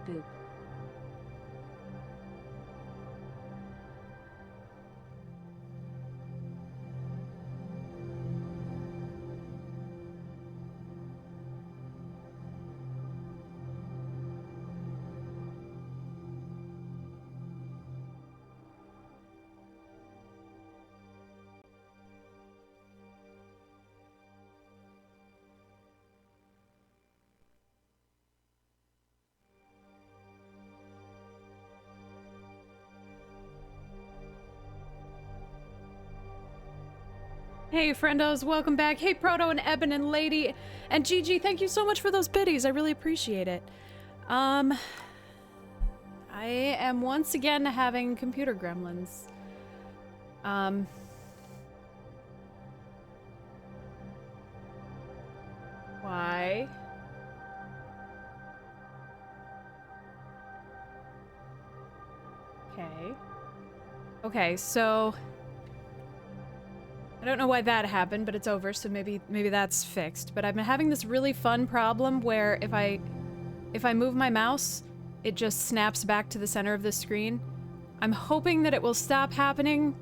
Boop. Hey, friendos, welcome back. Hey, Proto and Eben and Lady and Gigi, thank you so much for those biddies. I really appreciate it. I am once again having computer gremlins. Why? Okay. Okay, so I don't know why that happened, but it's over, so maybe that's fixed. But I've been having this really fun problem where if I move my mouse, it just snaps back to the center of the screen. I'm hoping that it will stop happening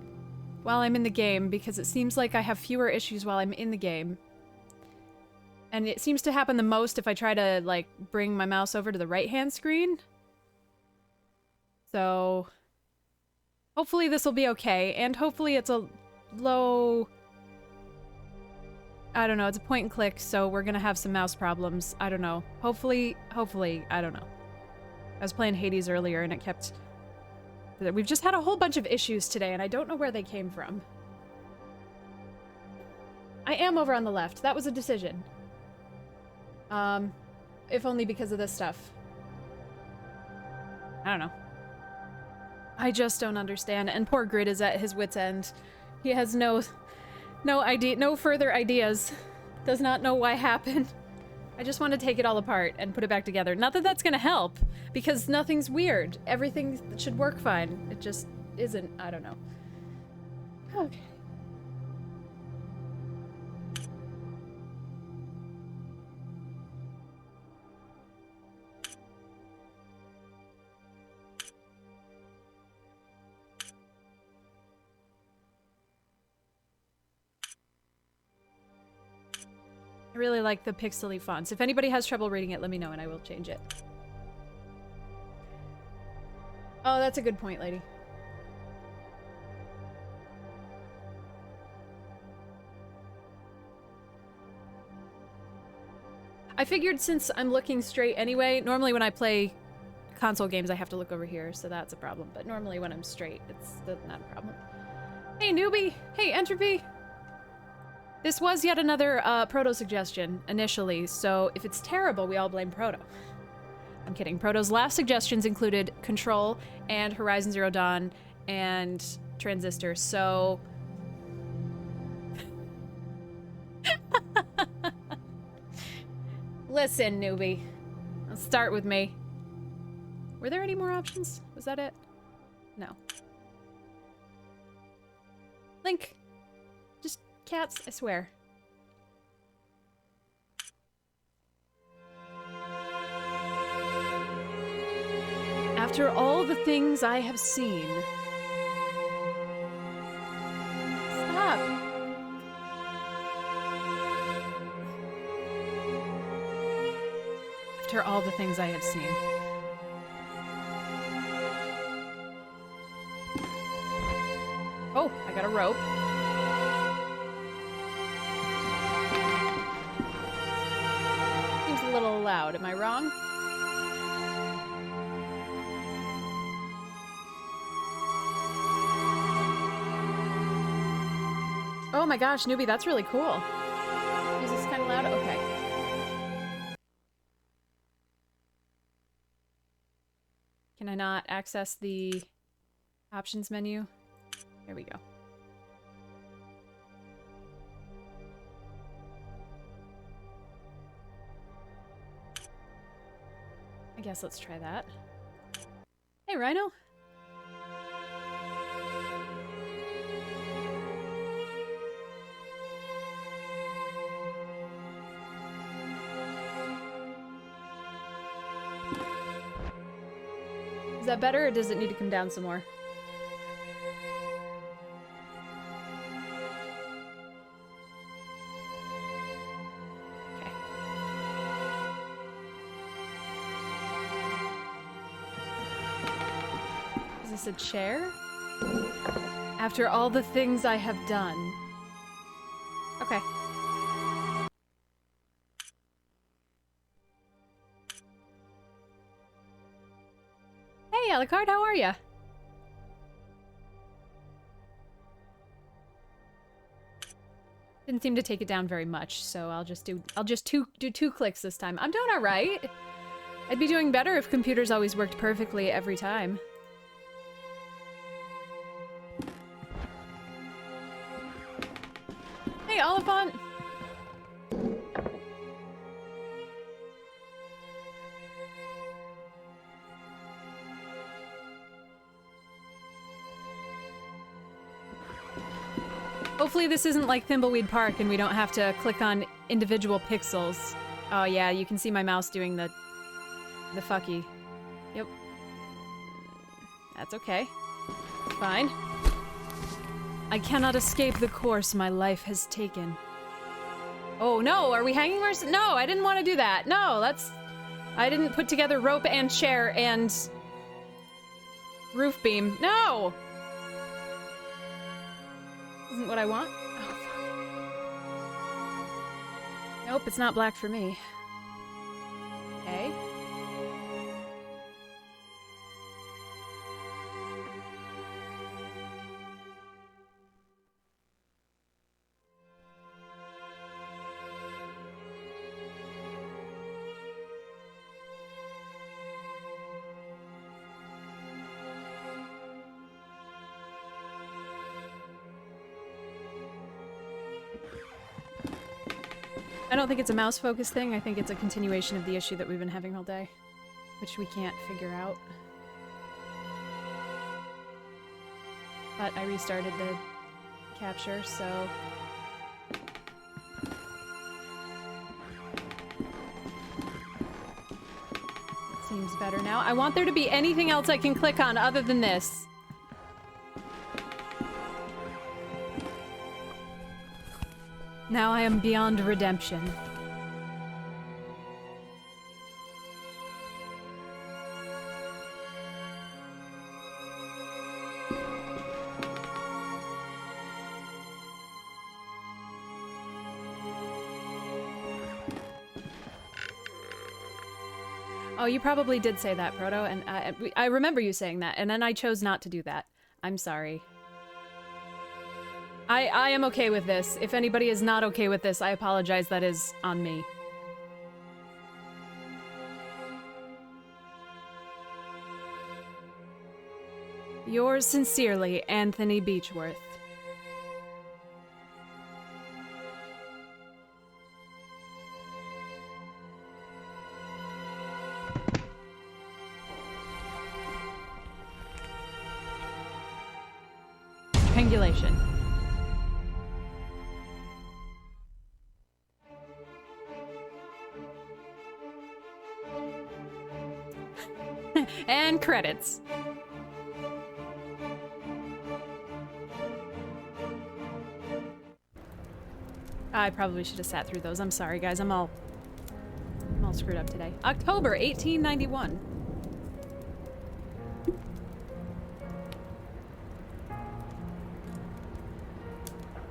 while I'm in the game, because it seems like I have fewer issues while I'm in the game. And it seems to happen the most if I try to, like, bring my mouse over to the right-hand screen. So hopefully this will be okay, and hopefully it's a low... I don't know, it's a point and click, so we're gonna have some mouse problems. I don't know. Hopefully, I don't know. I was playing Hades earlier and it kept... We've just had a whole bunch of issues today and I don't know where they came from. I am over on the left. That was a decision. If only because of this stuff. I don't know. I just don't understand, and poor Grid is at his wit's end. He has no idea, no further ideas. Does not know why happened. I just want to take it all apart and put it back together. Not that that's gonna help, because nothing's weird. Everything should work fine. It just isn't. I don't know. Okay. I really like the pixely fonts. If anybody has trouble reading it, let me know and I will change it. Oh, that's a good point, lady. I figured since I'm looking straight anyway, normally when I play console games I have to look over here, so that's a problem. But normally when I'm straight, it's not a problem. Hey, newbie! Hey, Entropy! This was yet another Proto suggestion, initially, so if it's terrible, we all blame Proto. I'm kidding. Proto's last suggestions included Control and Horizon Zero Dawn and Transistor, so... Listen, newbie. Let's start with me. Were there any more options? Was that it? No. Link. Just cats, I swear. After all the things I have seen... Stop. After all the things I have seen. Oh, I got a rope. Seems a little loud. Am I wrong? Oh my gosh, newbie, that's really cool. Is this kind of loud? Okay. Can I not access the options menu? There we go. I guess let's try that. Hey, Rhino. that better, or does it need to come down some more? Okay. Is this a chair? After all the things I have done. Okay. Hey, Alucard, how are ya? Didn't seem to take it down very much, so I'll just do two clicks this time. I'm doing all right. I'd be doing better if computers always worked perfectly every time. Hey, Oliphant. Hopefully this isn't like Thimbleweed Park and we don't have to click on individual pixels. Oh yeah, you can see my mouse doing the fucky. Yep. That's okay. Fine. I cannot escape the course my life has taken. Oh no, are we hanging ourselves? No, I didn't want to do that. No, I didn't put together rope and chair and roof beam. No! Isn't what I want? Oh, fuck. Nope, it's not black for me. Okay. I don't think it's a mouse focus thing. I think it's a continuation of the issue that we've been having all day, which we can't figure out. But I restarted the capture, so... It seems better now. I want there to be anything else I can click on other than this. Now I am beyond redemption. Oh, you probably did say that, Proto, and I remember you saying that, and then I chose not to do that. I'm sorry. I am okay with this. If anybody is not okay with this, I apologize. That is on me. Yours sincerely, Anthony Beechworth. Triangulation. And credits. I probably should have sat through those. I'm sorry, guys. I'm all screwed up today. October 1891.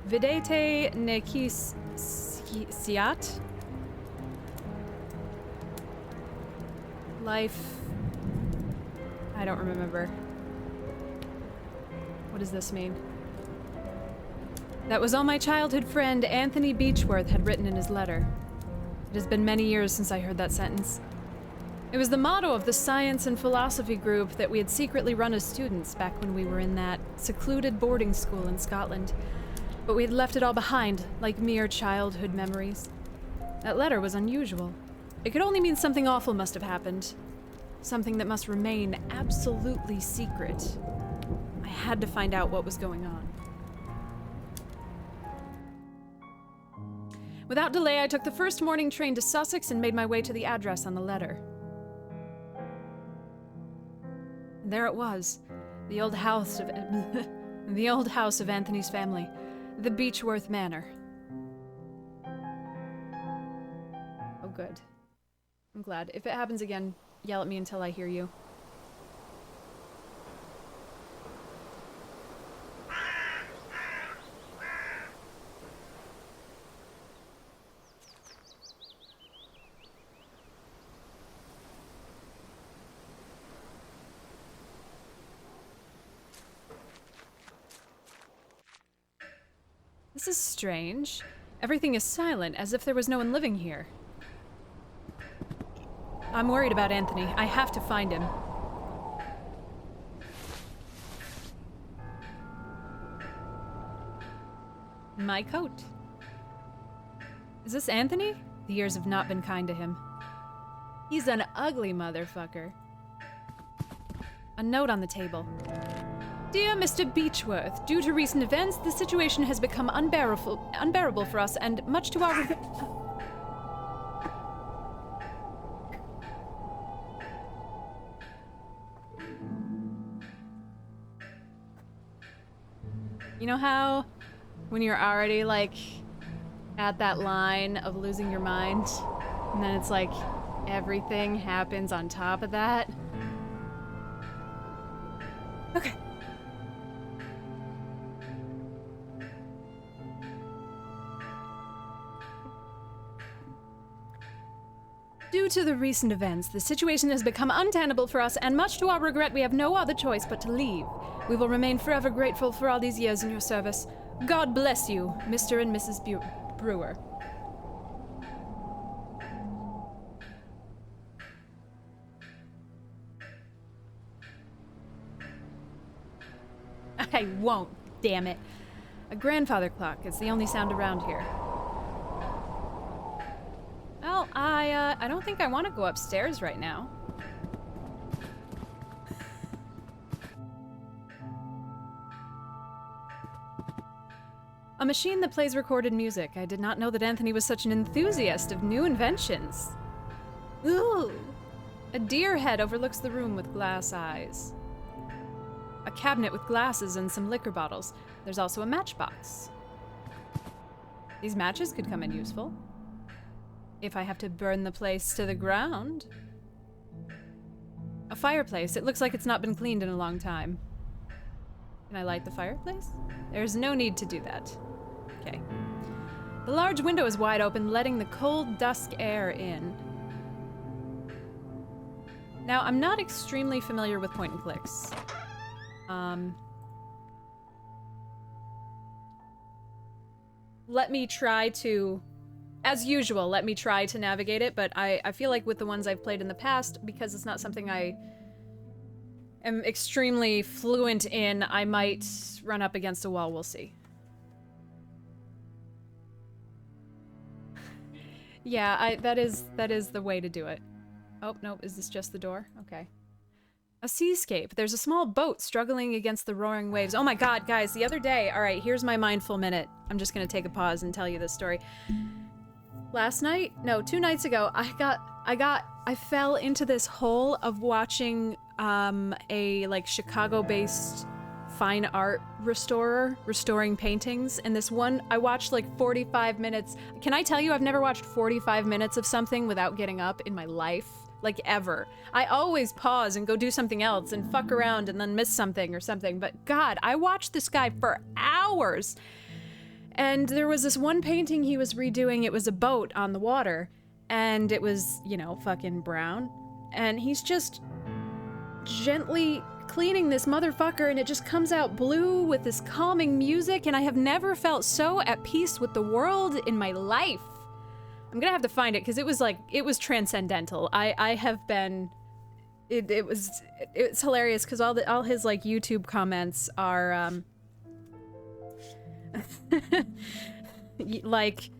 Videte Nekisiat. Life. I don't remember. What does this mean? That was all my childhood friend Anthony Beechworth had written in his letter. It has been many years since I heard that sentence. It was the motto of the science and philosophy group that we had secretly run as students back when we were in that secluded boarding school in Scotland. But we had left it all behind, like mere childhood memories. That letter was unusual. It could only mean something awful must have happened. Something that must remain absolutely secret. I had to find out what was going on. Without delay, I took the first morning train to Sussex and made my way to the address on the letter. There it was. The old house of... the old house of Anthony's family. The Beechworth Manor. Oh, good. I'm glad. If it happens again, yell at me until I hear you. This is strange. Everything is silent, as if there was no one living here. I'm worried about Anthony. I have to find him. My coat. Is this Anthony? The years have not been kind to him. He's an ugly motherfucker. A note on the table. Dear Mr. Beechworth, due to recent events, the situation has become unbearable for us, and much to our regret. You know how when you're already like at that line of losing your mind, and then it's like everything happens on top of that? Okay. Due to the recent events, the situation has become untenable for us, and much to our regret, we have no other choice but to leave. We will remain forever grateful for all these years in your service. God bless you, Mr. and Mrs. Brewer. I won't, damn it. A grandfather clock is the only sound around here. Well, I don't think I want to go upstairs right now. A machine that plays recorded music. I did not know that Anthony was such an enthusiast of new inventions. Ooh! A deer head overlooks the room with glass eyes. A cabinet with glasses and some liquor bottles. There's also a matchbox. These matches could come in useful. If I have to burn the place to the ground. A fireplace. It looks like it's not been cleaned in a long time. Can I light the fireplace? There's no need to do that. Okay. The large window is wide open, letting the cold dusk air in. Now, I'm not extremely familiar with point and clicks. Let me try to... As usual, let me try to navigate it, but I feel like with the ones I've played in the past, because it's not something I am extremely fluent in, I might run up against a wall. We'll see. Yeah, that is the way to do it. Oh, no, is this just the door? Okay. A seascape. There's a small boat struggling against the roaring waves. Oh my god, guys, the other day... Alright, here's my mindful minute. I'm just gonna take a pause and tell you this story. Last night? No, 2 nights ago, I fell into this hole of watching, a, like, Chicago-based fine art restorer restoring paintings, and this one, I watched, like, 45 minutes. Can I tell you, I've never watched 45 minutes of something without getting up in my life. Like, ever. I always pause and go do something else and fuck around and then miss something or something, but God, I watched this guy for hours! And there was this one painting he was redoing. It was a boat on the water. And it was, you know, fucking brown. And he's just gently cleaning this motherfucker, and it just comes out blue with this calming music, and I have never felt so at peace with the world in my life. I'm gonna have to find it, because it was transcendental. I have been... It's hilarious, because all his, like, YouTube comments are, like,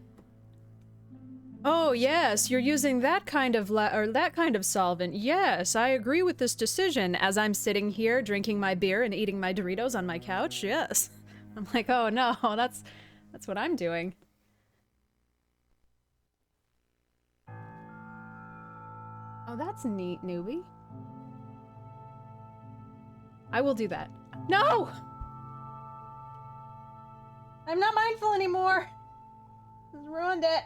oh yes, you're using that kind of that kind of solvent. Yes, I agree with this decision. As I'm sitting here drinking my beer and eating my Doritos on my couch. Yes, I'm like, oh no, that's what I'm doing. Oh, that's neat, newbie. I will do that. No! I'm not mindful anymore. Just ruined it.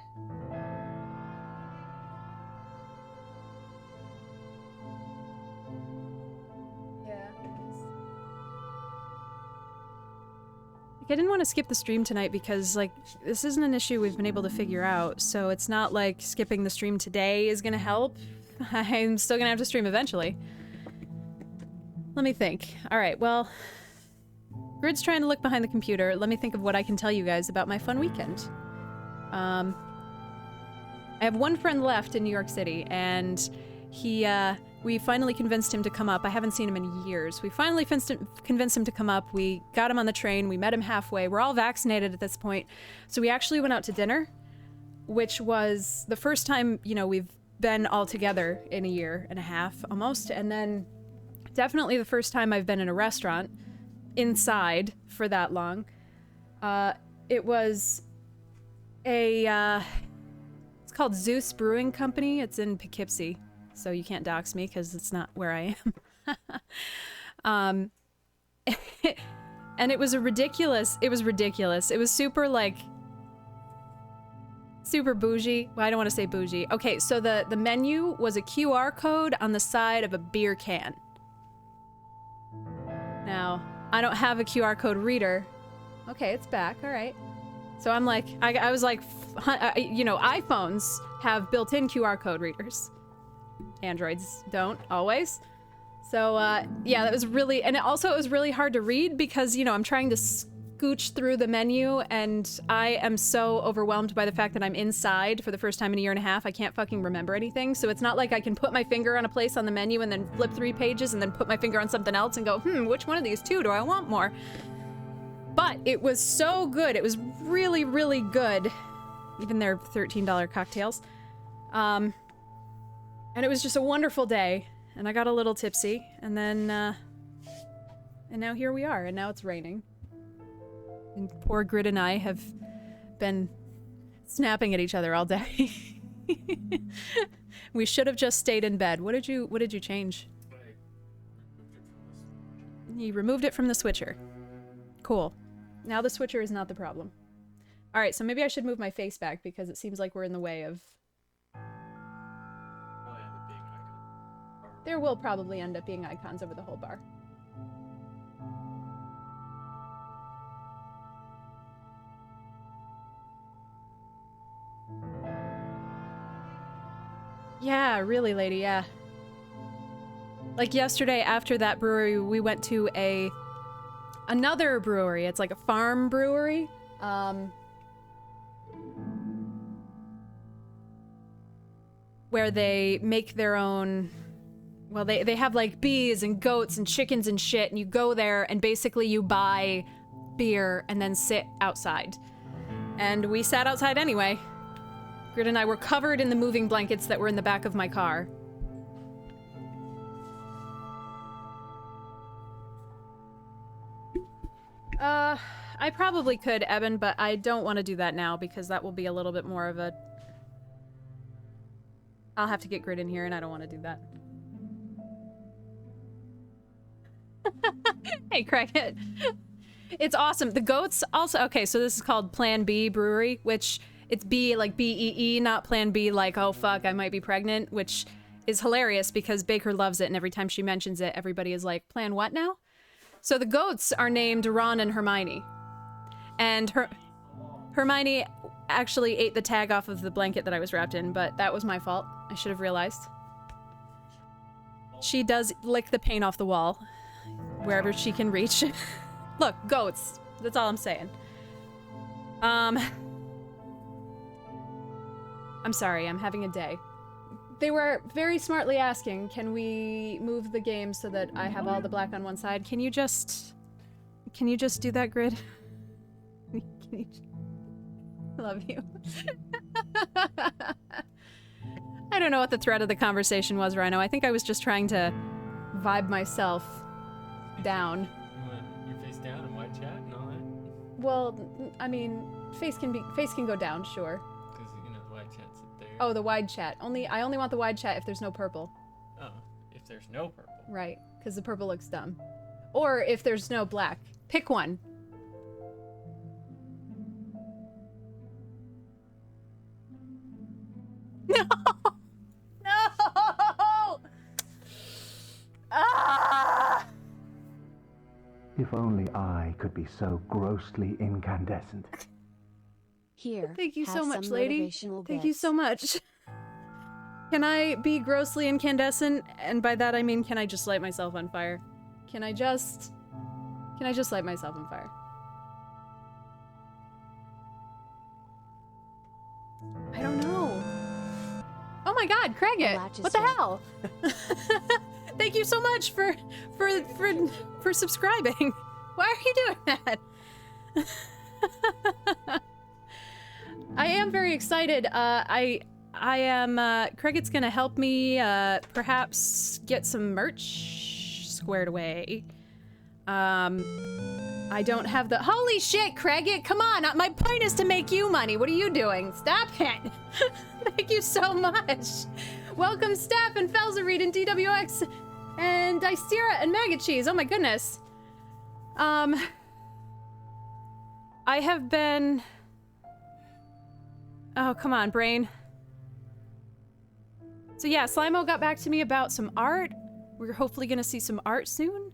Yeah. Like, I didn't want to skip the stream tonight because, like, this isn't an issue we've been able to figure out, so it's not like skipping the stream today is gonna help. I'm still gonna have to stream eventually. Let me think. Alright, well... Grid's trying to look behind the computer. Let me think of what I can tell you guys about my fun weekend. I have one friend left in New York City, and we finally convinced him to come up. I haven't seen him in years. We finally convinced him to come up. We got him on the train. We met him halfway. We're all vaccinated at this point. So we actually went out to dinner, which was the first time, you know, we've been all together in a year and a half, almost. And then definitely the first time I've been in a restaurant inside for that long. It was it's called Zeus Brewing Company. It's in Poughkeepsie, so you can't dox me because it's not where I am. And it was ridiculous. It was super, like, super bougie. Well, I don't want to say bougie. Okay, so the menu was a QR code on the side of a beer can. Now, I don't have a QR code reader. Okay, it's back. All right. So I'm like, I was like, you know, iPhones have built-in QR code readers. Androids don't always. So, yeah, that was really, and it was really hard to read because, you know, I'm trying to scooch through the menu and I am so overwhelmed by the fact that I'm inside for the first time in a year and a half. I can't fucking remember anything. So it's not like I can put my finger on a place on the menu and then flip 3 pages and then put my finger on something else and go, which one of these two do I want more? But it was so good. It was really, really good. Even their $13 cocktails. And it was just a wonderful day. And I got a little tipsy. And then, and now here we are. And now it's raining. And poor Grid and I have been snapping at each other all day. We should have just stayed in bed. What did you change? You removed it from the switcher. Cool. Now the switcher is not the problem. Alright, so maybe I should move my face back because it seems like we're in the way of... There will probably end up being icons over the whole bar. Yeah, really, lady, yeah. Like yesterday after that brewery, we went to another brewery. It's like a farm brewery. Where they make their own... Well, they have like bees and goats and chickens and shit, and you go there and basically you buy beer and then sit outside. And we sat outside anyway. Grid and I were covered in the moving blankets that were in the back of my car. I probably could, Eben, but I don't want to do that now because that will be a little bit more of a... I'll have to get Grid in here and I don't want to do that. Hey, Crackhead. It's awesome. The goats also... Okay, so this is called Plan B Brewery, which... It's B, like B-E-E, not Plan B, like, oh fuck, I might be pregnant, which is hilarious because Baker loves it, and every time she mentions it, everybody is like, Plan what now? So the goats are named Ron and Hermione. And Hermione actually ate the tag off of the blanket that I was wrapped in, but that was my fault. I should have realized. She does lick the paint off the wall, wherever she can reach. Look, goats. That's all I'm saying. I'm sorry, I'm having a day. They were very smartly asking, can we move the game so that I have all the black on one side? Can you just do that, Grid? Love you. I don't know what the thread of the conversation was, Rhino. I think I was just trying to vibe myself down. You want your face down in wide chat and all that? Well, I mean, face can go down, sure. Oh, the wide chat. I only want the wide chat if there's no purple. Oh, if there's no purple. Right, because the purple looks dumb. Or if there's no black. Pick one. No! No! Ah! If only I could be so grossly incandescent. Here. Thank you so have much, some lady. motivational Thank you bits. so much. Can I be grossly incandescent? And by that I mean, can I just light myself on fire? Can I just light myself on fire? I don't know. Oh my god, Craigit! latch is What the shut. hell? Thank you so much for subscribing. Why are you doing that? I am very excited. I am, Craigit's gonna help me, perhaps get some merch squared away. I don't have the— Holy shit, Craigit, come on! My point is to make you money. What are you doing? Stop it! Thank you so much. Welcome, Steph and Felzereed and DWX and Dicera and Maggot Cheese. Oh my goodness. I have been— Oh, come on, brain. So yeah, Slimo got back to me about some art. We're hopefully gonna see some art soon.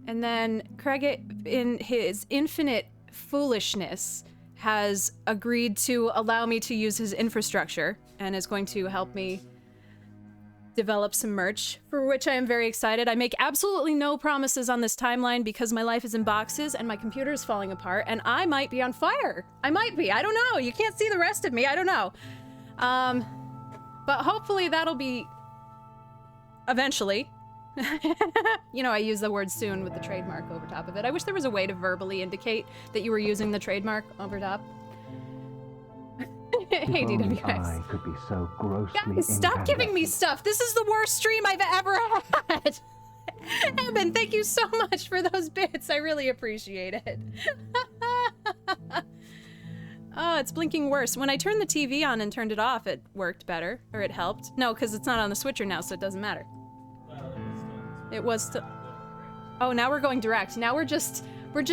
And then Craigit, in his infinite foolishness, has agreed to allow me to use his infrastructure and is going to help me develop some merch, for which I am very excited. I make absolutely no promises on this timeline because my life is in boxes and my computer is falling apart and I might be on fire. I might be. I don't know. You can't see the rest of me. I don't know. But hopefully that'll be eventually. You know, I use the word soon with the trademark over top of it. I wish there was a way to verbally indicate that you were using the trademark over top. Hey, If only DWX. I could be so grossly Guys, stop giving me incandescent. stuff. This is the worst stream I've ever had. Eben, thank you so much for those bits. I really appreciate it. Oh, it's blinking worse. When I turned the TV on and turned it off, it worked better. Or it helped. No, because it's not on the switcher now, so it doesn't matter. It was still— Oh, now we're going direct. Now we're just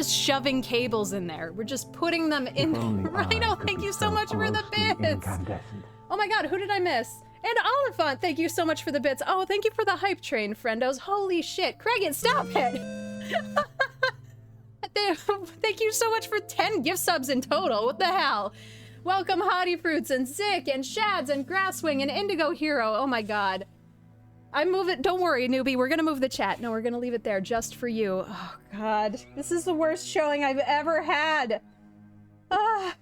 shoving cables in there. We're just putting them in. If only I Rhino, could thank be you so much for the grossly bits. incandescent. Oh my god, who did I miss? And Oliphant, thank you so much for the bits. Oh, thank you for the hype train, friendos. Holy shit. Craigit, stop it! Thank you so much for 10 gift subs in total. What the hell? Welcome, Hottie Fruits and Zick and Shads and Grasswing and Indigo Hero. Oh my god. I move it. Don't worry, newbie. We're gonna move the chat. No, we're gonna leave it there just for you. Oh god. This is the worst showing I've ever had. Ah.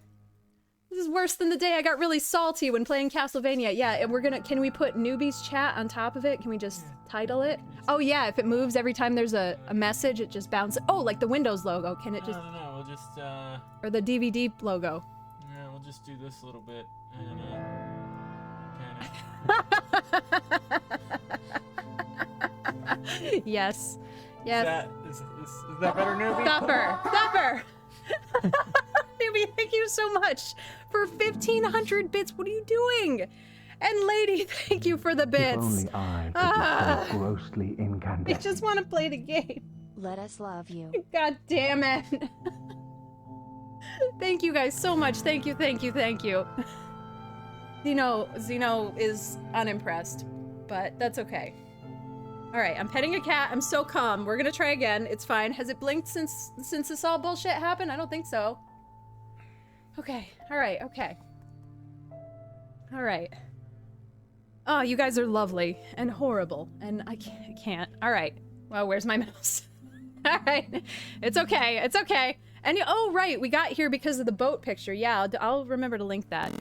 This is worse than the day I got really salty when playing Castlevania. Yeah, and we're gonna— can we put newbies chat on top of it? Can we just title it? Oh yeah, if it moves every time there's a message, it just bounces. Oh, like the Windows logo. Can it just— No, we'll just, or the DVD logo? yeah, we'll just do this a little bit, and, Yes. Yes. Is that better, newbie? Stop her! Stop her! Newbie, thank you so much for 1,500 bits. What are you doing? And Lady, thank you for the If bits. only I could Ah. be so grossly I incandescent. just want to play the game. Let us love you. God damn it. Thank you guys so much. Thank you, thank you, thank you. Zeno is unimpressed, but that's okay. All right, I'm petting a cat. I'm so calm. We're gonna try again. It's fine. Has it blinked since this all bullshit happened? I don't think so. Okay. All right. Okay. All right. Oh, you guys are lovely and horrible, and I can't. All right. Well, where's my mouse? All right. It's okay. It's okay. And oh, right, we got here because of the boat picture. Yeah, I'll remember to link that.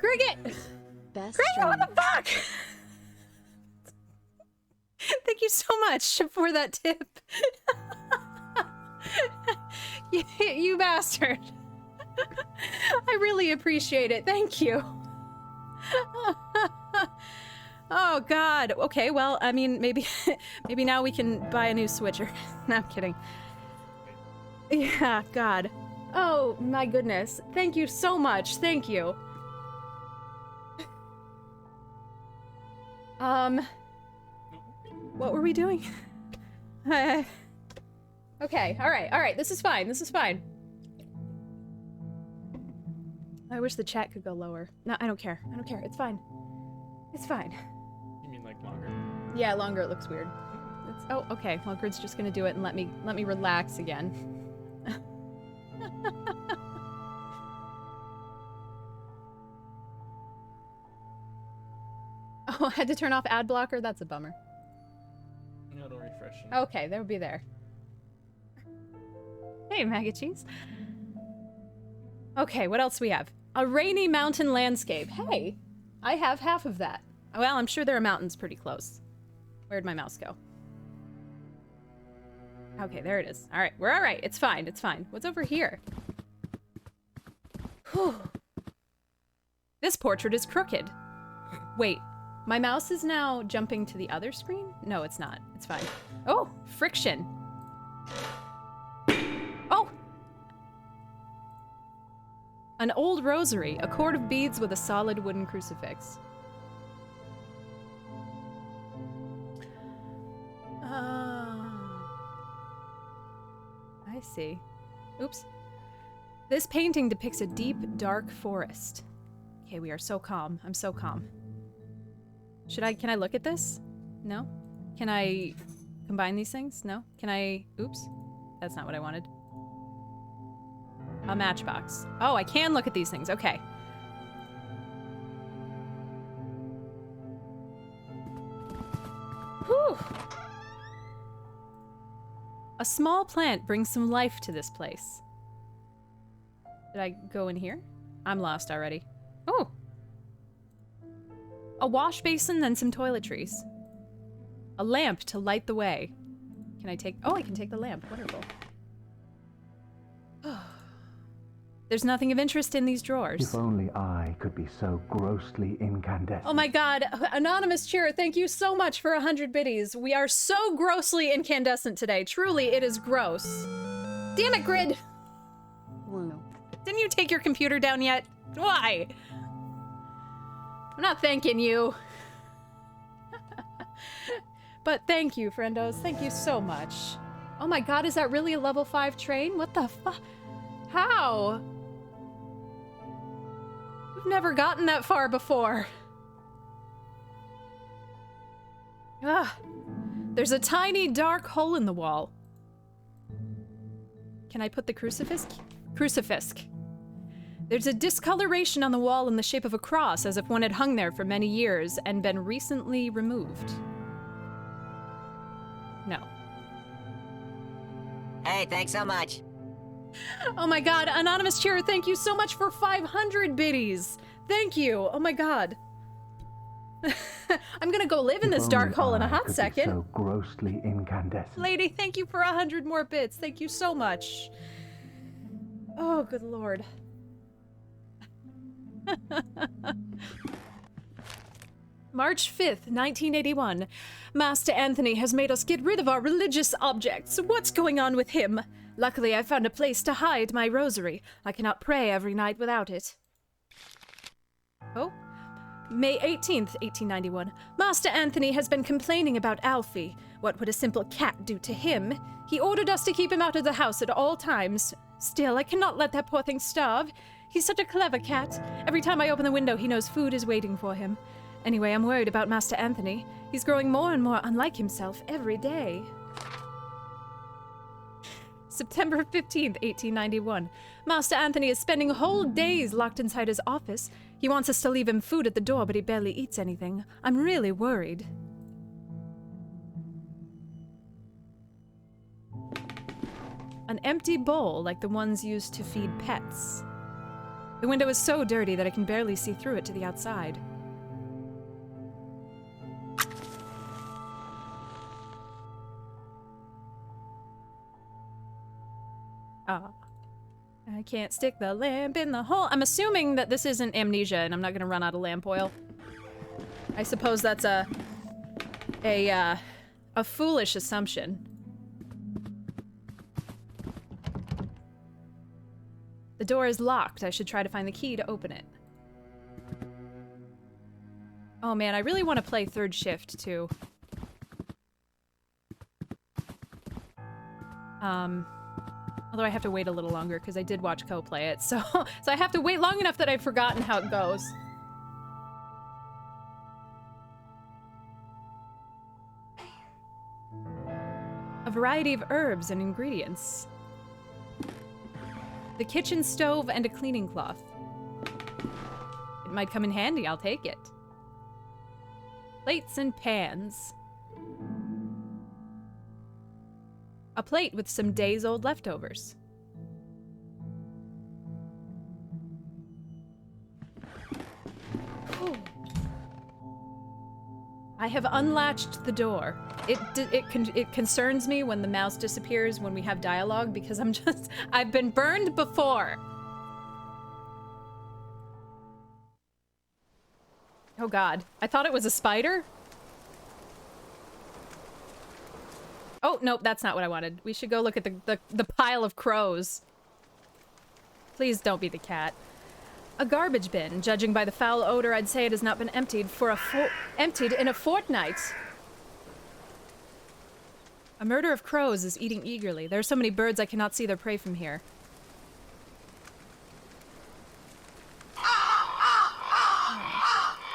Cricket! Best Cricket, what stream. the fuck? Thank you so much for that tip. you bastard. I really appreciate it. Thank you. Oh god. Okay, well, I mean, maybe now we can buy a new switcher. No, I'm kidding. Yeah, god. Oh my goodness. Thank you so much. Thank you. What were we doing? Okay, alright, this is fine, this is fine. I wish the chat could go lower. No, I don't care. I don't care. It's fine. It's fine. You mean like longer? Yeah, longer it looks weird. It's, oh, okay. Well, Grid's just gonna do it and let me relax again. Oh, I had to turn off ad blocker? That's a bummer. No, it'll refresh. Okay, they'll be there. Hey, Maggot Cheese. Okay, what else we have? A rainy mountain landscape. Hey, I have half of that. Well, I'm sure there are mountains pretty close. Where'd my mouse go? Okay, there it is. All right, we're all right. It's fine. It's fine. What's over here? Whew. This portrait is crooked. Wait, my mouse is now jumping to the other screen? No, it's not. It's fine. Oh, friction. Oh! An old rosary, a cord of beads with a solid wooden crucifix. I see. Oops. This painting depicts a deep, dark forest. Okay, we are so calm. I'm so calm. Can I look at this? No? Can I combine these things? No? Can I, oops. That's not what I wanted. A matchbox. Oh, I can look at these things. Okay. Whew. A small plant brings some life to this place. Did I go in here? I'm lost already. Oh. A wash basin and some toiletries. A lamp to light the way. Can I take... Oh, I can take the lamp. Wonderful. There's nothing of interest in these drawers. If only I could be so grossly incandescent. Oh my god, Anonymous Cheer, thank you so much for 100 biddies. We are so grossly incandescent today. Truly, it is gross. Damn it, Grid! Woo. Didn't you take your computer down yet? Why? I'm not thanking you. But thank you, friendos. Thank you so much. Oh my god, is that really a level 5 train? What the fuck? How? We've never gotten that far before. Ah, there's a tiny dark hole in the wall. Can I put the crucifix? Crucifix. There's a discoloration on the wall in the shape of a cross, as if one had hung there for many years and been recently removed. No. Hey, thanks so much. Oh my god, Anonymous Cheer, thank you so much for 500 biddies. Thank you. Oh my god. I'm gonna go live in this dark hole in a hot second. So grossly incandescent. Lady, thank you for 100 more bits. Thank you so much. Oh, good lord. March 5th, 1981. Master Anthony has made us get rid of our religious objects. What's going on with him? Luckily, I found a place to hide my rosary. I cannot pray every night without it. Oh? May 18th, 1891. Master Anthony has been complaining about Alfie. What would a simple cat do to him? He ordered us to keep him out of the house at all times. Still, I cannot let that poor thing starve. He's such a clever cat. Every time I open the window, he knows food is waiting for him. Anyway, I'm worried about Master Anthony. He's growing more and more unlike himself every day. September 15th, 1891. Master Anthony is spending whole days locked inside his office. He wants us to leave him food at the door, but he barely eats anything. I'm really worried. An empty bowl like the ones used to feed pets. The window is so dirty that I can barely see through it to the outside. Ah. I can't stick the lamp in the hole. I'm assuming that this isn't Amnesia and I'm not gonna run out of lamp oil. I suppose that's a foolish assumption. The door is locked. I should try to find the key to open it. Oh man, I really want to play third shift too. Although I have to wait a little longer because I did watch Co play it, so I have to wait long enough that I've forgotten how it goes. A variety of herbs and ingredients. The kitchen stove and a cleaning cloth. It might come in handy, I'll take it. Plates and pans. A plate with some days-old leftovers. Ooh. I have unlatched the door. It concerns me when the mouse disappears when we have dialogue because I've been burned before. Oh god. I thought it was a spider. Oh, nope, that's not what I wanted. We should go look at the pile of crows. Please don't be the cat. A garbage bin. Judging by the foul odor, I'd say it has not been emptied in a fortnight. A murder of crows is eating eagerly. There are so many birds I cannot see their prey from here.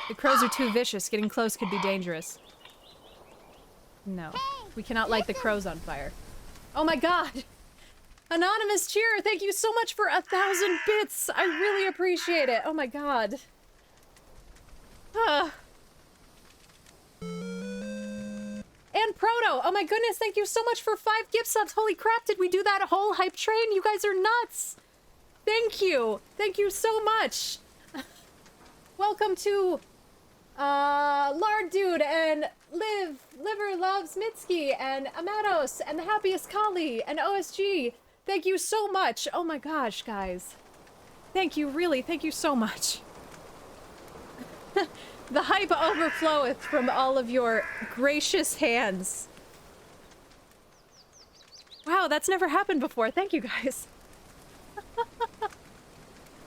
The crows are too vicious. Getting close could be dangerous. No. We cannot light the crows on fire. Oh my god! Anonymous cheer! Thank you so much for 1,000 bits! I really appreciate it! Oh my god. And Proto! Oh my goodness, thank you so much for 5 gift subs! Holy crap, did we do that whole hype train? You guys are nuts! Thank you! Thank you so much! Welcome to... Lard Dude and Liver Loves Mitski and Amados and the Happiest Kali and OSG. Thank you so much. Oh my gosh, guys. Thank you, really. Thank you so much. The hype overfloweth from all of your gracious hands. Wow, that's never happened before. Thank you, guys.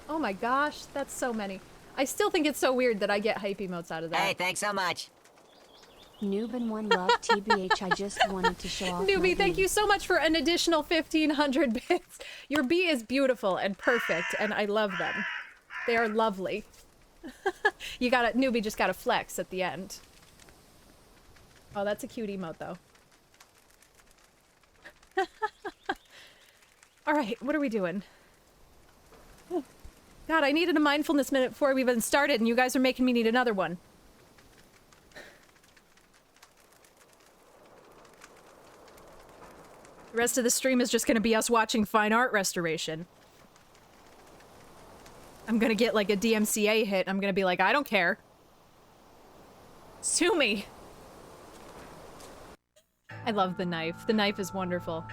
Oh my gosh, that's so many. I still think it's so weird that I get hype emotes out of that. Hey, thanks so much. Noob and One Love TBH, I just wanted to show off. Newbie, thank you so much for an additional 1,500 bits. Your bee is beautiful and perfect, and I love them. They are lovely. Newbie just gotta flex at the end. Oh, that's a cute emote, though. Alright, what are we doing? God, I needed a mindfulness minute before we even started, and you guys are making me need another one. The rest of the stream is just gonna be us watching fine art restoration. I'm gonna get like a DMCA hit. I'm gonna be like, I don't care. Sue me. I love the knife. The knife is wonderful.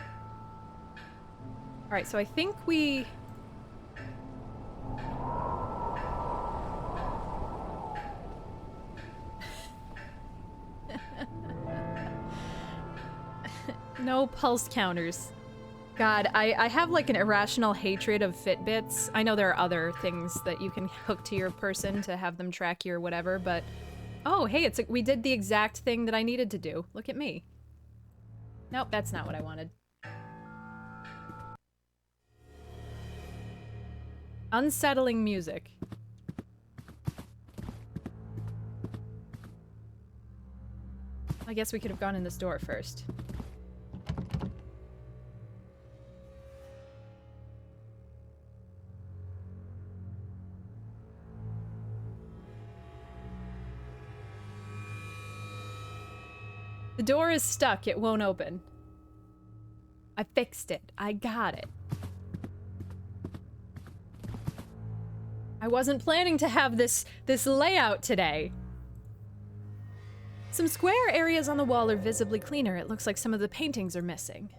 Alright, so I think we... No pulse counters. God, I have like an irrational hatred of Fitbits. I know there are other things that you can hook to your person to have them track your whatever, but... Oh, hey, we did the exact thing that I needed to do. Look at me. Nope, that's not what I wanted. Unsettling music. I guess we could have gone in this door first. The door is stuck. It won't open. I fixed it. I got it. I wasn't planning to have this layout today. Some square areas on the wall are visibly cleaner. It looks like some of the paintings are missing.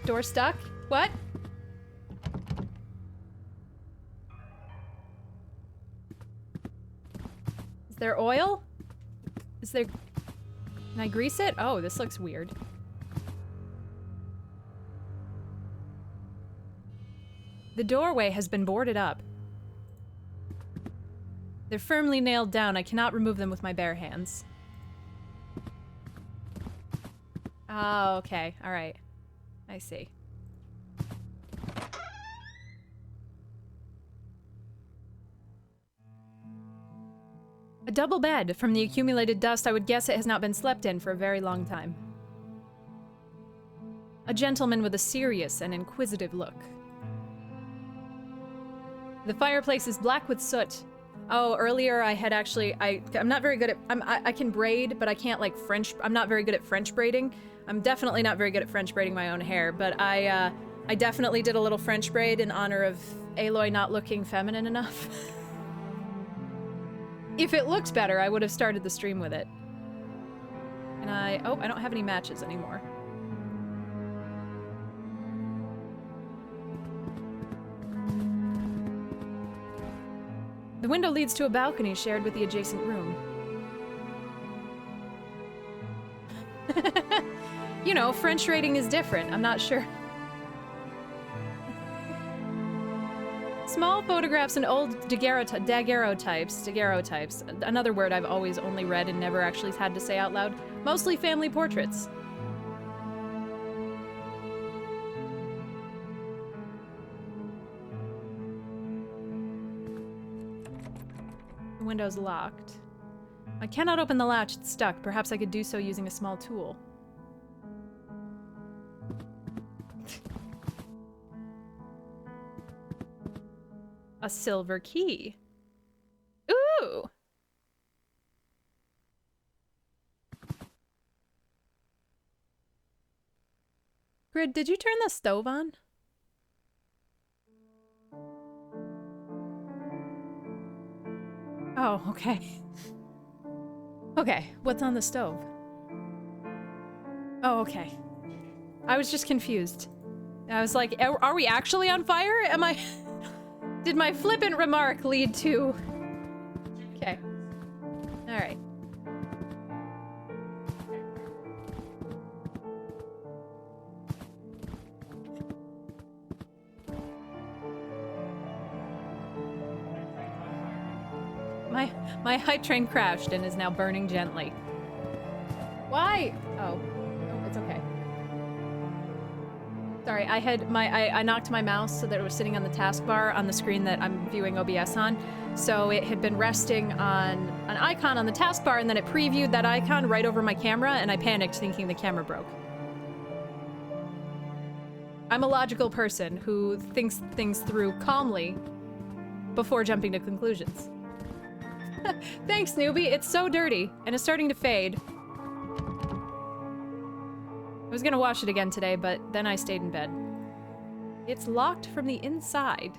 Door stuck? What? Is there oil? Is there... Can I grease it? Oh, this looks weird. The doorway has been boarded up. They're firmly nailed down. I cannot remove them with my bare hands. Oh, okay. All right. I see. A double bed. From the accumulated dust, I would guess it has not been slept in for a very long time. A gentleman with a serious and inquisitive look. The fireplace is black with soot. Oh, earlier I had actually, I'm not very good at, I can braid, but I can't like I'm not very good at French braiding. I'm definitely not very good at French braiding my own hair, but I definitely did a little French braid in honor of Aloy not looking feminine enough. If it looked better, I would have started the stream with it. And oh, I don't have any matches anymore. The window leads to a balcony shared with the adjacent room. You know, French rating is different. I'm not sure. Small photographs and old daguerreotypes. Another word I've always only read and never actually had to say out loud. Mostly family portraits. The window's locked. I cannot open the latch, it's stuck. Perhaps I could do so using a small tool. A silver key. Ooh! Grid, did you turn the stove on? Oh, okay. Okay, what's on the stove? Oh, okay. I was just confused. I was like, are we actually on fire? Am I... Did my flippant remark lead to... Okay. Alright. My hype train crashed and is now burning gently. Why? Oh, it's okay. Sorry, I knocked my mouse so that it was sitting on the taskbar on the screen that I'm viewing OBS on. So it had been resting on an icon on the taskbar, and then it previewed that icon right over my camera, and I panicked thinking the camera broke. I'm a logical person who thinks things through calmly before jumping to conclusions. Thanks, newbie. It's so dirty, and it's starting to fade. I was gonna wash it again today, but then I stayed in bed. It's locked from the inside.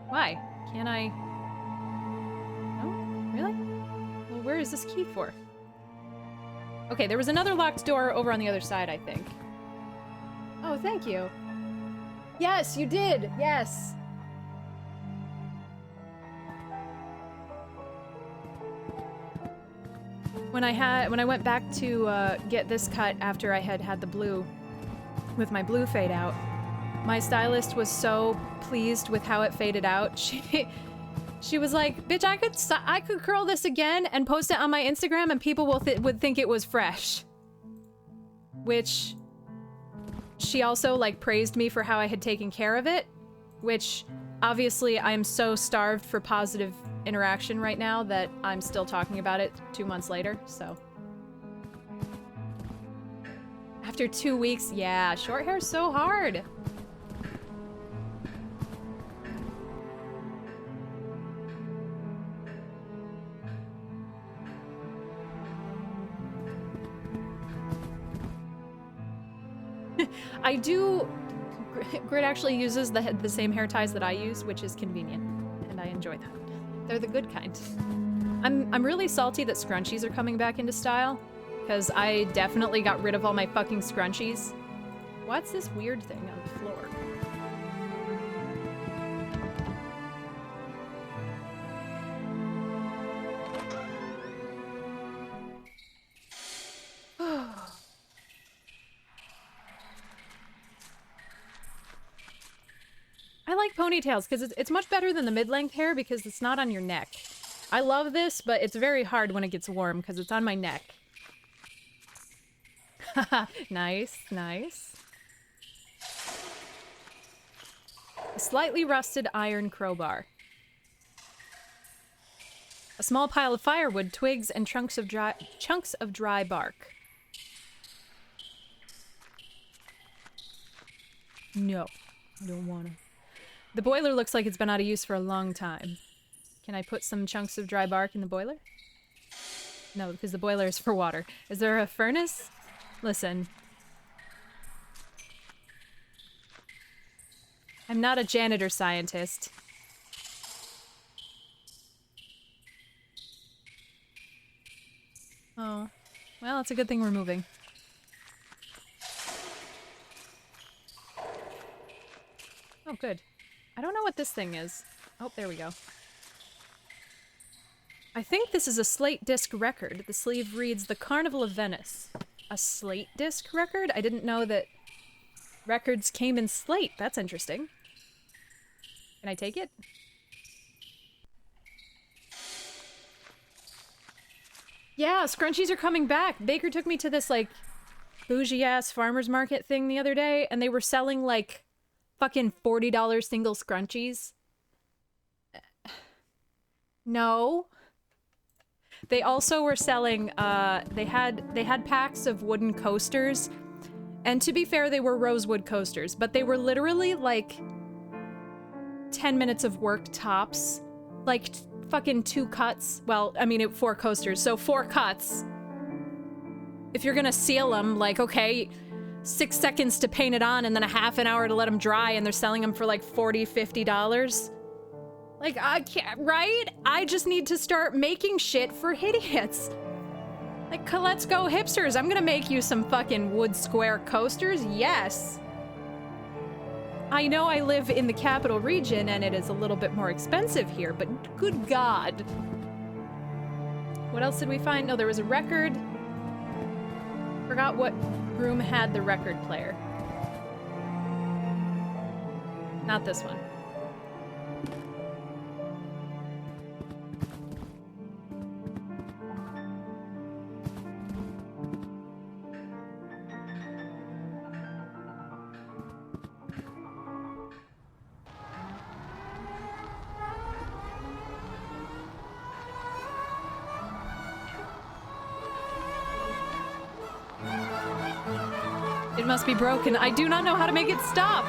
Why? Can't I... No? Really? Well, where is this key for? Okay, there was another locked door over on the other side, I think. Oh, thank you. Yes, you did! Yes! When I went back to get this cut after I had the blue, with my blue fade out, my stylist was so pleased with how it faded out. She was like, "Bitch, I could curl this again and post it on my Instagram, and people would think it was fresh." Which she also like praised me for how I had taken care of it, which obviously I am so starved for positive interaction right now that I'm still talking about it 2 months later, so. After 2 weeks, yeah, short hair's so hard. I do... Grid actually uses the same hair ties that I use, which is convenient, and I enjoy that. They're the good kind. I'm really salty that scrunchies are coming back into style, because I definitely got rid of all my fucking scrunchies. What's this weird thing on the floor? I like ponytails because it's much better than the mid-length hair because it's not on your neck. I love this, but it's very hard when it gets warm because it's on my neck. Nice, nice. A slightly rusted iron crowbar. A small pile of firewood, twigs, and chunks of dry bark. No, I don't wanna. The boiler looks like it's been out of use for a long time. Can I put some chunks of dry bark in the boiler? No, because the boiler is for water. Is there a furnace? Listen. I'm not a janitor scientist. Oh. Well, it's a good thing we're moving. Oh, good. I don't know what this thing is. Oh, there we go. I think this is a slate disc record. The sleeve reads The Carnival of Venice. A slate disc record? I didn't know that records came in slate. That's interesting. Can I take it? Yeah, scrunchies are coming back. Baker took me to this, like, bougie-ass farmer's market thing the other day, and they were selling, like, fucking $40 single scrunchies. No. They also were selling, they had packs of wooden coasters, and to be fair, they were rosewood coasters, but they were literally, like, 10 minutes of work tops. Like, fucking 2 cuts. Well, I mean, 4 coasters, so 4 cuts. If you're gonna seal them, like, okay, 6 seconds to paint it on and then a half an hour to let them dry, and they're selling them for, like, $40, $50. Like, I can't, right? I just need to start making shit for idiots. Like, let's go hipsters. I'm gonna make you some fucking wood square coasters. Yes. I know I live in the capital region and it is a little bit more expensive here, but good God. What else did we find? No, there was a record. Forgot what room had the record player. Not this one. It must be broken. I do not know how to make it stop.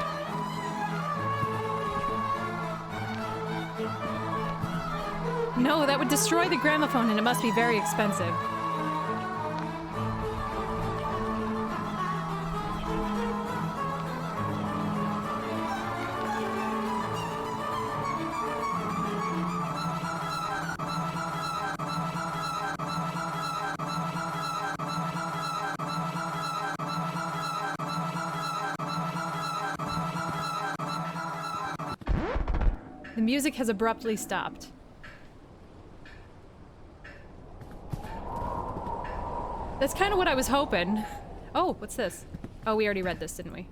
No, that would destroy the gramophone and it must be very expensive. The music has abruptly stopped. That's kind of what I was hoping. Oh, what's this? Oh, we already read this, didn't we?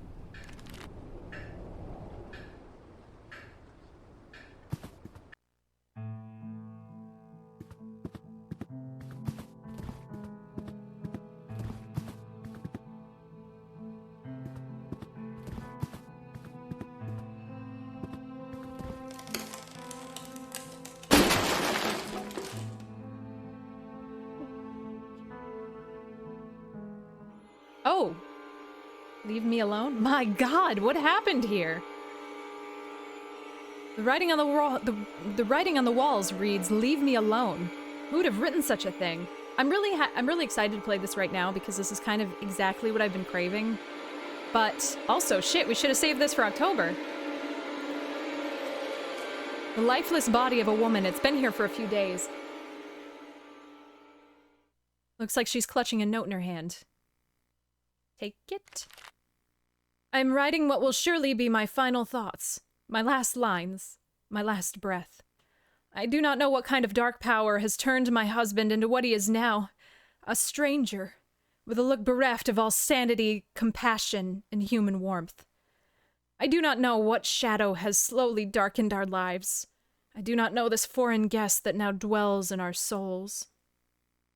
Oh! Leave me alone? My God, what happened here? The writing on the wall, the writing on the walls reads, "Leave me alone." Who would have written such a thing? I'm really excited to play this right now because this is kind of exactly what I've been craving. But also, shit, we should have saved this for October. The lifeless body of a woman. It's been here for a few days. Looks like she's clutching a note in her hand. Take it. I'm writing what will surely be my final thoughts, my last lines, my last breath. I do not know what kind of dark power has turned my husband into what he is now, a stranger, with a look bereft of all sanity, compassion, and human warmth. I do not know what shadow has slowly darkened our lives. I do not know this foreign guest that now dwells in our souls.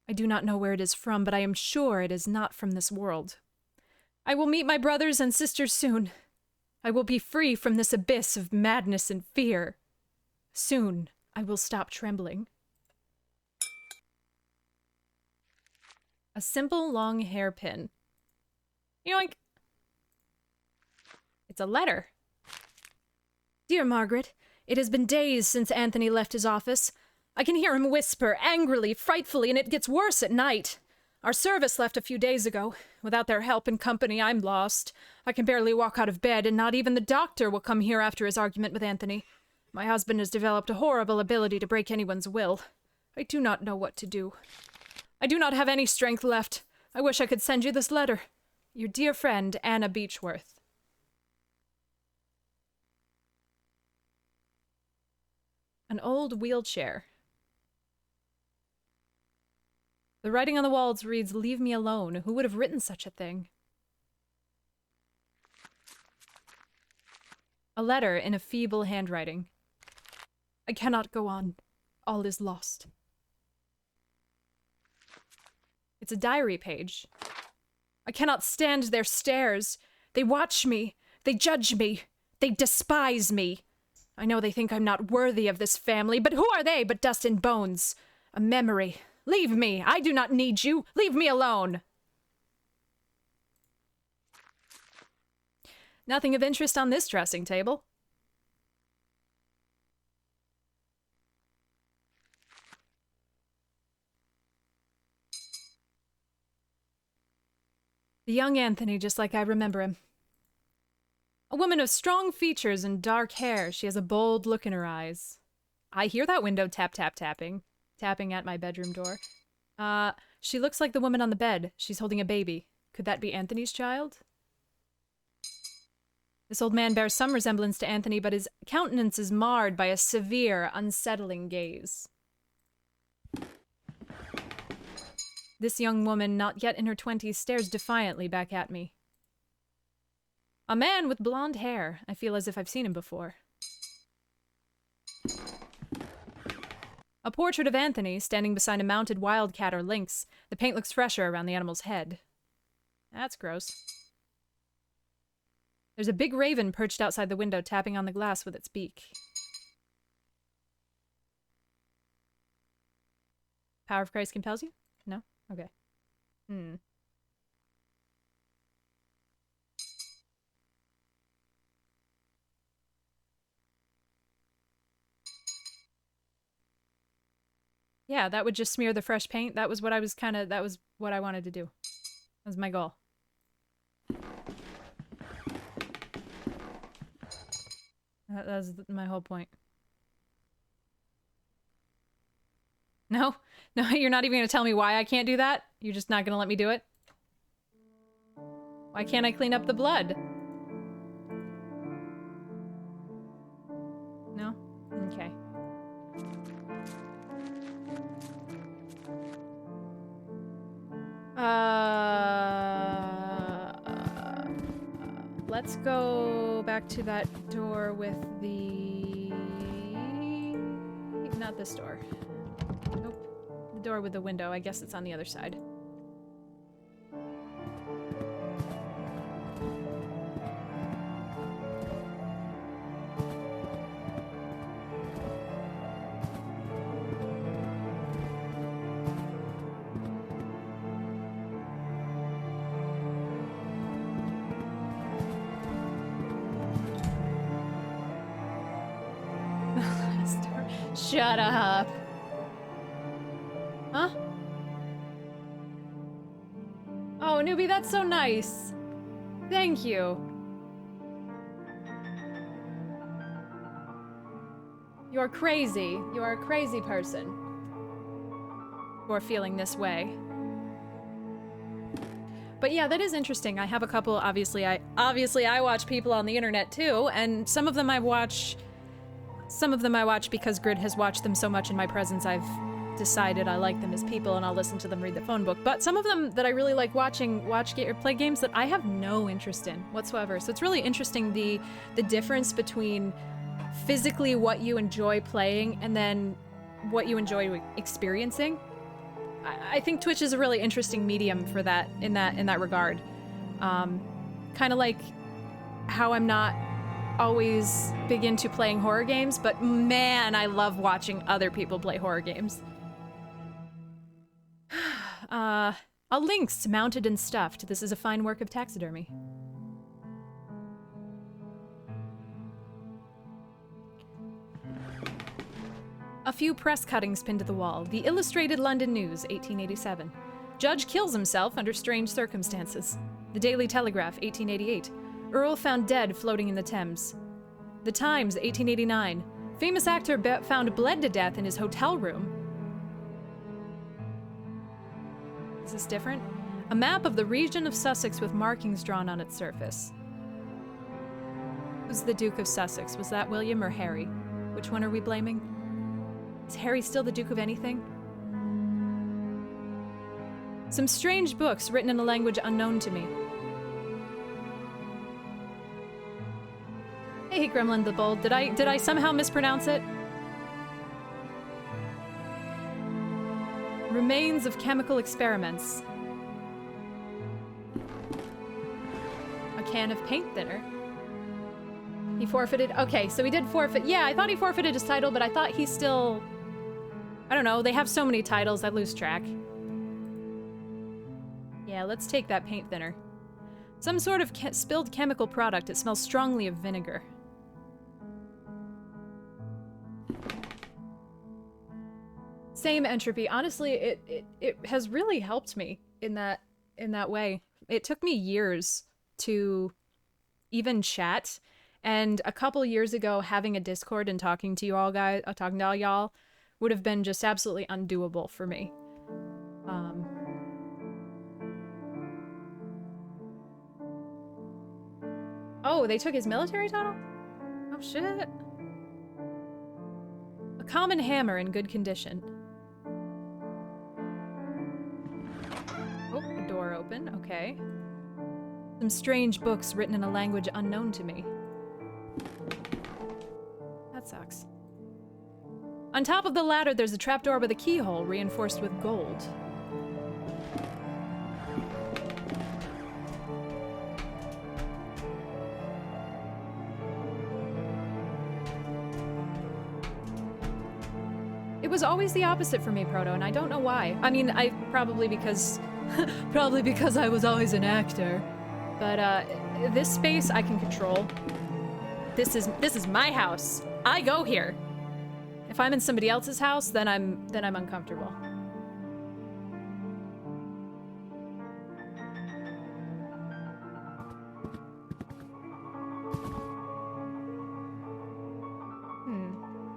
I do not know where it is from, but I am sure it is not from this world. I will meet my brothers and sisters soon. I will be free from this abyss of madness and fear. Soon, I will stop trembling. A simple long hairpin. Yoink! It's a letter. Dear Margaret, it has been days since Anthony left his office. I can hear him whisper, angrily, frightfully, and it gets worse at night. Our service left a few days ago. Without their help and company, I'm lost. I can barely walk out of bed, and not even the doctor will come here after his argument with Anthony. My husband has developed a horrible ability to break anyone's will. I do not know what to do. I do not have any strength left. I wish I could send you this letter. Your dear friend, Anna Beechworth. An old wheelchair. The writing on the walls reads, "Leave me alone." Who would have written such a thing? A letter in a feeble handwriting. I cannot go on. All is lost. It's a diary page. I cannot stand their stares. They watch me. They judge me. They despise me. I know they think I'm not worthy of this family, but who are they but dust and bones? A memory. Leave me. I do not need you. Leave me alone. Nothing of interest on this dressing table. The young Anthony, just like I remember him. A woman of strong features and dark hair. She has a bold look in her eyes. I hear that window tap, tap, tapping. Tapping at my bedroom door. She looks like the woman on the bed. She's holding a baby. Could that be Anthony's child? This old man bears some resemblance to Anthony, but his countenance is marred by a severe, unsettling gaze. This young woman, not yet in her 20s, stares defiantly back at me. A man with blonde hair. I feel as if I've seen him before. A portrait of Anthony standing beside a mounted wildcat or lynx. The paint looks fresher around the animal's head. That's gross. There's a big raven perched outside the window, tapping on the glass with its beak. Power of Christ compels you? No? Okay. Yeah, that would just smear the fresh paint. That was what I was that was what I wanted to do. That was my goal. That was my whole point. No? No, you're not even gonna tell me why I can't do that? You're just not gonna let me do it? Why can't I clean up the blood? No? Okay. Let's go back to that door with the... Not this door. Nope. The door with the window. I guess it's on the other side. Shut up. Huh? Oh, Newbie, that's so nice. Thank you. You're crazy. You're a crazy person for feeling this way. But yeah, that is interesting. I have a couple, obviously I watch people on the internet too, and some of them I watch because Grid has watched them so much in my presence, I've decided I like them as people and I'll listen to them read the phone book. But some of them that I really like watching play games that I have no interest in whatsoever. So it's really interesting the difference between physically what you enjoy playing and then what you enjoy experiencing. I think Twitch is a really interesting medium for that in that regard. Kind of like how I'm not always big into playing horror games, but man, I love watching other people play horror games. A lynx mounted and stuffed. This is a fine work of taxidermy. A few press cuttings pinned to the wall. The Illustrated London News, 1887. Judge kills himself under strange circumstances. The Daily Telegraph, 1888. Earl found dead floating in the Thames. The Times, 1889. Famous actor found bled to death in his hotel room. Is this different? A map of the region of Sussex with markings drawn on its surface. Who's the Duke of Sussex? Was that William or Harry? Which one are we blaming? Is Harry still the Duke of anything? Some strange books written in a language unknown to me. Hey, Gremlin the Bold. Did I somehow mispronounce it? Remains of chemical experiments. A can of paint thinner. He forfeited. Okay, so he did forfeit. Yeah, I thought he forfeited his title, but I thought he still... I don't know. They have so many titles, I lose track. Yeah, let's take that paint thinner. Some sort of spilled chemical product. It smells strongly of vinegar. Same Entropy. Honestly, it has really helped me in that way. It took me years to even chat, and a couple years ago, having a Discord and talking to you all guys, talking to all y'all, would have been just absolutely undoable for me. Oh, they took his military title? Oh shit. A common hammer in good condition. Oh, a door open, okay. Some strange books written in a language unknown to me. That sucks. On top of the ladder, there's a trapdoor with a keyhole reinforced with gold. It was always the opposite for me, Proto, and I don't know why. I mean, probably because I was always an actor. But this space I can control. This is my house. I go here. If I'm in somebody else's house, then I'm uncomfortable.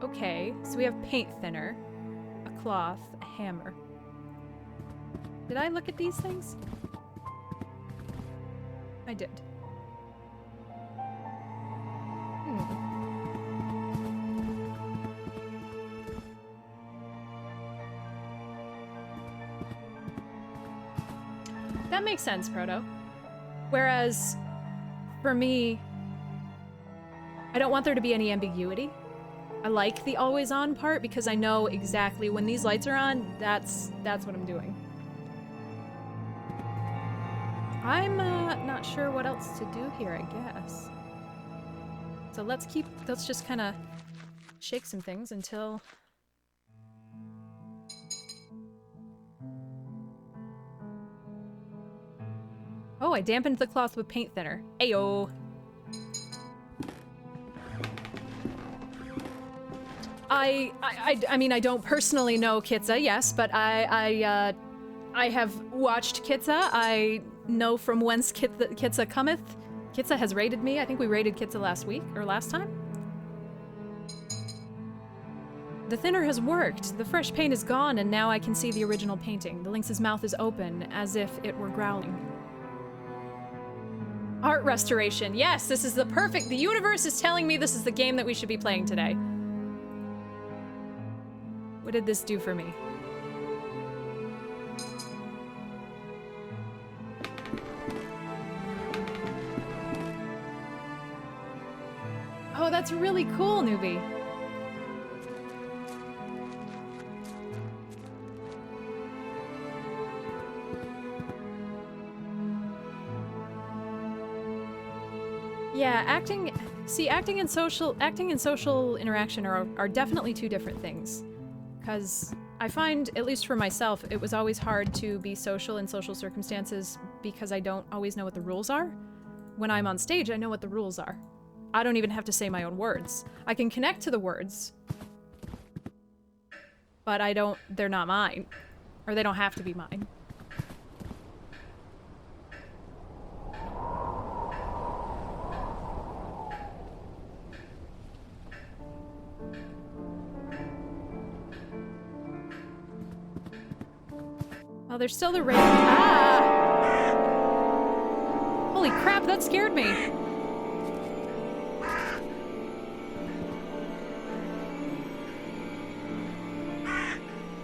Okay, so we have paint thinner, a cloth, a hammer. Did I look at these things? I did. That makes sense, Proto. Whereas, for me, I don't want there to be any ambiguity. I like the always on part because I know exactly when these lights are on, that's what I'm doing. I'm not sure what else to do here, I guess. So let's just kind of shake some things until... Oh, I dampened the cloth with paint thinner. Ayo! I mean, I don't personally know Kitza, yes, but I have watched Kitza. I know from whence Kitza cometh. Kitza has raided me. I think we raided Kitza last week, or last time. The thinner has worked. The fresh paint is gone, and now I can see the original painting. The lynx's mouth is open, as if it were growling. Art restoration. Yes, this is the universe is telling me this is the game that we should be playing today. What did this do for me? Oh, that's really cool, Newbie. Yeah, acting and social interaction are definitely two different things. Because I find, at least for myself, it was always hard to be social in social circumstances because I don't always know what the rules are. When I'm on stage, I know what the rules are. I don't even have to say my own words. I can connect to the words, but they're not mine. Or they don't have to be mine. Oh, there's still the rain. Ah! Holy crap, that scared me.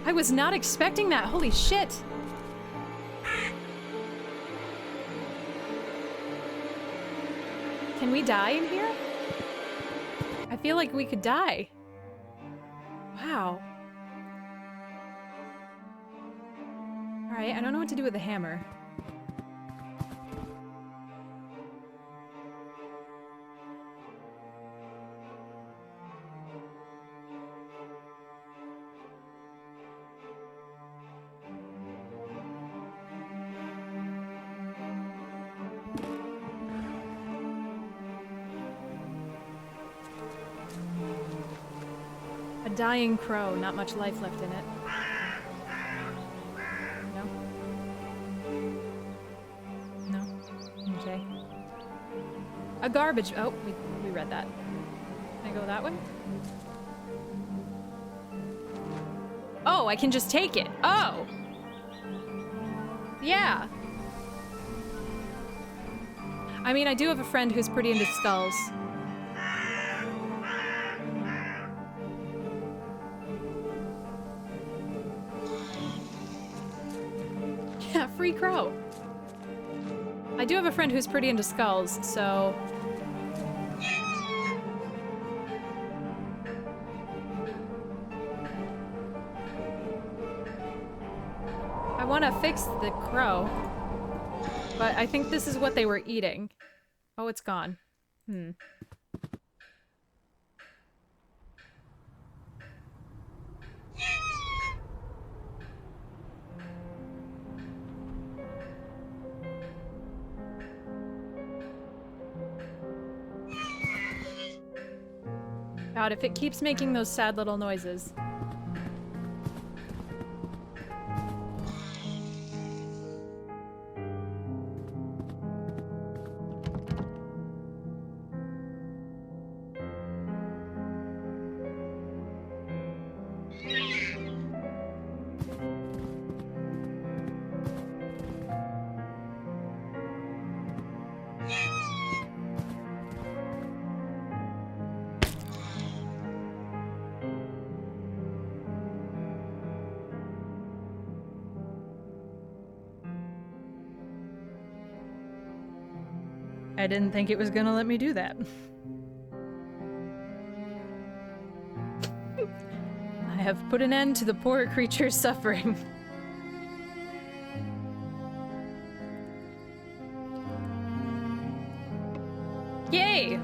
I was not expecting that. Holy shit. Can we die in here? I feel like we could die. Wow. Alright, I don't know what to do with the hammer. A dying crow, not much life left in it. No? Okay. A garbage. Oh, we read that. Can I go that way? Oh, I can just take it. Oh! Yeah. I mean, I do have a friend who's pretty into skulls. Yeah, free crow. I do have a friend who's pretty into skulls, so... I want to fix the crow. But I think this is what they were eating. Oh, it's gone. Hmm. God, if it keeps making those sad little noises. I didn't think it was gonna let me do that. I have put an end to the poor creature's suffering. Yay!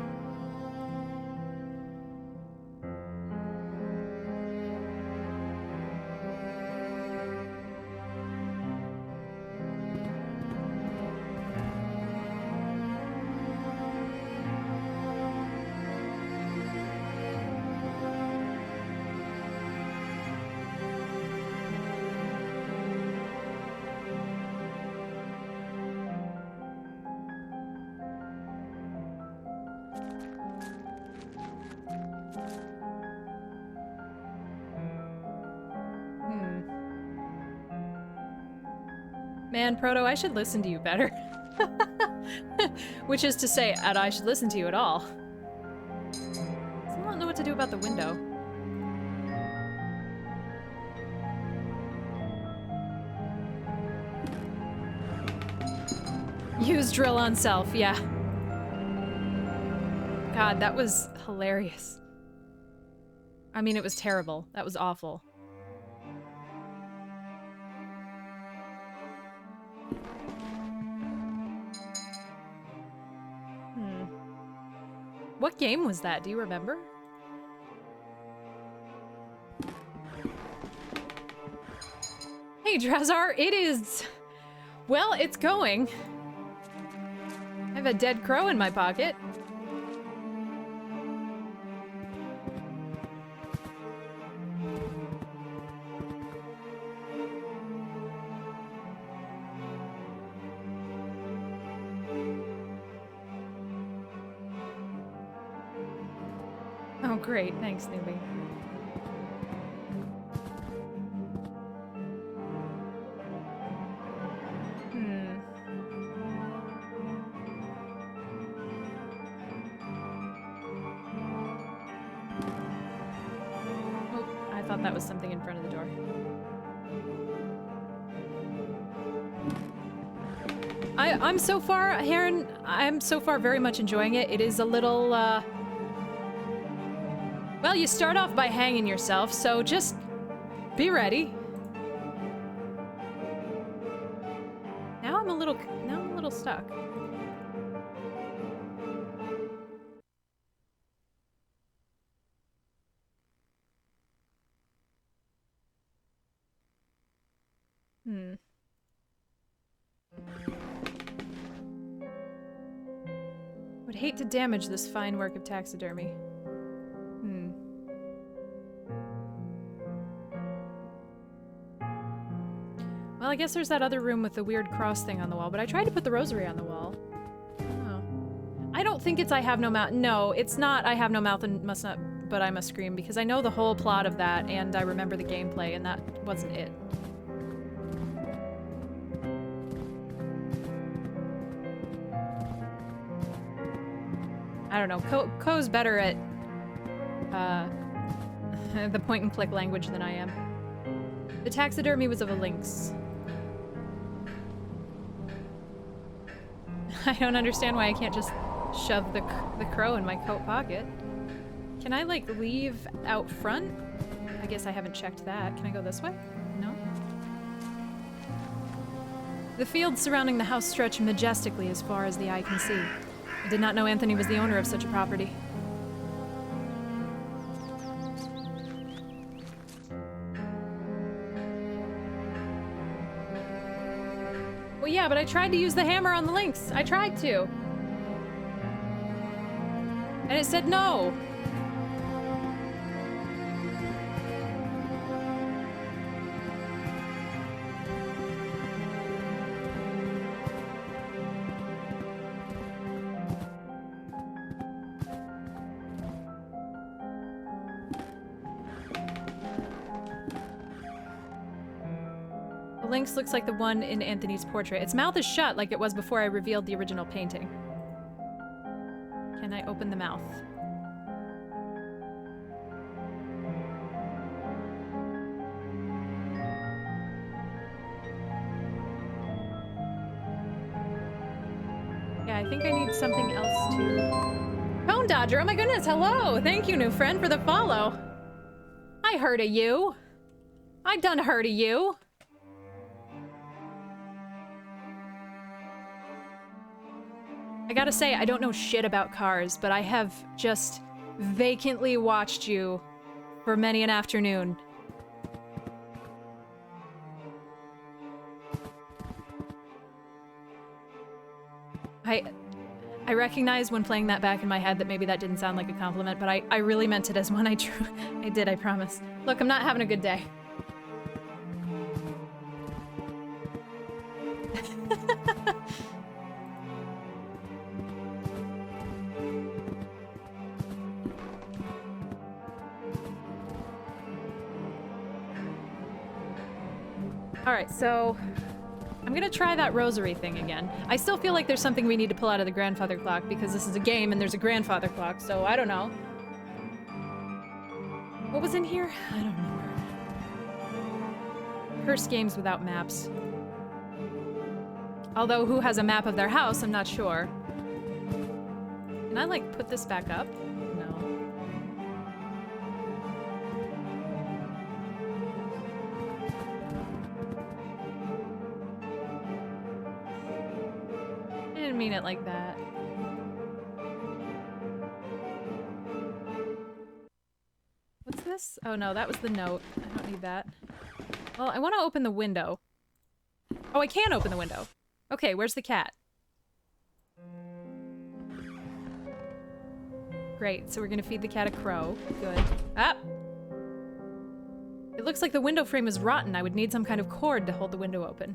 Man, Proto, I should listen to you better. Which is to say, I should listen to you at all. I don't know what to do about the window. Use drill on self, yeah. God, that was hilarious. I mean, it was terrible. That was awful. What game was that? Do you remember? Hey, Drazar, it is... Well, it's going. I have a dead crow in my pocket. Oh, great. Thanks, newbie. Oh, I thought that was something in front of the door. I'm so far, Heron, I'm so far very much enjoying it. It is a little, well, you start off by hanging yourself, so just be ready. Now I'm a little stuck. Would hate to damage this fine work of taxidermy. Well, I guess there's that other room with the weird cross thing on the wall, but I tried to put the rosary on the wall. Oh. I don't think it's I have no mouth. No, it's not I have no mouth and must not, but I must scream, because I know the whole plot of that, and I remember the gameplay, and that wasn't it. I don't know. Ko's better at the point-and-click language than I am. The taxidermy was of a lynx. I don't understand why I can't just shove the crow in my coat pocket. Can I, like, leave out front? I guess I haven't checked that. Can I go this way? No? The fields surrounding the house stretch majestically as far as the eye can see. I did not know Anthony was the owner of such a property. Well, yeah, but I tried to use the hammer on the lynx. I tried to. And it said no. The lynx looks like the one in Anthony's portrait. Its mouth is shut like it was before I revealed the original painting. Can I open the mouth? Yeah, I think I need something else to... Cone Dodger, oh my goodness, hello! Thank you, new friend, for the follow. I heard of you. I done heard of you. I gotta say, I don't know shit about cars, but I have just vacantly watched you for many an afternoon. I recognize when playing that back in my head that maybe that didn't sound like a compliment, but I really meant it as one. I did, I promise. Look, I'm not having a good day. Alright, so I'm gonna try that rosary thing again. I still feel like there's something we need to pull out of the grandfather clock because this is a game and there's a grandfather clock, so I don't know. What was in here? I don't remember. Cursed games without maps. Although who has a map of their house, I'm not sure. Can I, like, put this back up? No. I didn't mean it like that. What's this? Oh no, that was the note. I don't need that. Well, I want to open the window. Oh, I can open the window. Okay, where's the cat? Great, so we're gonna feed the cat a crow. Good. Ah! It looks like the window frame is rotten. I would need some kind of cord to hold the window open.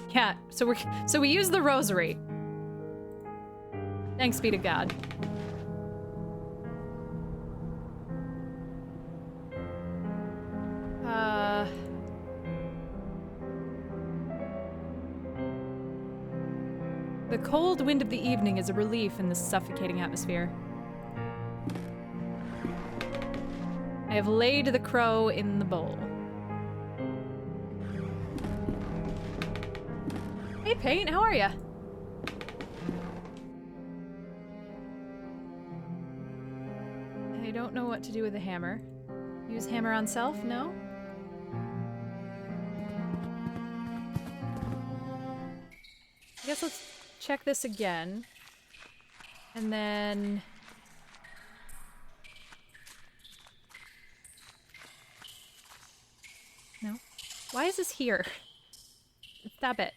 Cat. So we use the rosary. Thanks be to God. The cold wind of the evening is a relief in this suffocating atmosphere. I have laid the crow in the bowl. Hey, Paint, how are ya? I don't know what to do with the hammer. Use hammer on self? No? I guess let's check this again. And then... No? Why is this here? Stop it.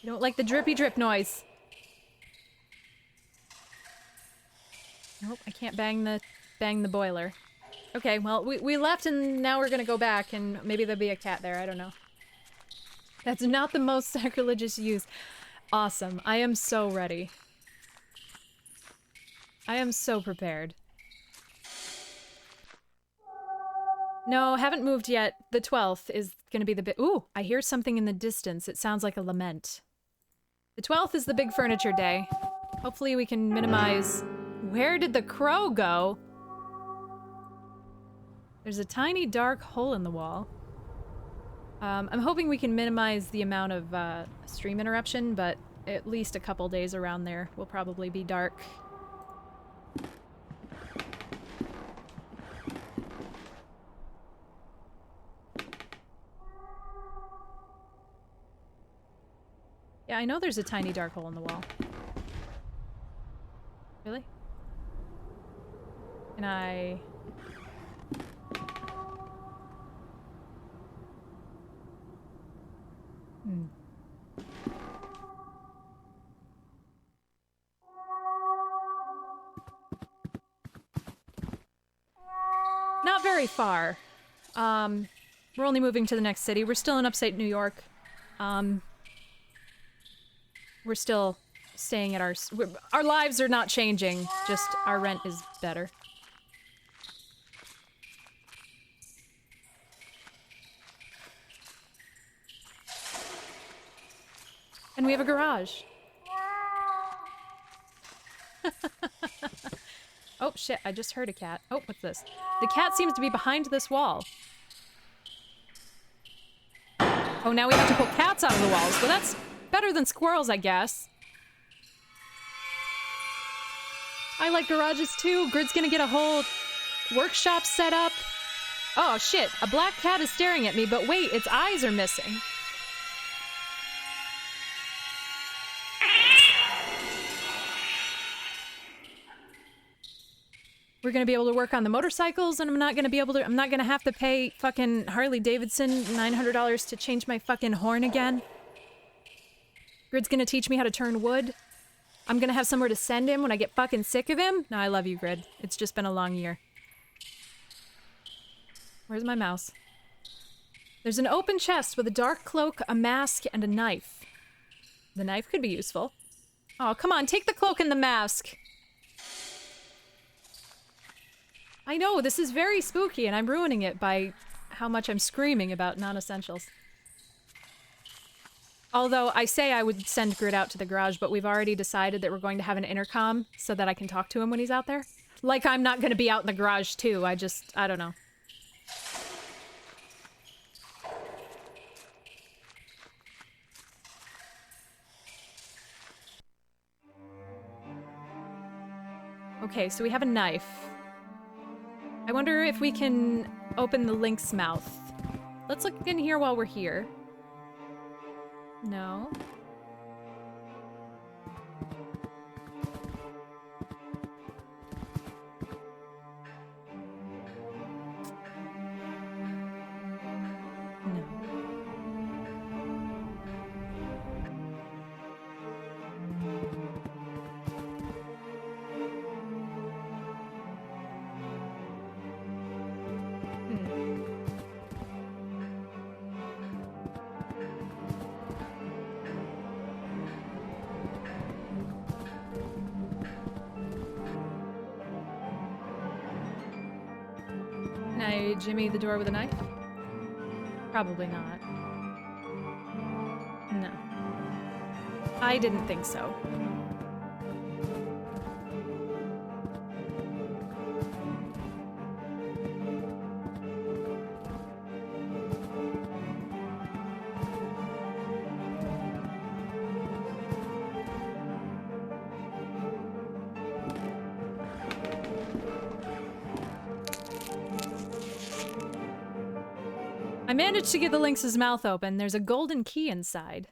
I don't like the drippy drip noise. Nope, I can't bang the boiler. Okay, well, we left and now we're gonna go back and maybe there'll be a cat there, I don't know. That's not the most sacrilegious use. Awesome, I am so ready. I am so prepared. No, haven't moved yet. The 12th is gonna be the big— Ooh, I hear something in the distance. It sounds like a lament. The 12th is the big furniture day. Hopefully we can minimize— Where did the crow go? There's a tiny dark hole in the wall. I'm hoping we can minimize the amount of stream interruption, but at least a couple days around there will probably be dark. Yeah, I know there's a tiny dark hole in the wall. Really? Can I... Not very far. We're only moving to the next city. We're still in upstate New York. We're still staying at our lives are not changing, just our rent is better. And we have a garage. Oh shit, I just heard a cat. Oh, what's this? The cat seems to be behind this wall. Oh, now we have to pull cats out of the walls. Well, that's better than squirrels, I guess. I like garages too. Grid's gonna get a whole workshop set up. Oh shit, a black cat is staring at me, but wait, its eyes are missing. We're gonna be able to work on the motorcycles, and I'm not gonna have to pay fucking Harley Davidson $900 to change my fucking horn again. Grid's gonna teach me how to turn wood. I'm gonna have somewhere to send him when I get fucking sick of him. No, I love you, Grid. It's just been a long year. Where's my mouse? There's an open chest with a dark cloak, a mask, and a knife. The knife could be useful. Oh, come on, take the cloak and the mask. I know, this is very spooky, and I'm ruining it by how much I'm screaming about non-essentials. Although, I say I would send Grid out to the garage, but we've already decided that we're going to have an intercom so that I can talk to him when he's out there. Like I'm not going to be out in the garage, too. I don't know. Okay, so we have a knife. I wonder if we can open the lynx mouth. Let's look in here while we're here. No. No. Can I jimmy the door with a knife? Probably not. No. I didn't think so. I managed to get the lynx's mouth open. There's a golden key inside.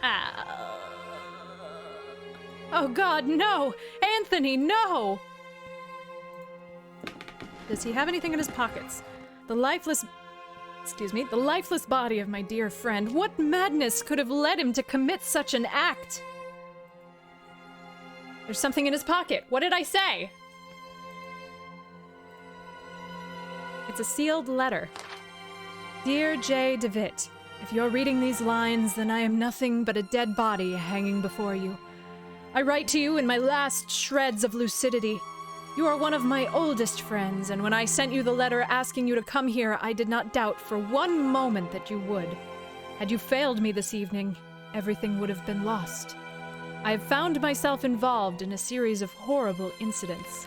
Ah. Oh God, no! Anthony, no! Does he have anything in his pockets? The lifeless body of my dear friend. What madness could have led him to commit such an act? There's something in his pocket. What did I say? It's a sealed letter. Dear J. DeVitt, if you're reading these lines, then I am nothing but a dead body hanging before you. I write to you in my last shreds of lucidity. You are one of my oldest friends, and when I sent you the letter asking you to come here, I did not doubt for one moment that you would. Had you failed me this evening, everything would have been lost. I have found myself involved in a series of horrible incidents.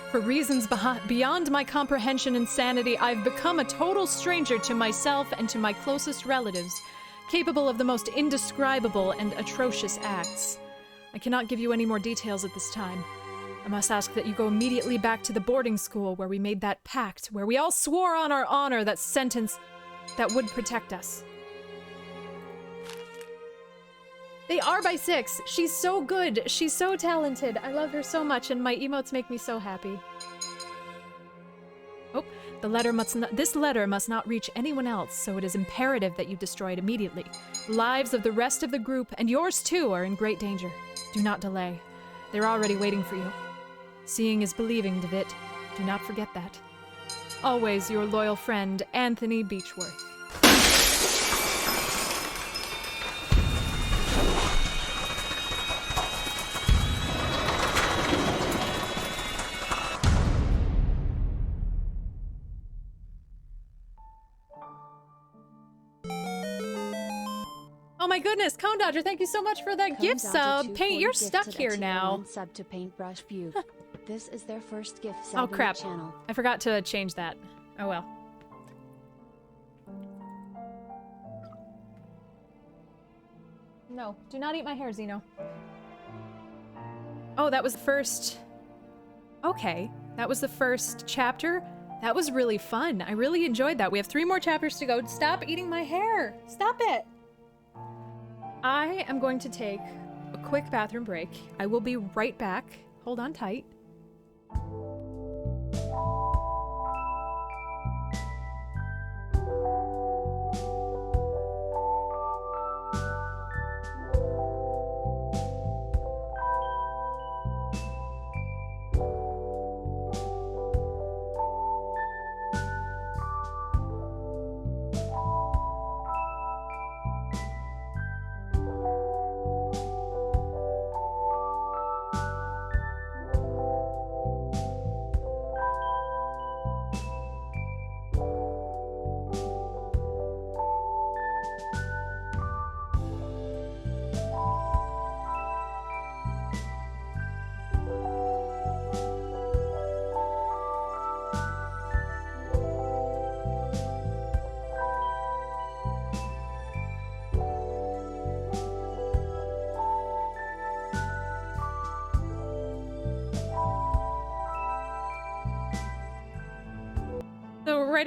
For reasons beyond my comprehension and sanity, I've become a total stranger to myself and to my closest relatives, capable of the most indescribable and atrocious acts. I cannot give you any more details at this time. I must ask that you go immediately back to the boarding school where we made that pact, where we all swore on our honor that sentence that would protect us. They are by 6. She's so good. She's so talented. I love her so much, and my emotes make me so happy. Oh, this letter must not reach anyone else, so it is imperative that you destroy it immediately. The lives of the rest of the group, and yours too, are in great danger. Do not delay. They're already waiting for you. Seeing is believing, DeVitt. Do not forget that. Always your loyal friend, Anthony Beechworth. Oh my goodness, Cone Dodger, thank you so much for that gift sub. Paint, you're stuck here now. Sub to Paintbrush View. This is their first gift sub Oh crap, on the channel. I forgot to change that. Oh well. No, do not eat my hair, Xeno. Oh, that was the first... Okay, that was the first chapter. That was really fun. I really enjoyed that. We have 3 more chapters to go. Stop eating my hair. Stop it. I am going to take a quick bathroom break. I will be right back. Hold on tight.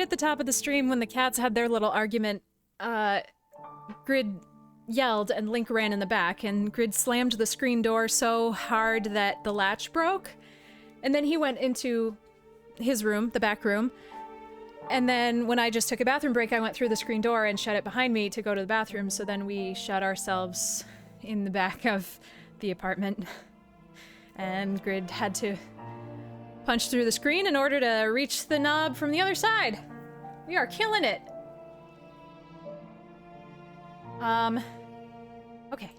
right at the top of the stream when the cats had their little argument, Grid yelled and Link ran in the back, and Grid slammed the screen door so hard that the latch broke. And then he went into his room, the back room. And then when I just took a bathroom break, I went through the screen door and shut it behind me to go to the bathroom. So then we shut ourselves in the back of the apartment. And Grid had to punch through the screen in order to reach the knob from the other side. We are killing it. Okay.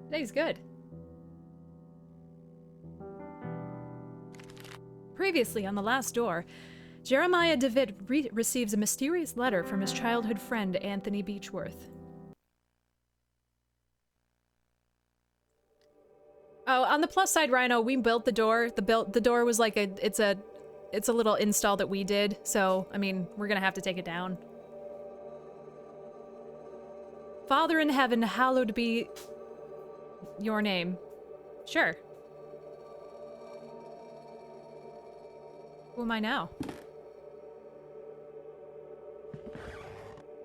Today's good. Previously on The Last Door, Jeremiah DeVitt receives a mysterious letter from his childhood friend, Anthony Beechworth. Oh, on the plus side, Rhino, we built the door. The door was like it's a little install that we did, so, I mean, we're gonna have to take it down. Father in heaven, hallowed be your name. Sure. Who am I now?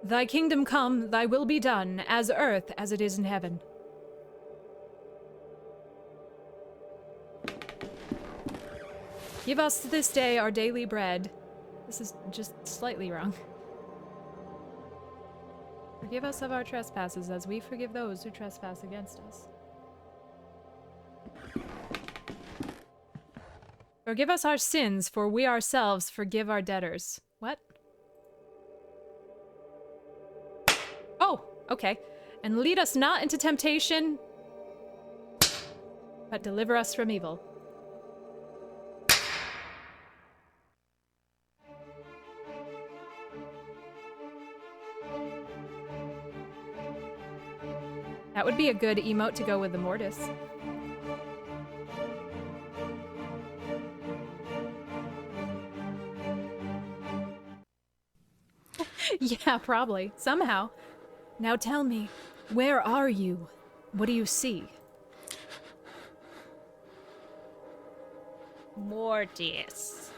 Thy kingdom come, thy will be done, as earth as it is in heaven. Give us this day our daily bread. This is just slightly wrong. Forgive us of our trespasses as we forgive those who trespass against us. Forgive us our sins, for we ourselves forgive our debtors. What? Oh, okay. And lead us not into temptation, but deliver us from evil. That would be a good emote to go with the Mortis. Yeah, probably. Somehow. Now tell me, where are you? What do you see? Mortis.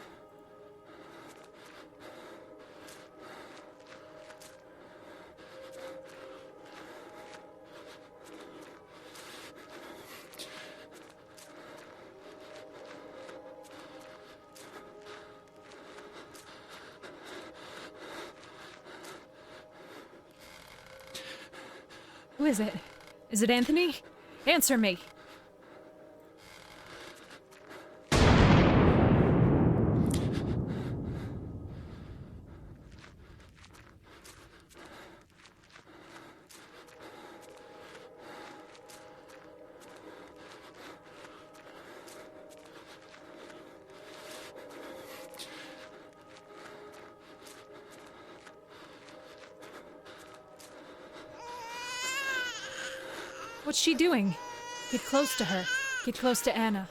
Who is it? Is it Anthony? Answer me! What's she doing? Get close to her. Get close to Anna.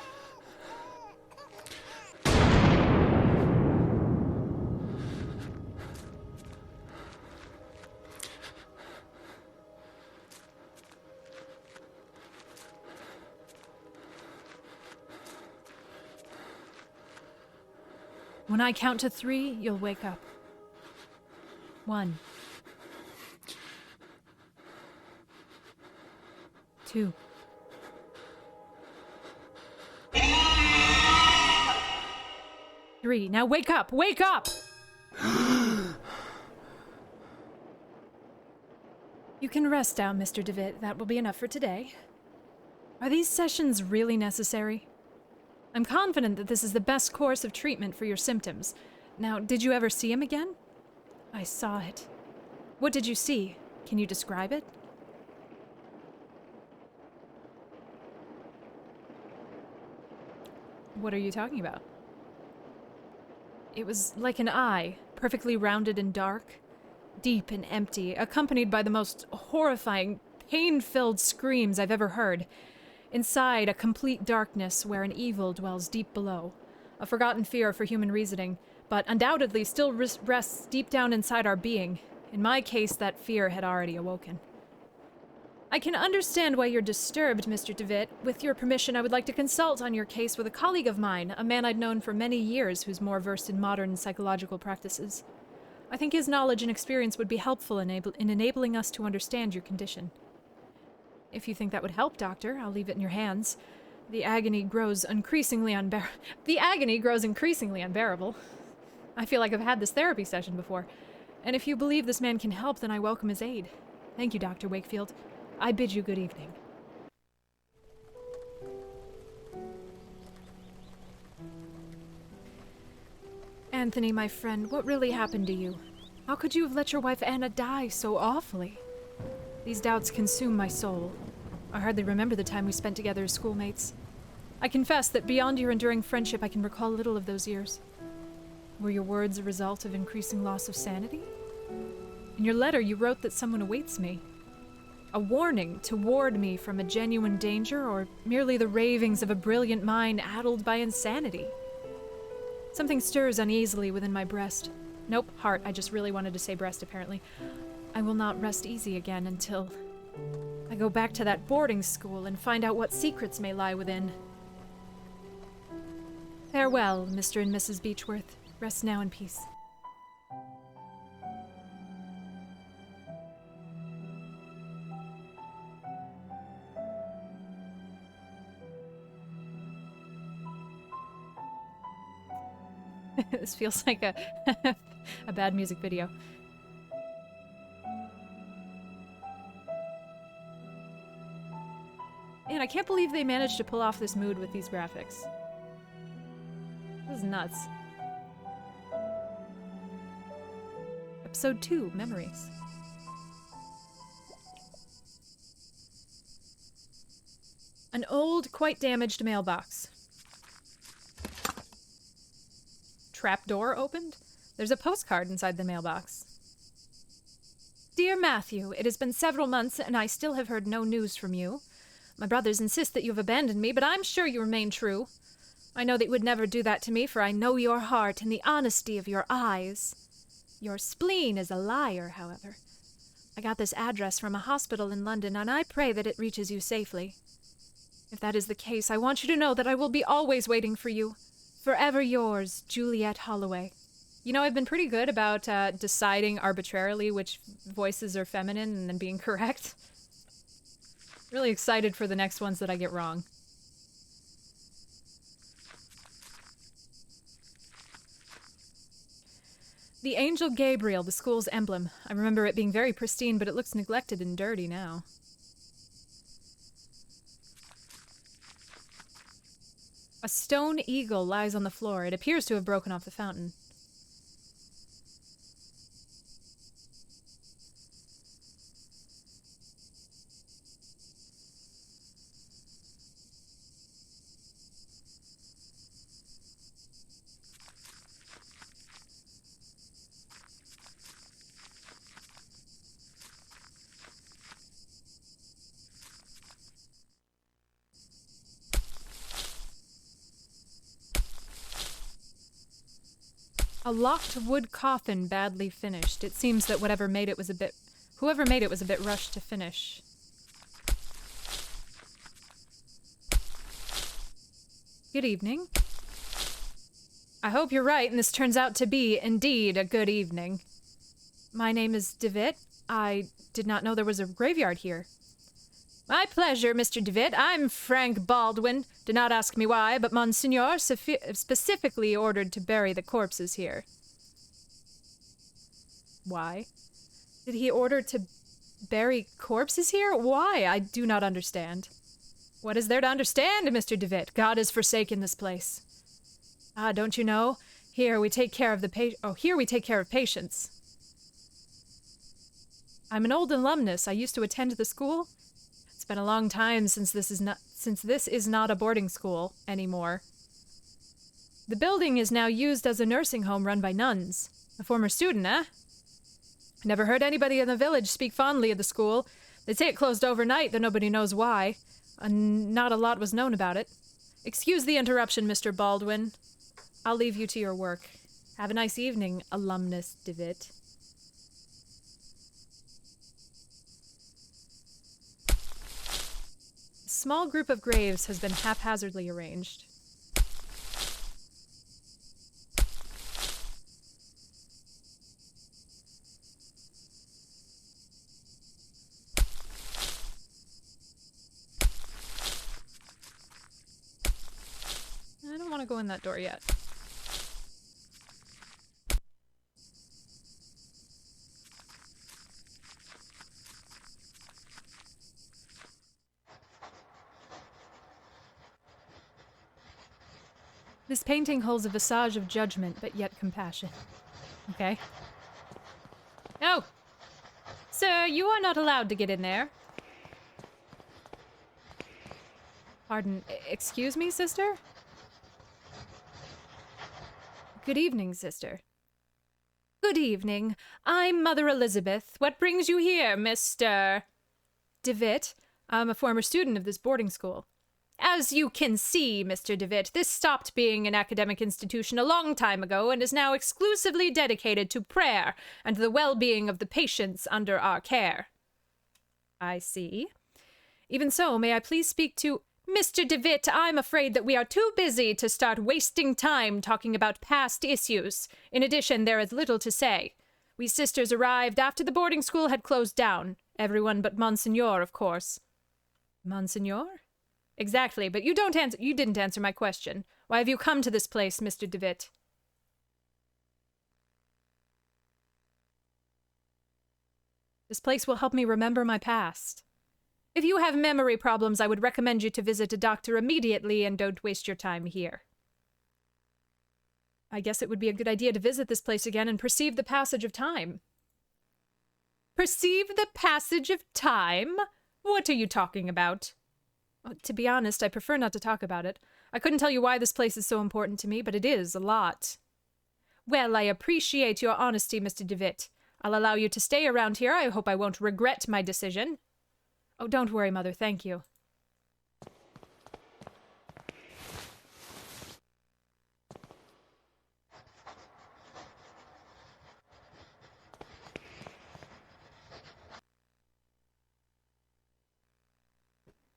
When I count to 3, you'll wake up. 1. 2. 3. Now wake up! Wake up! You can rest now, Mr. DeVitt. That will be enough for today. Are these sessions really necessary? I'm confident that this is the best course of treatment for your symptoms. Now, did you ever see him again? I saw it. What did you see? Can you describe it? What are you talking about? It was like an eye, perfectly rounded and dark, deep and empty, accompanied by the most horrifying, pain-filled screams I've ever heard. Inside, a complete darkness where an evil dwells deep below. A forgotten fear for human reasoning, but undoubtedly still rests deep down inside our being. In my case, that fear had already awoken. I can understand why you're disturbed, Mr. DeWitt. With your permission, I would like to consult on your case with a colleague of mine, a man I'd known for many years who's more versed in modern psychological practices. I think his knowledge and experience would be helpful in enabling us to understand your condition. If you think that would help, Doctor, I'll leave it in your hands. The agony grows increasingly unbearable. I feel like I've had this therapy session before. And if you believe this man can help, then I welcome his aid. Thank you, Dr. Wakefield. I bid you good evening. Anthony, my friend, what really happened to you? How could you have let your wife Anna die so awfully? These doubts consume my soul. I hardly remember the time we spent together as schoolmates. I confess that beyond your enduring friendship, I can recall little of those years. Were your words a result of increasing loss of sanity? In your letter, you wrote that someone awaits me. A warning to ward me from a genuine danger, or merely the ravings of a brilliant mind addled by insanity? Something stirs uneasily within my breast. Nope, heart. I just really wanted to say breast, apparently. I will not rest easy again until I go back to that boarding school and find out what secrets may lie within. Farewell, Mr. and Mrs. Beechworth. Rest now in peace. This feels like a a bad music video. Man, I can't believe they managed to pull off this mood with these graphics. This is nuts. Episode 2, Memories. An old, quite damaged mailbox. Trapdoor opened? There's a postcard inside the mailbox. Dear Matthew, it has been several months and I still have heard no news from you. My brothers insist that you have abandoned me, but I'm sure you remain true. I know that you would never do that to me, for I know your heart and the honesty of your eyes. Your spleen is a liar, however. I got this address from a hospital in London, and I pray that it reaches you safely. If that is the case, I want you to know that I will be always waiting for you. Forever yours, Juliet Holloway. You know, I've been pretty good about deciding arbitrarily which voices are feminine and then being correct. Really excited for the next ones that I get wrong. The Angel Gabriel, the school's emblem. I remember it being very pristine, but it looks neglected and dirty now. A stone eagle lies on the floor. It appears to have broken off the fountain. A locked wood coffin badly finished. It seems that whoever made it was a bit rushed to finish. Good evening. I hope you're right and this turns out to be indeed a good evening. My name is DeWitt. I did not know there was a graveyard here. My pleasure, Mr. DeWitt. I'm Frank Baldwin. Do not ask me why, but Monsignor specifically ordered to bury the corpses here. Why? Did he order to bury corpses here? Why? I do not understand. What is there to understand, Mr. DeWitt? God has forsaken this place. Ah, don't you know? Here we take care of patients. I'm an old alumnus. I used to attend the school. It's been a long time since this is not a boarding school anymore. The building is now used as a nursing home run by nuns. A former student, eh? Never heard anybody in the village speak fondly of the school. They say it closed overnight, though nobody knows why. Not a lot was known about it. Excuse the interruption, Mr. Baldwin. I'll leave you to your work. Have a nice evening, alumnus DeWitt. small group of graves has been haphazardly arranged. I don't want to go in that door yet. This painting holds a visage of judgment, but yet compassion. Okay. No! Sir, you are not allowed to get in there. Pardon, excuse me, sister? Good evening, sister. Good evening. I'm Mother Elizabeth. What brings you here, Mr. DeVitt? I'm a former student of this boarding school. As you can see, Mr. DeVitt, this stopped being an academic institution a long time ago and is now exclusively dedicated to prayer and the well-being of the patients under our care. I see. Even so, may I please speak to... Mr. DeVitt, I'm afraid that we are too busy to start wasting time talking about past issues. In addition, there is little to say. We sisters arrived after the boarding school had closed down. Everyone but Monsignor, of course. Monsignor? Exactly, but you didn't answer my question. Why have you come to this place, Mr. DeVitt? This place will help me remember my past. If you have memory problems, I would recommend you to visit a doctor immediately and don't waste your time here. I guess it would be a good idea to visit this place again and perceive the passage of time. Perceive the passage of time? What are you talking about? To be honest, I prefer not to talk about it. I couldn't tell you why this place is so important to me, but it is a lot. Well, I appreciate your honesty, Mr. DeVitt. I'll allow you to stay around here. I hope I won't regret my decision. Oh, don't worry, Mother. Thank you.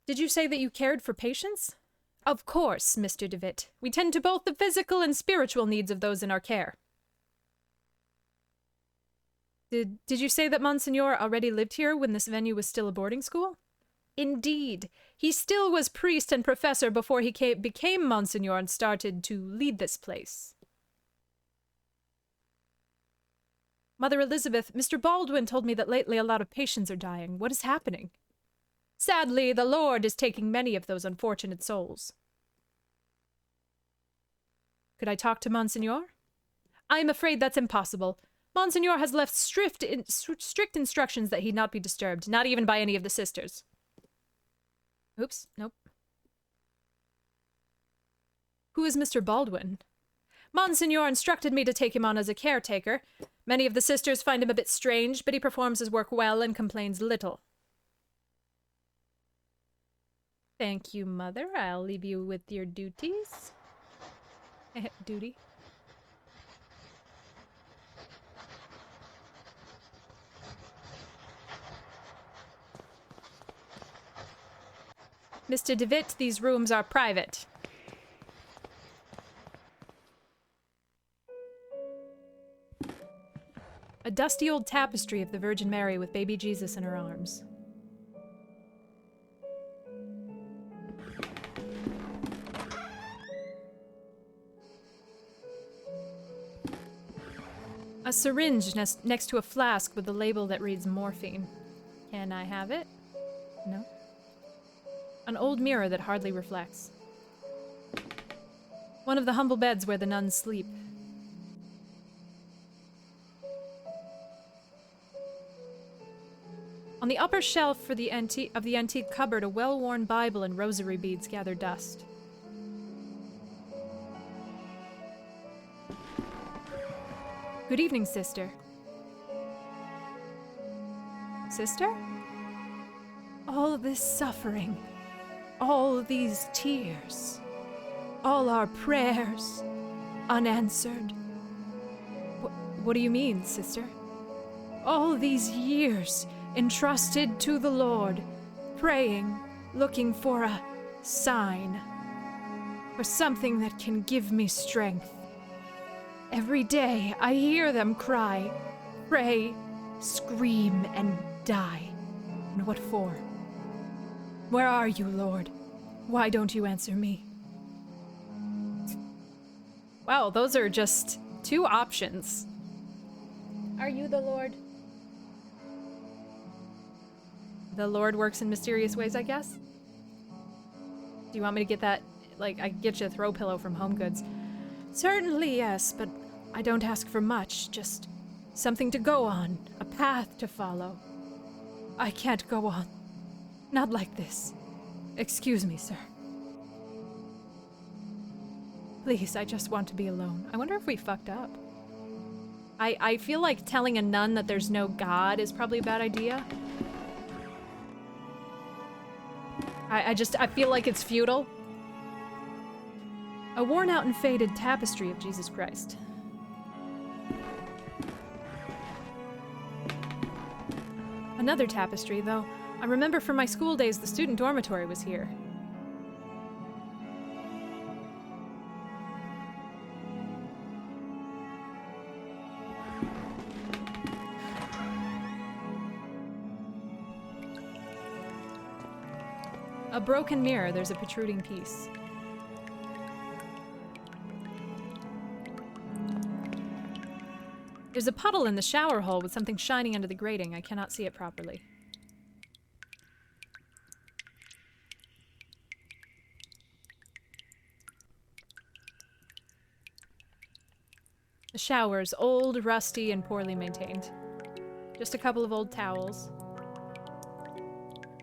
Did you say that you cared for patients? Of course, Mr. DeVitt. We tend to both the physical and spiritual needs of those in our care. Did you say that Monsignor already lived here when this venue was still a boarding school? Indeed. He still was priest and professor before he became Monsignor and started to lead this place. Mother Elizabeth, Mr. Baldwin told me that lately a lot of patients are dying. What is happening? Sadly, the Lord is taking many of those unfortunate souls. Could I talk to Monsignor? I am afraid that's impossible. Monsignor has left strict instructions that he not be disturbed, not even by any of the sisters. Oops, nope. Who is Mr. Baldwin? Monsignor instructed me to take him on as a caretaker. Many of the sisters find him a bit strange, but he performs his work well and complains little. Thank you, Mother. I'll leave you with your duties. Duty. Mr. DeVitt, these rooms are private. A dusty old tapestry of the Virgin Mary with baby Jesus in her arms. A syringe next to a flask with a label that reads morphine. Can I have it? No. An old mirror that hardly reflects. One of the humble beds where the nuns sleep. On the upper shelf of the antique cupboard, a well-worn Bible and rosary beads gather dust. Good evening, sister. Sister? All this suffering, all these tears, all our prayers unanswered. What do you mean, sister? All these years entrusted to the Lord, praying, looking for a sign, for something that can give me strength. Every day I hear them cry, pray, scream, and die. And what for? Where are you, Lord? Why don't you answer me? Wow, those are just 2 options. Are you the Lord? The Lord works in mysterious ways, I guess? Do you want me to get that? Like, I get you a throw pillow from Home Goods. Certainly, yes, but I don't ask for much. Just something to go on, a path to follow. I can't go on. Not like this. Excuse me, sir. Please, I just want to be alone. I wonder if we fucked up. I feel like telling a nun that there's no God is probably a bad idea. I feel like it's futile. A worn out and faded tapestry of Jesus Christ. Another tapestry, though. I remember from my school days the student dormitory was here. A broken mirror, there's a protruding piece. There's a puddle in the shower hole with something shining under the grating. I cannot see it properly. The shower's old, rusty, and poorly maintained. Just a couple of old towels.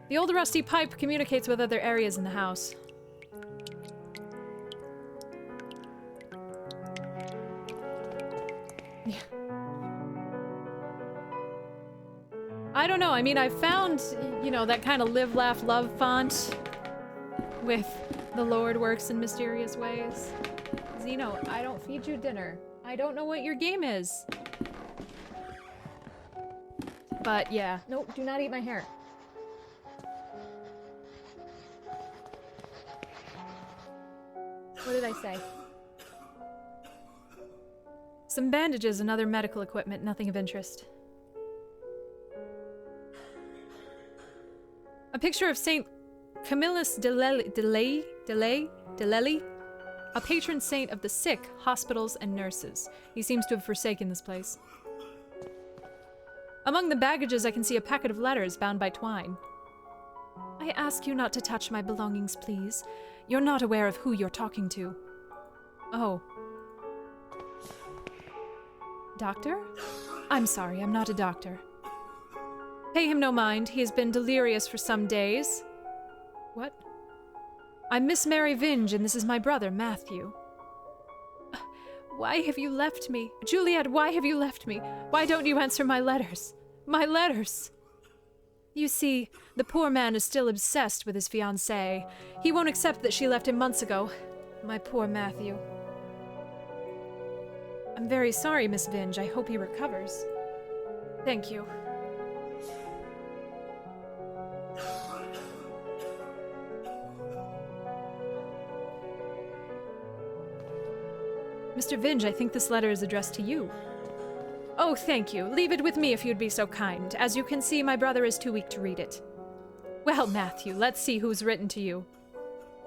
The old rusty pipe communicates with other areas in the house. Yeah. I don't know, I mean, I found, you know, that kind of live, laugh, love font with the Lord works in mysterious ways. Zeno, I don't feed you dinner. I don't know what your game is. But yeah, no, do not eat my hair. What did I say? Some bandages and other medical equipment, nothing of interest. A picture of Saint Camillus de Lelli, a patron saint of the sick, hospitals, and nurses. He seems to have forsaken this place. Among the baggages, I can see a packet of letters bound by twine. I ask you not to touch my belongings, please. You're not aware of who you're talking to. Oh. Doctor? I'm sorry, I'm not a doctor. Pay him no mind. He has been delirious for some days. What? I'm Miss Mary Vinge, and this is my brother, Matthew. Why have you left me? Juliet, why have you left me? Why don't you answer my letters? My letters! You see, the poor man is still obsessed with his fiancée. He won't accept that she left him months ago. My poor Matthew. I'm very sorry, Miss Vinge. I hope he recovers. Thank you. Mr. Vinge, I think this letter is addressed to you. Oh, thank you. Leave it with me if you'd be so kind. As you can see, my brother is too weak to read it. Well, Matthew, let's see who's written to you.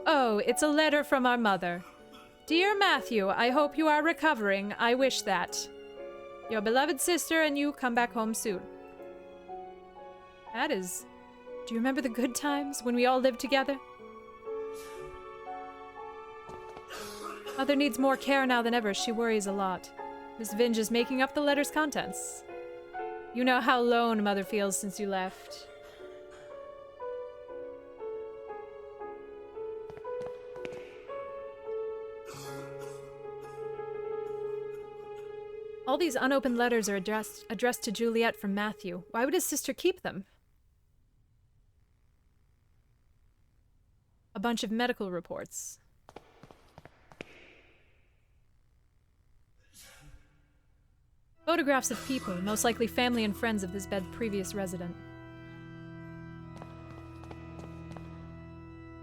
Oh, it's a letter from our mother. Dear Matthew, I hope you are recovering. I wish that. Your beloved sister and you come back home soon. That is... Do you remember the good times when we all lived together? Mother needs more care now than ever. She worries a lot. Miss Vinge is making up the letter's contents. You know how lone Mother feels since you left. All these unopened letters are addressed to Juliet from Matthew. Why would his sister keep them? A bunch of medical reports. Photographs of people, most likely family and friends of this bed's previous resident.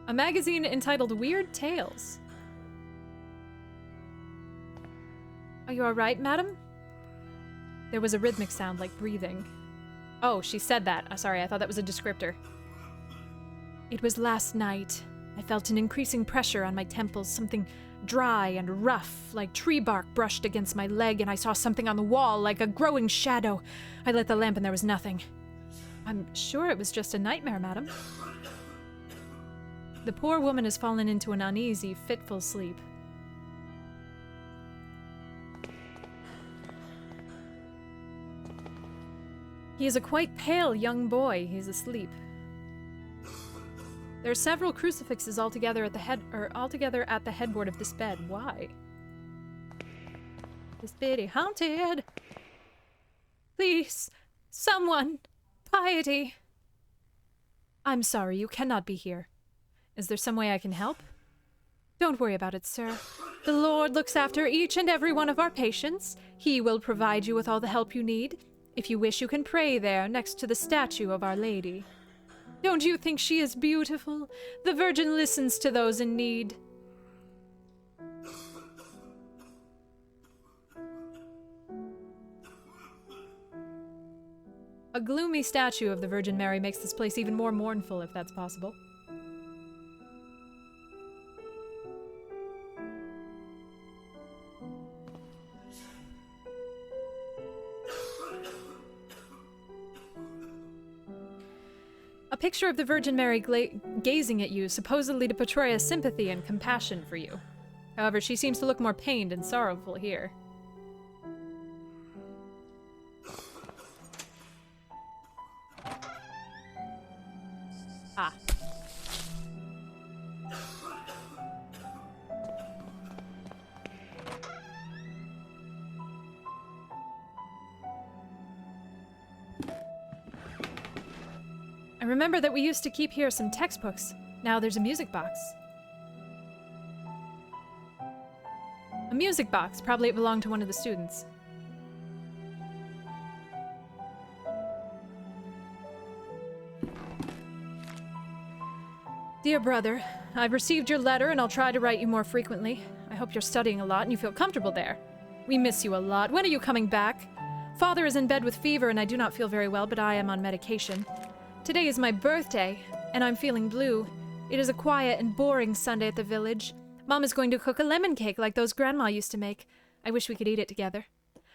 A magazine entitled Weird Tales. Are you alright, madam? There was a rhythmic sound like breathing. Oh, she said that. Sorry, I thought that was a descriptor. It was last night. I felt an increasing pressure on my temples, something dry and rough, like tree bark brushed against my leg, and I saw something on the wall, like a growing shadow. I lit the lamp and there was nothing. I'm sure it was just a nightmare, madam. The poor woman has fallen into an uneasy, fitful sleep. He is a quite pale young boy. He's asleep. There are several crucifixes altogether at the headboard of this bed. Why? This bed is haunted. Please, someone, piety. I'm sorry, you cannot be here. Is there some way I can help? Don't worry about it, sir. The Lord looks after each and every one of our patients. He will provide you with all the help you need. If you wish, you can pray there, next to the statue of Our Lady. Don't you think she is beautiful? The Virgin listens to those in need. A gloomy statue of the Virgin Mary makes this place even more mournful, if that's possible. A picture of the Virgin Mary gazing at you, supposedly to portray a sympathy and compassion for you. However, she seems to look more pained and sorrowful here. Ah. I remember that we used to keep here some textbooks. Now there's a music box. A music box. Probably it belonged to one of the students. Dear brother, I've received your letter and I'll try to write you more frequently. I hope you're studying a lot and you feel comfortable there. We miss you a lot. When are you coming back? Father is in bed with fever and I do not feel very well, but I am on medication. Today is my birthday, and I'm feeling blue. It is a quiet and boring Sunday at the village. Mom is going to cook a lemon cake like those Grandma used to make. I wish we could eat it together.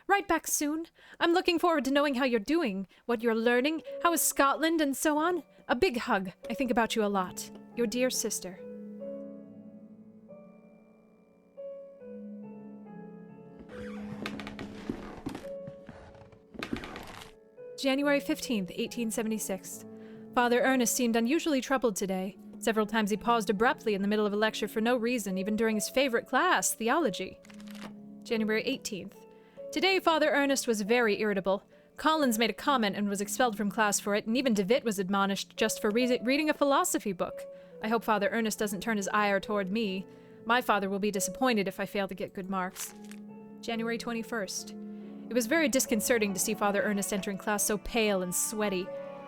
Write back soon. I'm looking forward to knowing how you're doing, what you're learning, how is Scotland, and so on. A big hug. I think about you a lot. Your dear sister. January 15th, 1876. Father Ernest seemed unusually troubled today. Several times he paused abruptly in the middle of a lecture for no reason, even during his favorite class, theology. January 18th. Today, Father Ernest was very irritable. Collins made a comment and was expelled from class for it, and even DeWitt was admonished just for reading a philosophy book. I hope Father Ernest doesn't turn his ire toward me. My father will be disappointed if I fail to get good marks. January 21st. It was very disconcerting to see Father Ernest entering class so pale and sweaty.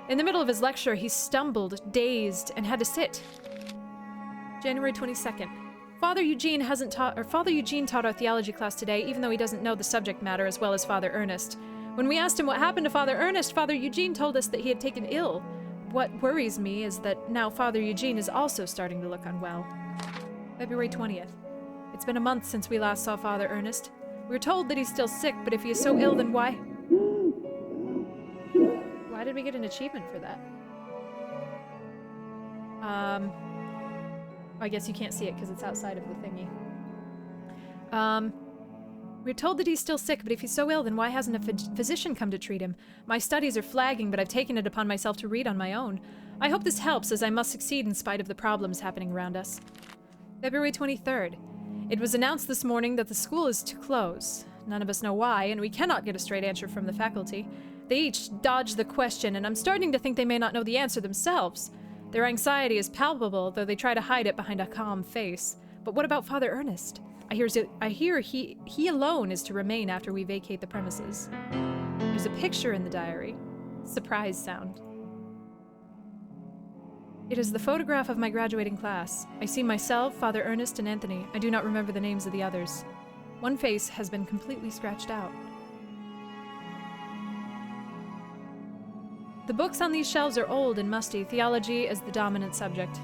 In the middle of his lecture, he stumbled, dazed, and had to sit. January 22nd. Father Eugene taught our theology class today, even though he doesn't know the subject matter as well as Father Ernest. When we asked him what happened to Father Ernest, Father Eugene told us that he had taken ill. What worries me is that now Father Eugene is also starting to look unwell. February 20th. It's been a month since we last saw Father Ernest. We were told that he's still sick, but if he is so ill, then why? Why did we get an achievement for that? I guess you can't see it because it's outside of the thingy. We're told that he's still sick, but if he's so ill, then why hasn't a physician come to treat him? My studies are flagging, but I've taken it upon myself to read on my own. I hope this helps, as I must succeed in spite of the problems happening around us. February 23rd. It was announced this morning that the school is to close. None of us know why, and we cannot get a straight answer from the faculty. They each dodge the question, and I'm starting to think they may not know the answer themselves. Their anxiety is palpable, though they try to hide it behind a calm face. But what about Father Ernest? I hear he alone is to remain after we vacate the premises. There's a picture in the diary. Surprise sound. It is the photograph of my graduating class. I see myself, Father Ernest, and Anthony. I do not remember the names of the others. One face has been completely scratched out. The books on these shelves are old and musty. Theology is the dominant subject.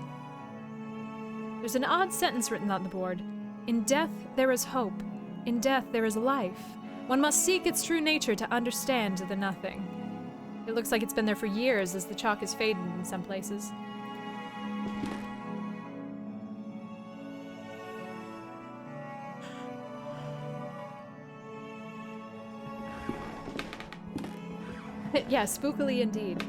There's an odd sentence written on the board. In death, there is hope. In death, there is life. One must seek its true nature to understand the nothing. It looks like it's been there for years, as the chalk is faded in some places. Yeah, spookily indeed.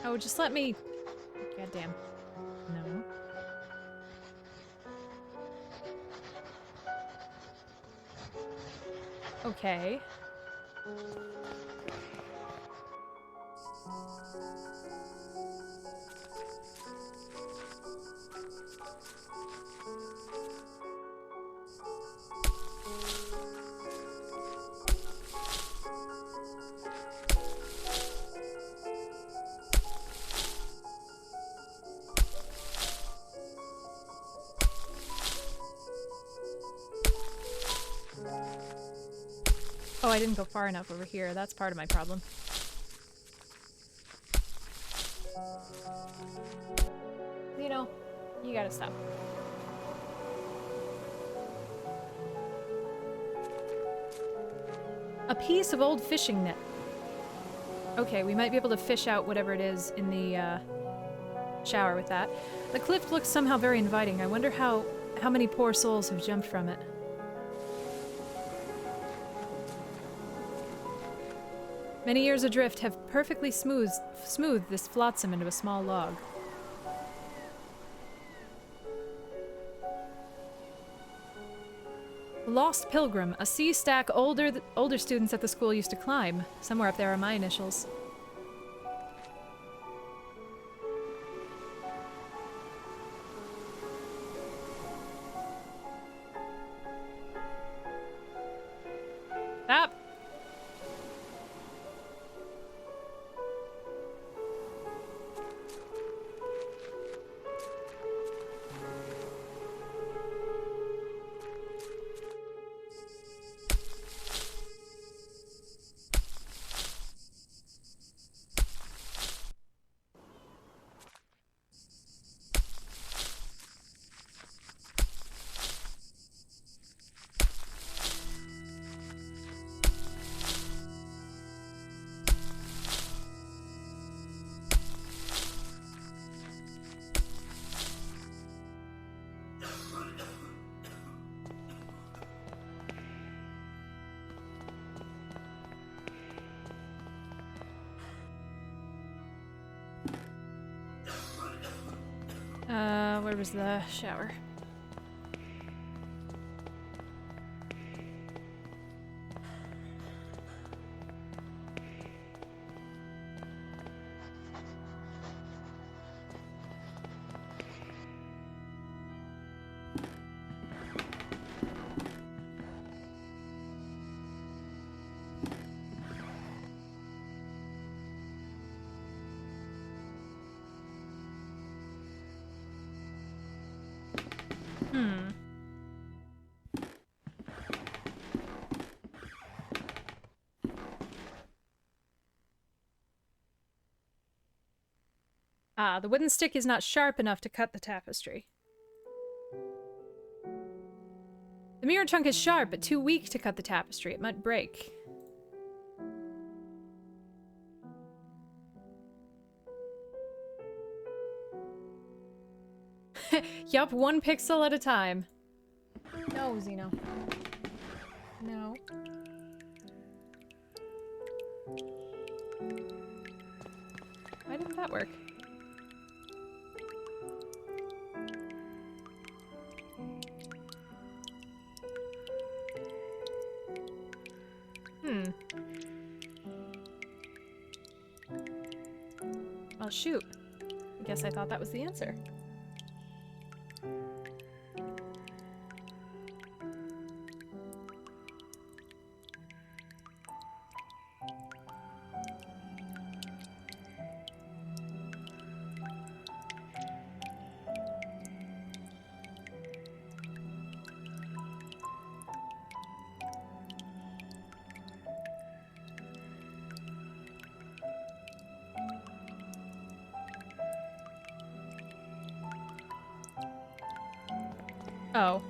Oh, just let me... Goddamn. No. Okay. Oh, I didn't go far enough over here. That's part of my problem. You know, you gotta stop. A piece of old fishing net. Okay, we might be able to fish out whatever it is in the shower with that. The cliff looks somehow very inviting. I wonder how many poor souls have jumped from it. Many years adrift have perfectly smoothed this flotsam into a small log. The Lost Pilgrim, a sea stack older students at the school used to climb. Somewhere up there are my initials. Stop! Where was the shower? Ah, the wooden stick is not sharp enough to cut the tapestry. The mirror trunk is sharp, but too weak to cut the tapestry. It might break. Yup, 1 pixel at a time. No, Xeno. No. Why didn't that work? Well, shoot. I guess I thought that was the answer. Oh.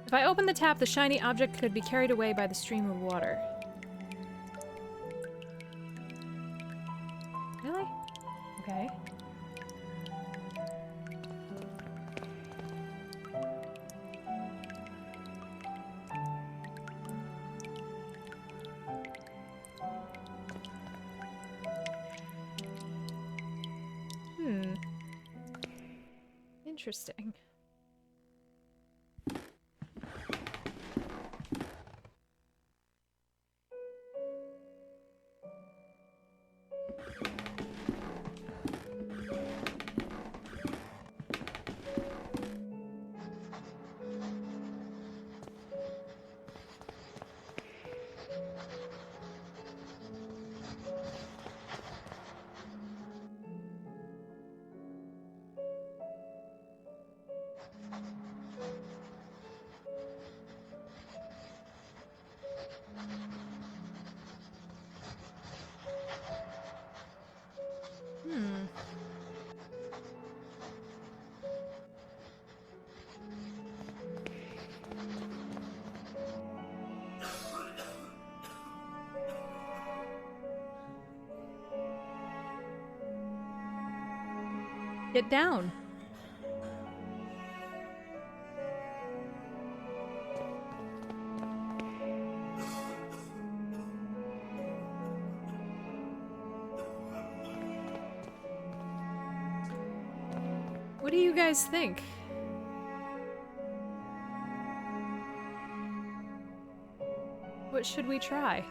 If I open the tap, the shiny object could be carried away by the stream of water. Really? Okay. Interesting. Get down. What do you guys think? What should we try?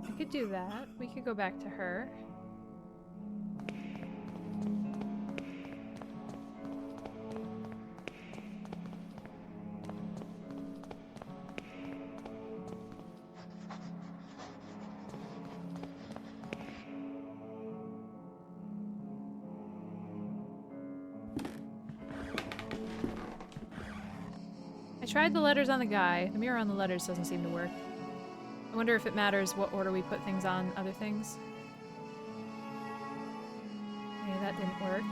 We could do that. We could go back to her. I tried the letters on the guy. The mirror on the letters doesn't seem to work. I wonder if it matters what order we put things on other things. Okay, that didn't work.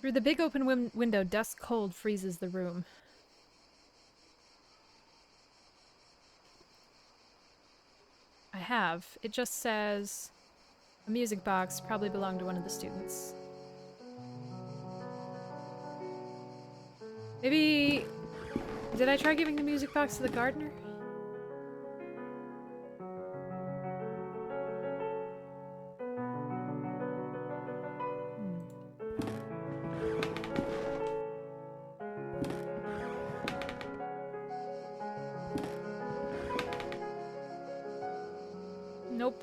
Through the big open window, dusk cold freezes the room. I have. It just says a music box probably belonged to one of the students. Maybe... Did I try giving the music box to the gardener? Nope.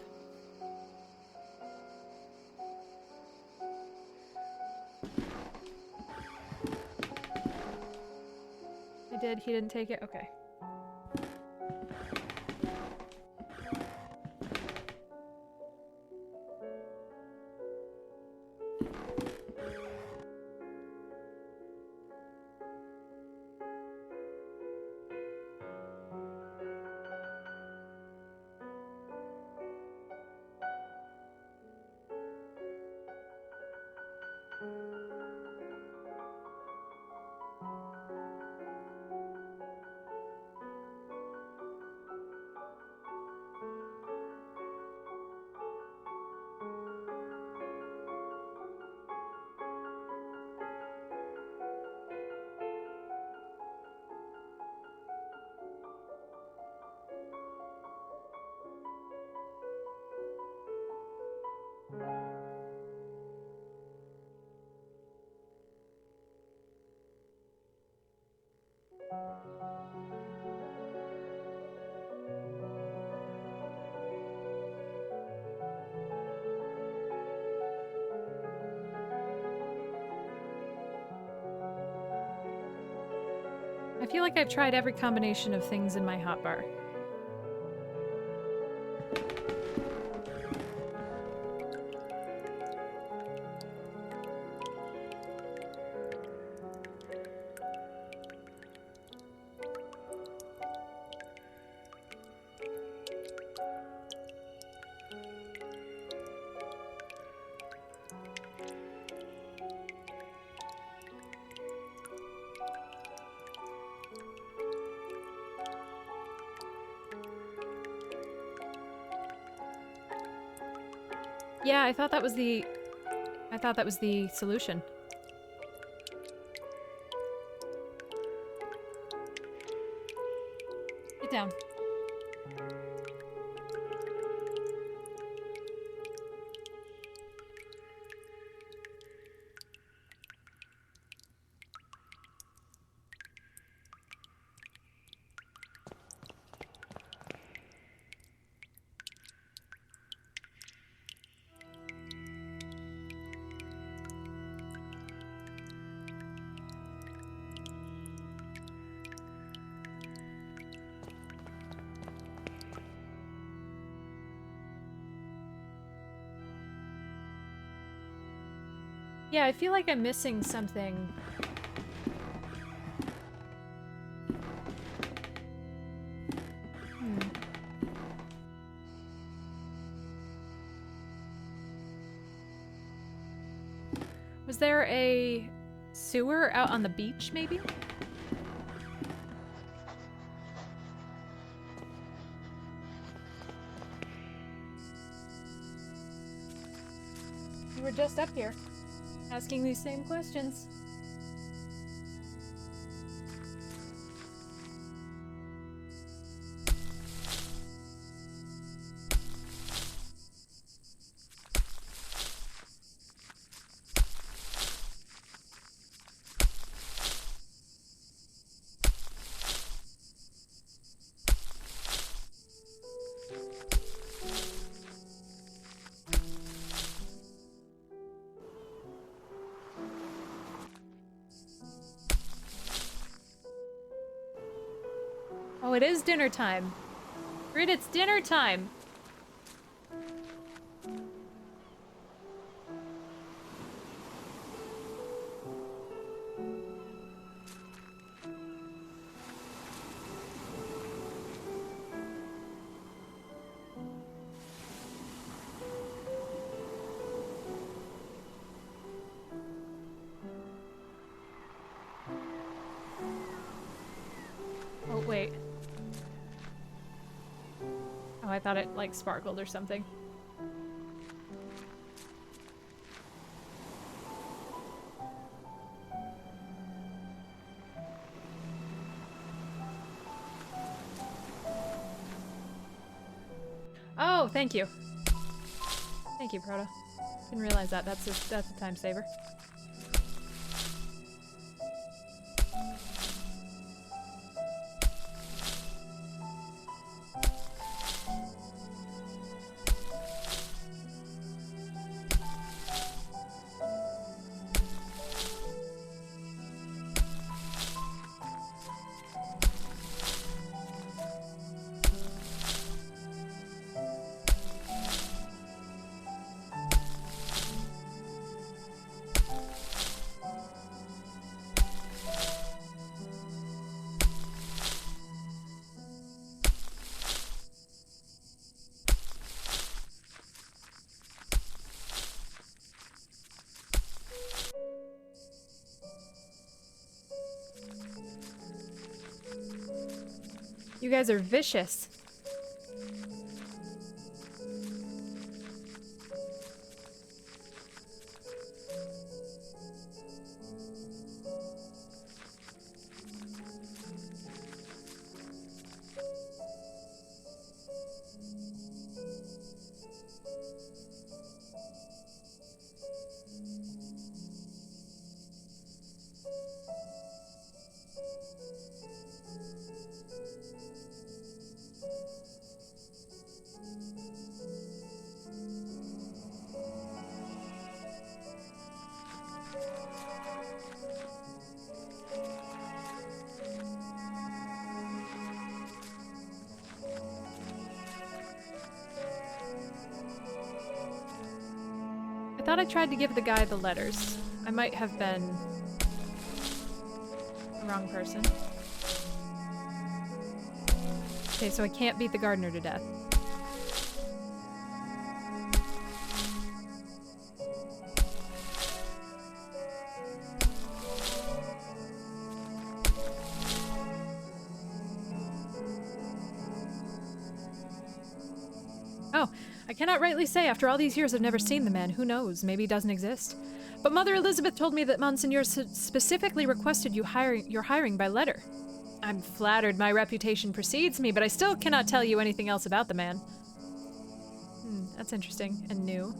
I did. He didn't take it? Okay. I feel like I've tried every combination of things in my hotbar. Yeah, I thought that was the solution. Get down. Yeah, I feel like I'm missing something. Was there a sewer out on the beach, maybe? We were just up here, asking these same questions. Oh, it is dinner time. Grid, it's dinner time. Oh, wait. Oh, I thought it, like, sparkled or something. thank you. Thank you, Proto. Didn't realize that. That's a time saver. You guys are vicious. I thought I tried to give the guy the letters. I might have been the wrong person. Okay, so I can't beat the gardener to death. Oh, I cannot rightly say. After all these years, I've never seen the man. Who knows? Maybe he doesn't exist. But Mother Elizabeth told me that Monseigneur specifically requested your hiring by letter. I'm flattered my reputation precedes me, but I still cannot tell you anything else about the man. That's interesting and new.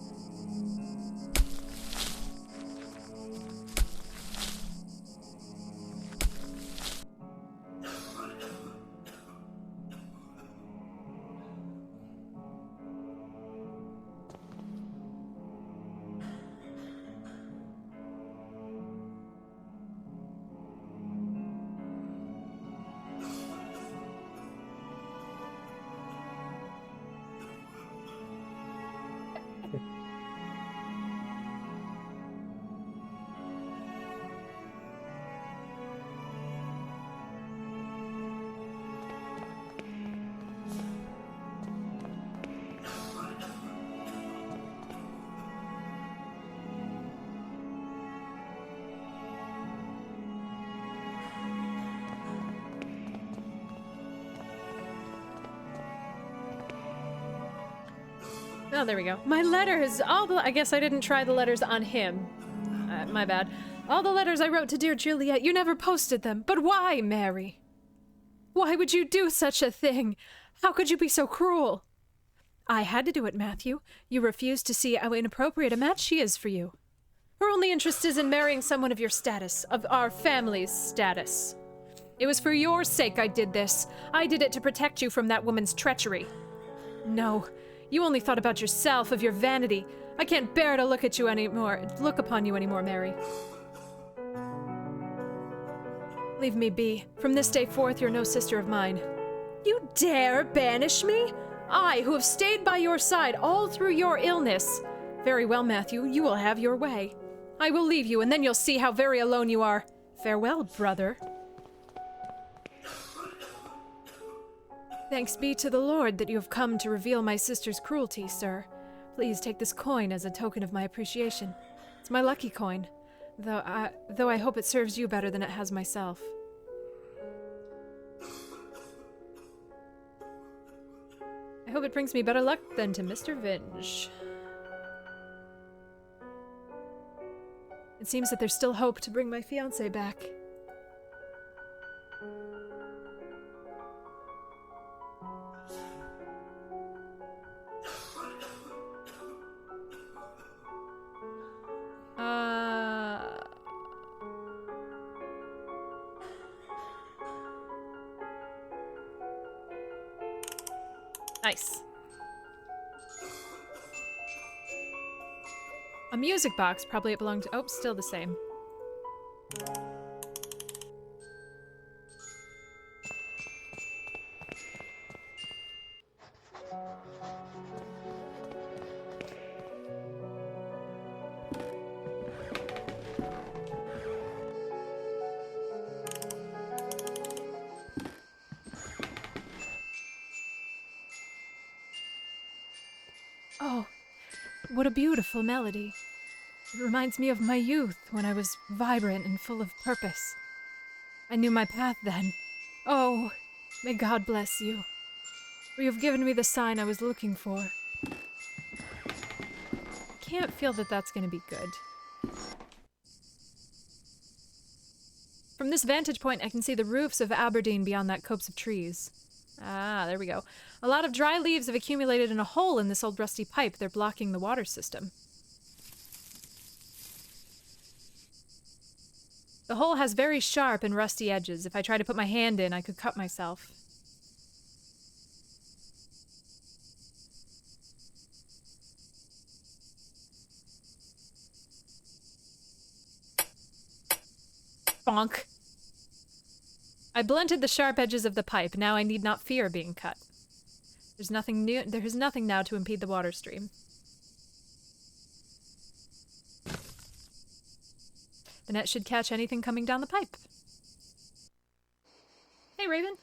Oh, there we go. My letters! I guess I didn't try the letters on him. My bad. All the letters I wrote to dear Juliet, you never posted them. But why, Mary? Why would you do such a thing? How could you be so cruel? I had to do it, Matthew. You refused to see how inappropriate a match she is for you. Her only interest is in marrying someone of your status, of our family's status. It was for your sake I did this. I did it to protect you from that woman's treachery. No. You only thought about yourself, of your vanity. I can't bear to look upon you anymore, Mary. Leave me be. From this day forth, you're no sister of mine. You dare banish me? I, who have stayed by your side all through your illness. Very well, Matthew, you will have your way. I will leave you, and then you'll see how very alone you are. Farewell, brother. Thanks be to the Lord that you have come to reveal my sister's cruelty, sir. Please take this coin as a token of my appreciation. It's my lucky coin, though I hope it serves you better than it has myself. I hope it brings me better luck than to Mr. Vinge. It seems that there's still hope to bring my fiancé back. Nice. A music box, probably it belonged to... Oh, still the same. Oh, what a beautiful melody. It reminds me of my youth when I was vibrant and full of purpose. I knew my path then. Oh, may God bless you. For you have given me the sign I was looking for. I can't feel that that's going to be good. From this vantage point, I can see the roofs of Aberdeen beyond that copse of trees. Ah, there we go. A lot of dry leaves have accumulated in a hole in this old rusty pipe. They're blocking the water system. The hole has very sharp and rusty edges. If I try to put my hand in, I could cut myself. Bonk. I blunted the sharp edges of the pipe. Now I need not fear being cut. There's nothing new. There is nothing now to impede the water stream. The net should catch anything coming down the pipe. Hey, Raven.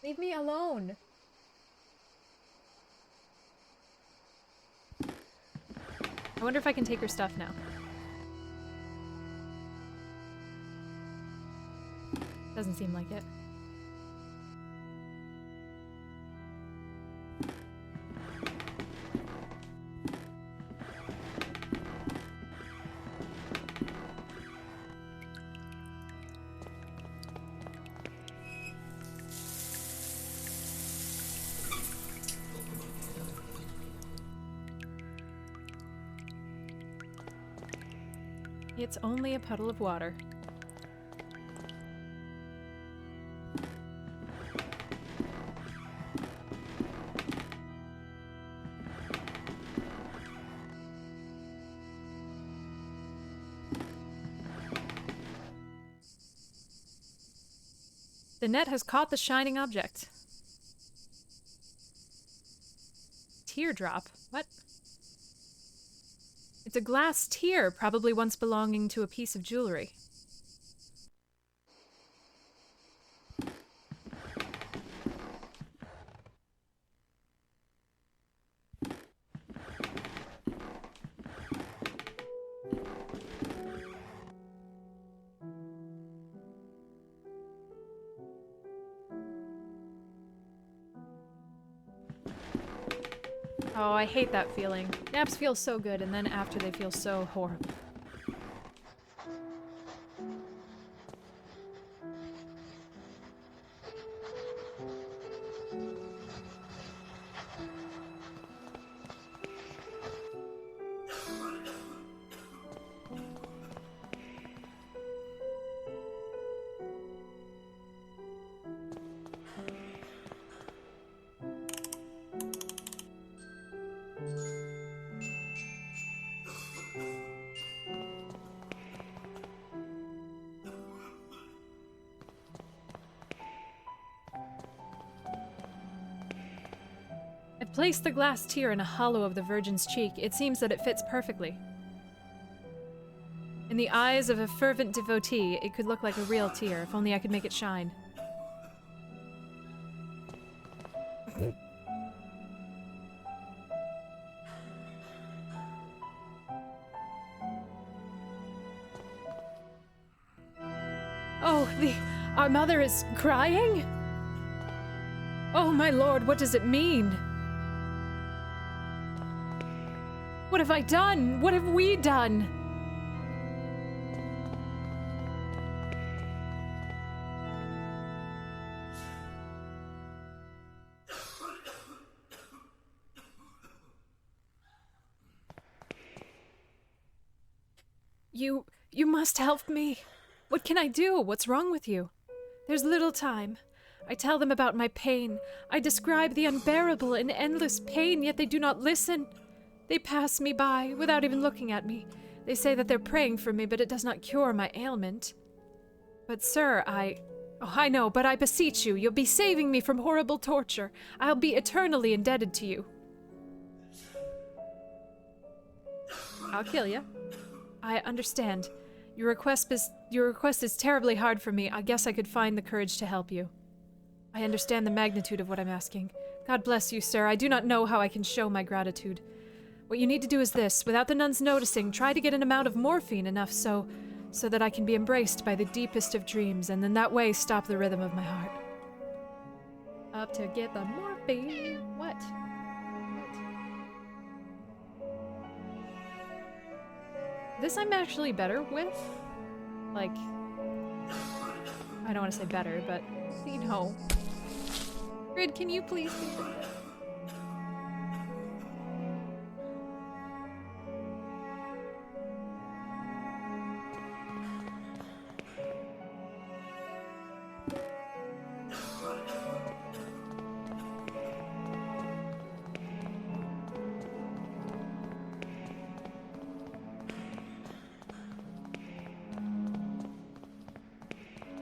Leave me alone. I wonder if I can take her stuff now. Doesn't seem like it. It's only a puddle of water. The net has caught the shining object. Teardrop? What? It's a glass tear, probably once belonging to a piece of jewelry. Oh, I hate that feeling. Naps feel so good, and then after they feel so horrible. Place the glass tear in a hollow of the Virgin's cheek. It seems that it fits perfectly. In the eyes of a fervent devotee, it could look like a real tear, if only I could make it shine. Oh, our mother is crying? Oh, my lord, what does it mean? What have I done? What have we done? You must help me. What can I do? What's wrong with you? There's little time. I tell them about my pain. I describe the unbearable and endless pain, yet they do not listen. They pass me by without even looking at me. They say that they're praying for me, but it does not cure my ailment. But sir, Oh, I know, but I beseech you, you'll be saving me from horrible torture. I'll be eternally indebted to you. I'll kill you. I understand. Your request is terribly hard for me. I guess I could find the courage to help you. I understand the magnitude of what I'm asking. God bless you, sir. I do not know how I can show my gratitude. What you need to do is this. Without the nuns noticing, try to get an amount of morphine enough so that I can be embraced by the deepest of dreams, and in that way stop the rhythm of my heart. Up to get the morphine. What? This I'm actually better with. Like, I don't want to say better, but, you know. Grid, can you please do that?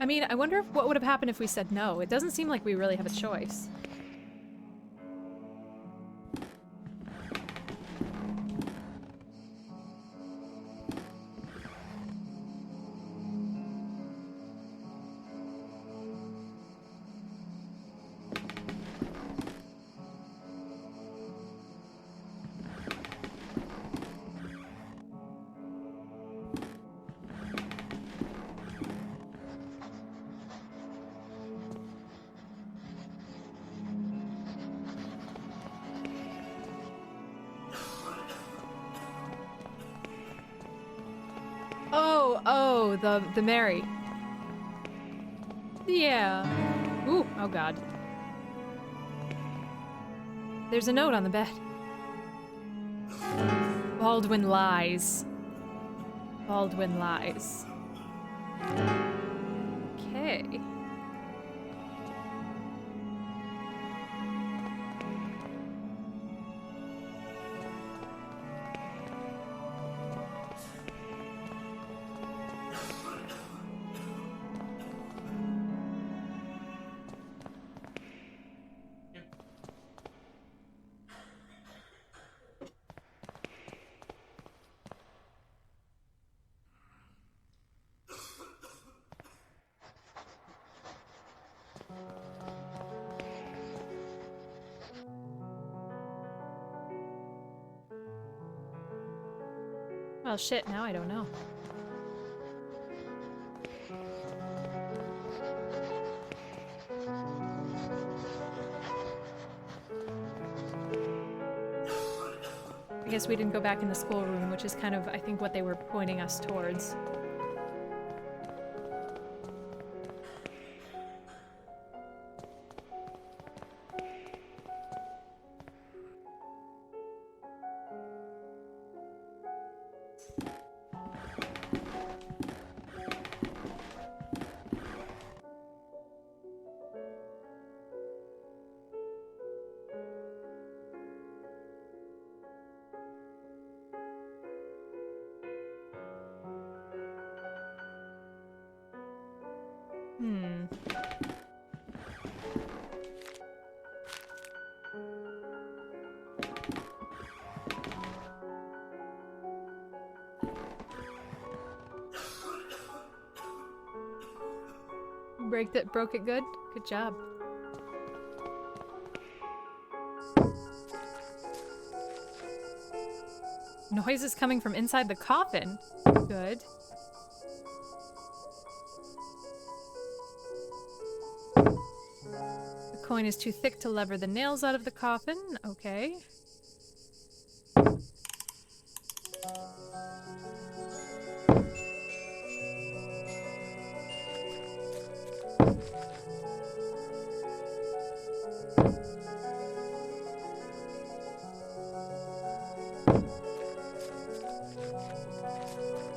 I mean, I wonder what would have happened if we said no. It doesn't seem like we really have a choice. Oh, the Mary. Yeah. Ooh, oh god. There's a note on the bed. Baldwin lies. Baldwin lies. Okay. Well, shit, now I don't know. I guess we didn't go back in the schoolroom, which is kind of, I think, what they were pointing us towards. Broke it good? Good job. Noises coming from inside the coffin. Good. The coin is too thick to lever the nails out of the coffin. Okay.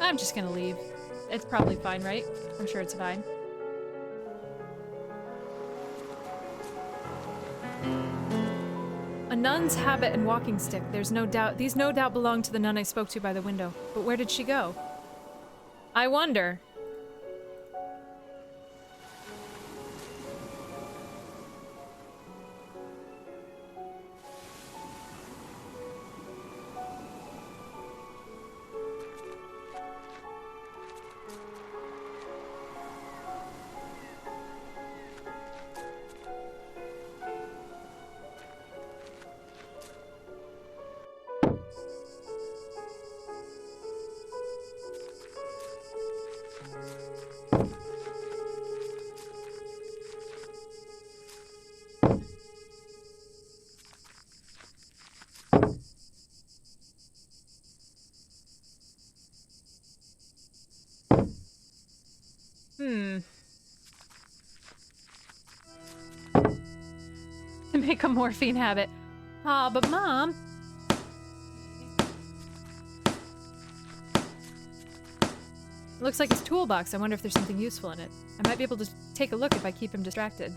I'm just gonna leave. It's probably fine, right? I'm sure it's fine. A nun's habit and walking stick. There's no doubt. These no doubt belong to the nun I spoke to by the window. But where did she go? I wonder. Make a morphine habit. Ah, but Mom... Looks like his toolbox. I wonder if there's something useful in it. I might be able to take a look if I keep him distracted.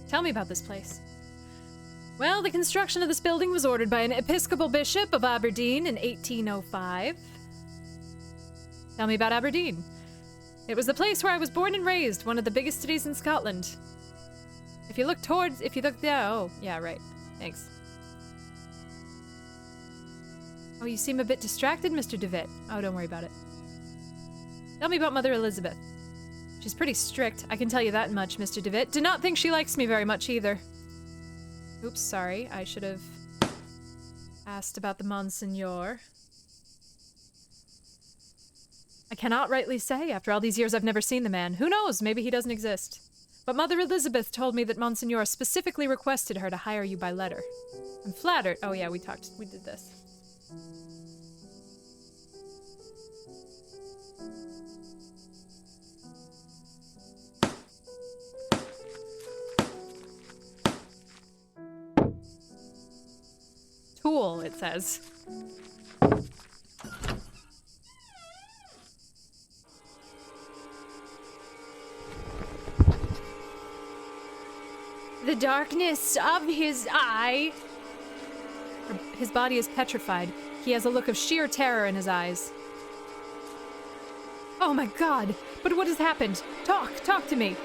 Tell me about this place. Well, the construction of this building was ordered by an Episcopal Bishop of Aberdeen in 1805. Tell me about Aberdeen. It was the place where I was born and raised, one of the biggest cities in Scotland. If you look there, oh, yeah, right. Thanks. Oh, you seem a bit distracted, Mr. DeVitt. Oh, don't worry about it. Tell me about Mother Elizabeth. She's pretty strict, I can tell you that much, Mr. DeVitt. Do not think she likes me very much either. Oops, sorry. I should have asked about the Monsignor. I cannot rightly say. After all these years, I've never seen the man. Who knows? Maybe he doesn't exist. But Mother Elizabeth told me that Monsignor specifically requested her to hire you by letter. I'm flattered. Oh yeah, we did this. Tool, it says. The darkness of his eye. His body is petrified. He has a look of sheer terror in his eyes. Oh my god! But what has happened? Talk to me!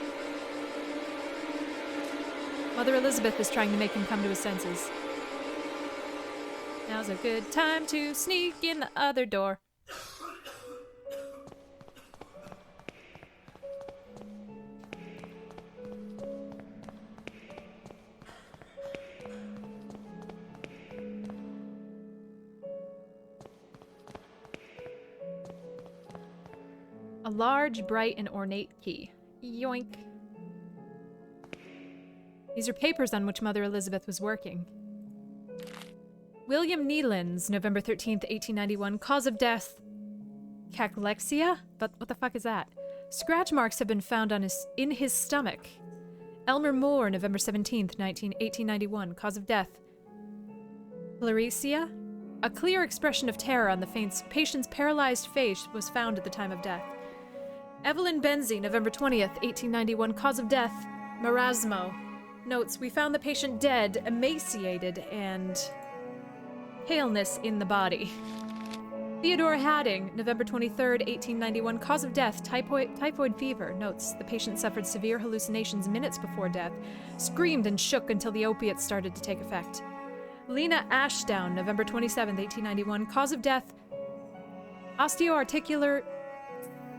Mother Elizabeth is trying to make him come to his senses. Now's a good time to sneak in the other door. A large, bright, and ornate key. Yoink. These are papers on which Mother Elizabeth was working. William Nealons, November 13th, 1891. Cause of death. Cachlexia? But what the fuck is that? Scratch marks have been found on in his stomach. Elmer Moore, November 17th, 1891. Cause of death. Pleuresia? A clear expression of terror on the patient's paralyzed face was found at the time of death. Evelyn Benzie, November 20th, 1891. Cause of death. Marasmo. Notes, we found the patient dead, emaciated, and paleness in the body. Theodore Hadding, November 23rd, 1891. Cause of death, typhoid fever. Notes, the patient suffered severe hallucinations minutes before death, screamed and shook until the opiates started to take effect. Lena Ashdown, November 27th, 1891. Cause of death, osteoarticular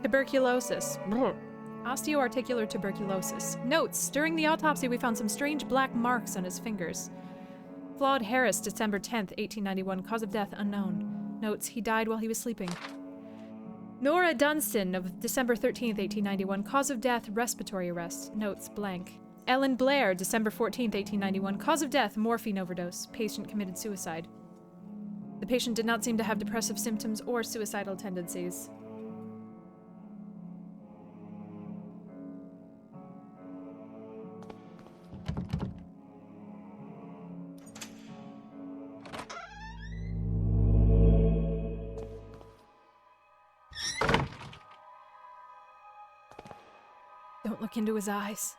tuberculosis. Osteoarticular tuberculosis. Notes, during the autopsy we found some strange black marks on his fingers. Claude Harris, December 10th, 1891. Cause of death unknown. Notes, he died while he was sleeping. Nora Dunstan of December 13th, 1891. Cause of death respiratory arrest. Notes, blank. Ellen Blair, December 14th, 1891. Cause of death morphine overdose. Patient committed suicide. The patient did not seem to have depressive symptoms or suicidal tendencies. look into his eyes.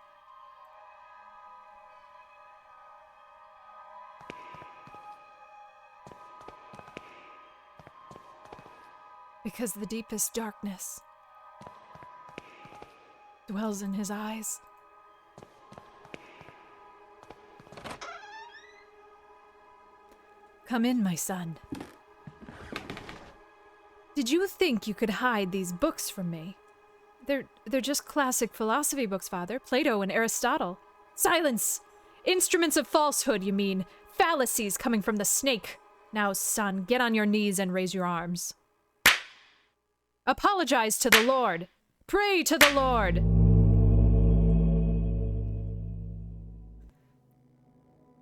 Because the deepest darkness dwells in his eyes. Come in, my son. Did you think you could hide these books from me? They're just classic philosophy books, Father. Plato and Aristotle. Silence! Instruments of falsehood, you mean. Fallacies coming from the snake. Now, son, get on your knees and raise your arms. Apologize to the Lord. Pray to the Lord.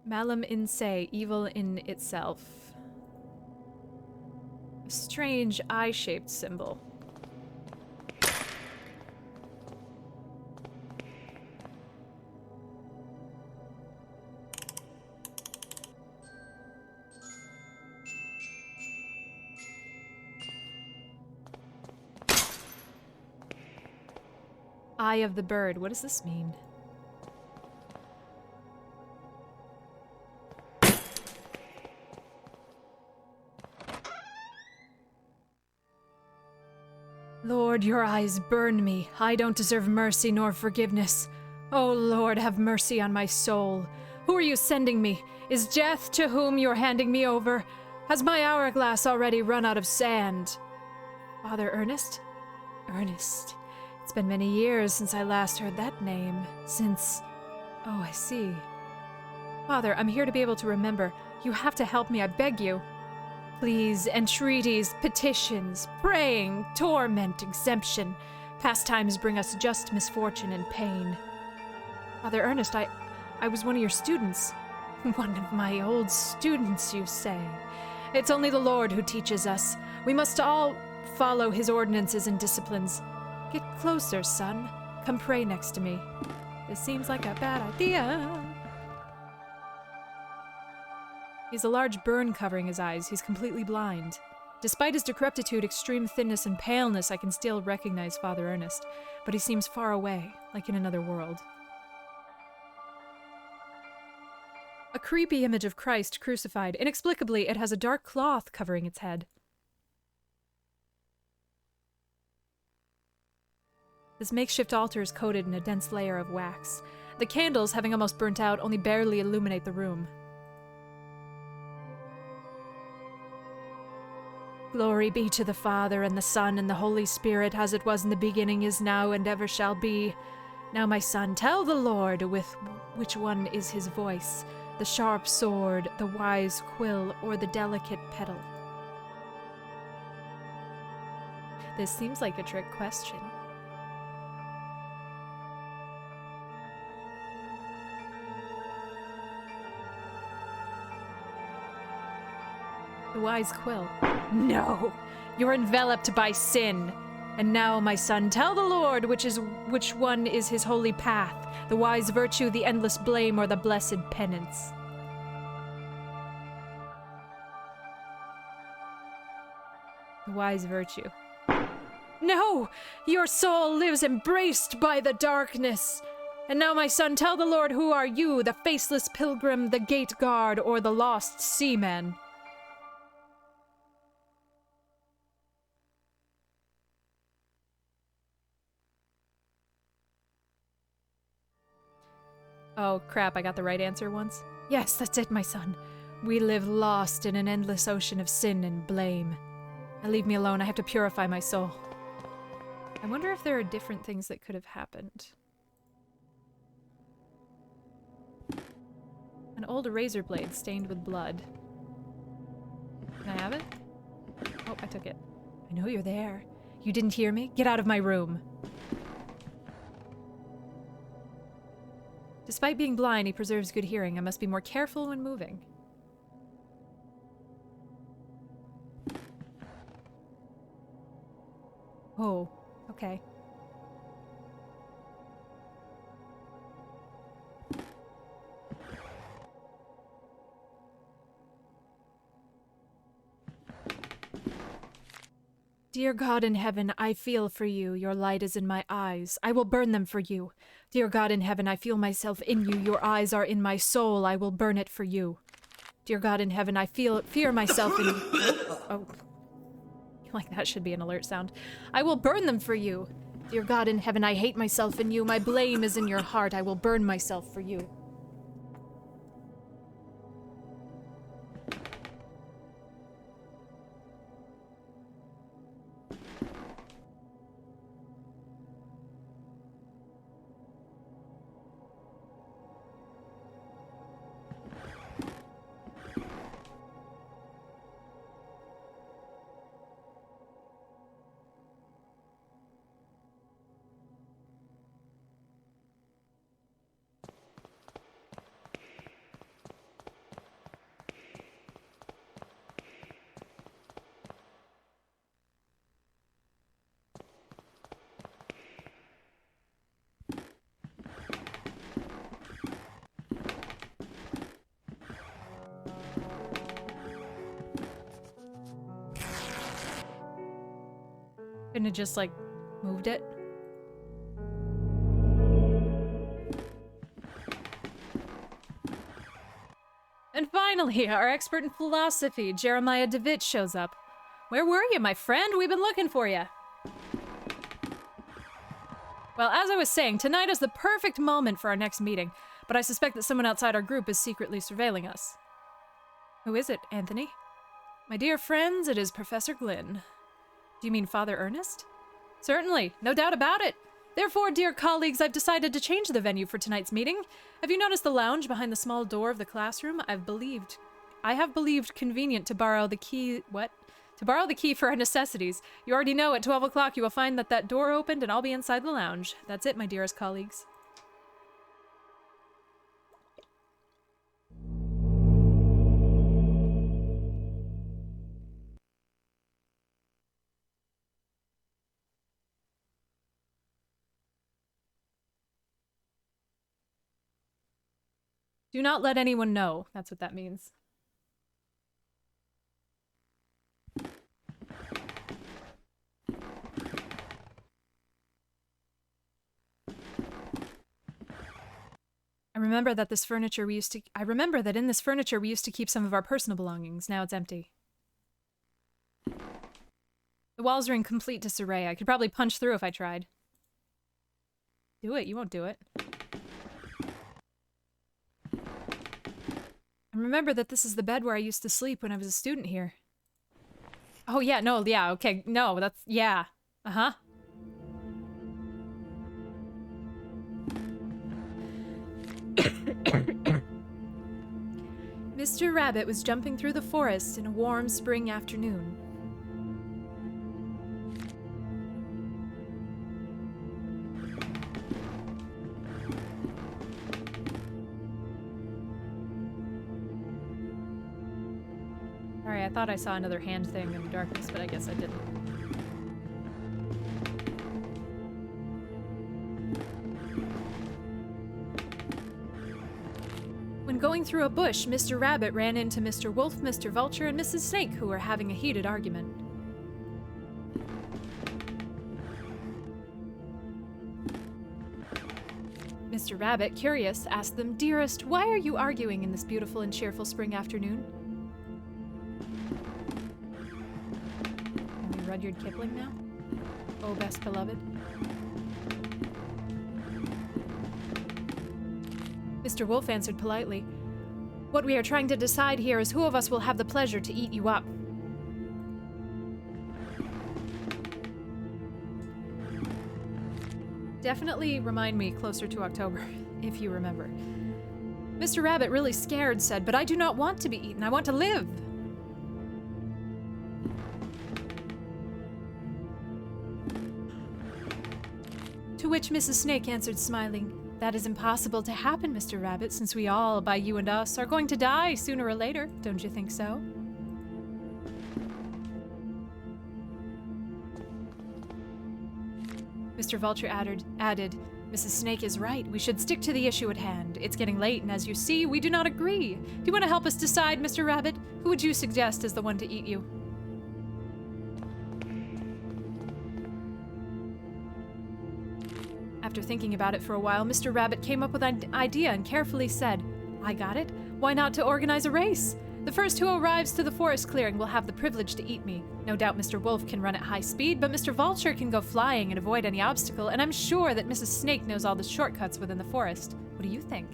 Malum in se, evil in itself. A strange eye-shaped symbol. Eye of the bird. What does this mean? Lord, your eyes burn me. I don't deserve mercy nor forgiveness. Oh, Lord, have mercy on my soul. Who are you sending me? Is death to whom you're handing me over? Has my hourglass already run out of sand? Father Ernest? Ernest. It's been many years since I last heard that name. Since... Oh, I see. Father, I'm here to be able to remember. You have to help me, I beg you. Pleas, entreaties, petitions, praying, torment, exemption. Past times bring us just misfortune and pain. Father Ernest, I was one of your students. One of my old students, you say. It's only the Lord who teaches us. We must all follow his ordinances and disciplines. Get closer, son. Come pray next to me. This seems like a bad idea. He has a large burn covering his eyes. He's completely blind. Despite his decrepitude, extreme thinness, and paleness, I can still recognize Father Ernest, but he seems far away, like in another world. A creepy image of Christ crucified. Inexplicably, it has a dark cloth covering its head. This makeshift altar is coated in a dense layer of wax. The candles, having almost burnt out, only barely illuminate the room. Glory be to the Father, and the Son, and the Holy Spirit, as it was in the beginning, is now, and ever shall be. Now, my son, tell the Lord with which one is his voice, the sharp sword, the wise quill, or the delicate petal. This seems like a trick question. The wise quill. No! You're enveloped by sin. And now, my son, tell the Lord which one is his holy path, the wise virtue, the endless blame, or the blessed penance. The wise virtue. No! Your soul lives embraced by the darkness. And now, my son, tell the Lord, who are you, the faceless pilgrim, the gate guard, or the lost seaman? Oh, crap, I got the right answer once? Yes, that's it, my son. We live lost in an endless ocean of sin and blame. Now leave me alone, I have to purify my soul. I wonder if there are different things that could have happened. An old razor blade stained with blood. Can I have it? Oh, I took it. I know you're there. You didn't hear me? Get out of my room. Despite being blind, he preserves good hearing. I must be more careful when moving. Oh, okay. Dear God in heaven, I feel for you. Your light is in my eyes. I will burn them for you. Dear God in heaven, I feel myself in you. Your eyes are in my soul. I will burn it for you. Dear God in heaven, I fear myself in you. Oh. Like that should be an alert sound. I will burn them for you. Dear God in heaven, I hate myself in you. My blame is in your heart. I will burn myself for you. Couldn't have just, like, moved it? And finally, our expert in philosophy, Jeremiah DeWitt, shows up. Where were you, my friend? We've been looking for you. Well, as I was saying, tonight is the perfect moment for our next meeting, but I suspect that someone outside our group is secretly surveilling us. Who is it, Anthony? My dear friends, it is Professor Glynn. Do you mean Father Ernest? Certainly, no doubt about it. Therefore, dear colleagues, I've decided to change the venue for tonight's meeting. Have you noticed the lounge behind the small door of the classroom? I have believed convenient to borrow the key. What? To borrow the key for our necessities. You already know at 12 o'clock you will find that door opened and I'll be inside the lounge. That's it, my dearest colleagues. Do not let anyone know. That's what that means. I remember that in this furniture we used to keep some of our personal belongings. Now it's empty. The walls are in complete disarray. I could probably punch through if I tried. Do it. You won't do it. And remember that this is the bed where I used to sleep when I was a student here. Oh, yeah, no, yeah, okay, no, that's, yeah. Uh-huh. Mr. Rabbit was jumping through the forest in a warm spring afternoon. Alright, I thought I saw another hand thing in the darkness, but I guess I didn't. When going through a bush, Mr. Rabbit ran into Mr. Wolf, Mr. Vulture, and Mrs. Snake, who were having a heated argument. Mr. Rabbit, curious, asked them, "Dearest, why are you arguing in this beautiful and cheerful spring afternoon?" Are we Rudyard Kipling now? Oh, best beloved. Mr. Wolf answered politely, "What we are trying to decide here is who of us will have the pleasure to eat you up." Definitely remind me closer to October, if you remember. Mr. Rabbit, really scared, said, "But I do not want to be eaten. I want to live." To which Mrs. Snake answered, smiling, "That is impossible to happen, Mr. Rabbit, since we all, by you and us, are going to die sooner or later. Don't you think so?" Mr. Vulture added, "Mrs. Snake is right. We should stick to the issue at hand. It's getting late, and as you see, we do not agree. Do you want to help us decide, Mr. Rabbit? Who would you suggest as the one to eat you?" After thinking about it for a while, Mr. Rabbit came up with an idea and carefully said, "I got it. Why not to organize a race? The first who arrives to the forest clearing will have the privilege to eat me. No doubt Mr. Wolf can run at high speed, but Mr. Vulture can go flying and avoid any obstacle, and I'm sure that Mrs. Snake knows all the shortcuts within the forest. What do you think?"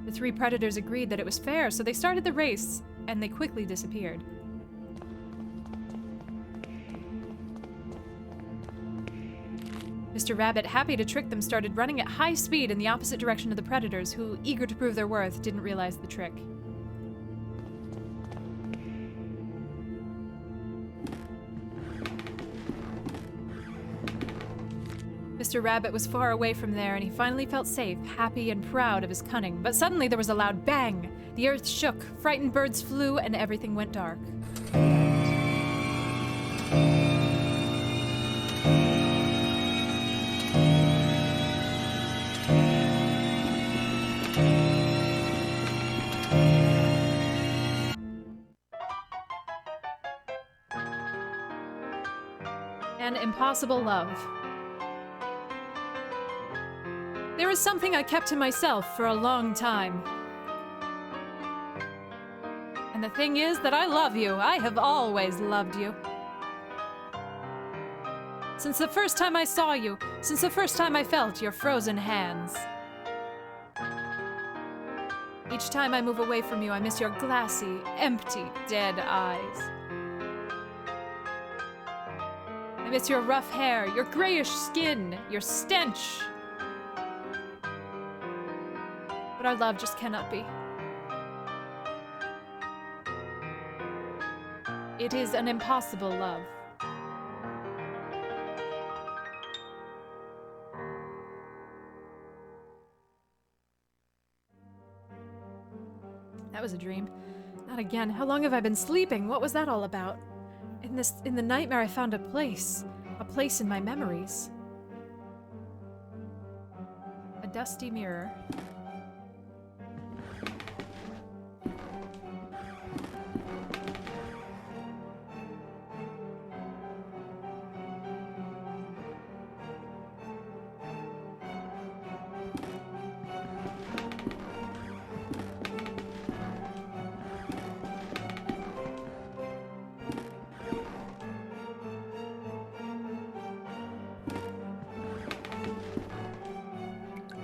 The three predators agreed that it was fair, so they started the race, and they quickly disappeared. Mr. Rabbit, happy to trick them, started running at high speed in the opposite direction of the predators, who, eager to prove their worth, didn't realize the trick. Mr. Rabbit was far away from there, and he finally felt safe, happy and proud of his cunning. But suddenly there was a loud bang! The earth shook, frightened birds flew, and everything went dark. An impossible love. There is something I kept to myself for a long time. And the thing is that I love you. I have always loved you. Since the first time I saw you, since the first time I felt your frozen hands. Each time I move away from you, I miss your glassy, empty, dead eyes. I miss your rough hair, your grayish skin, your stench. But our love just cannot be. It is an impossible love. That was a dream. Not again. How long have I been sleeping? What was that all about? In the nightmare I found a place in my memories. A dusty mirror.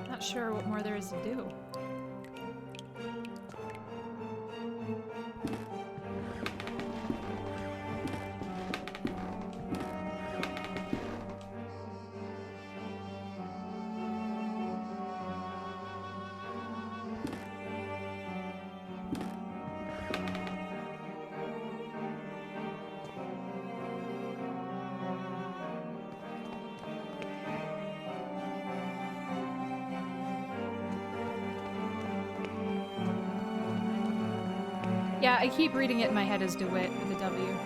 Not sure what more there is to do. Yeah, I keep reading it in my head as DeWitt with a W.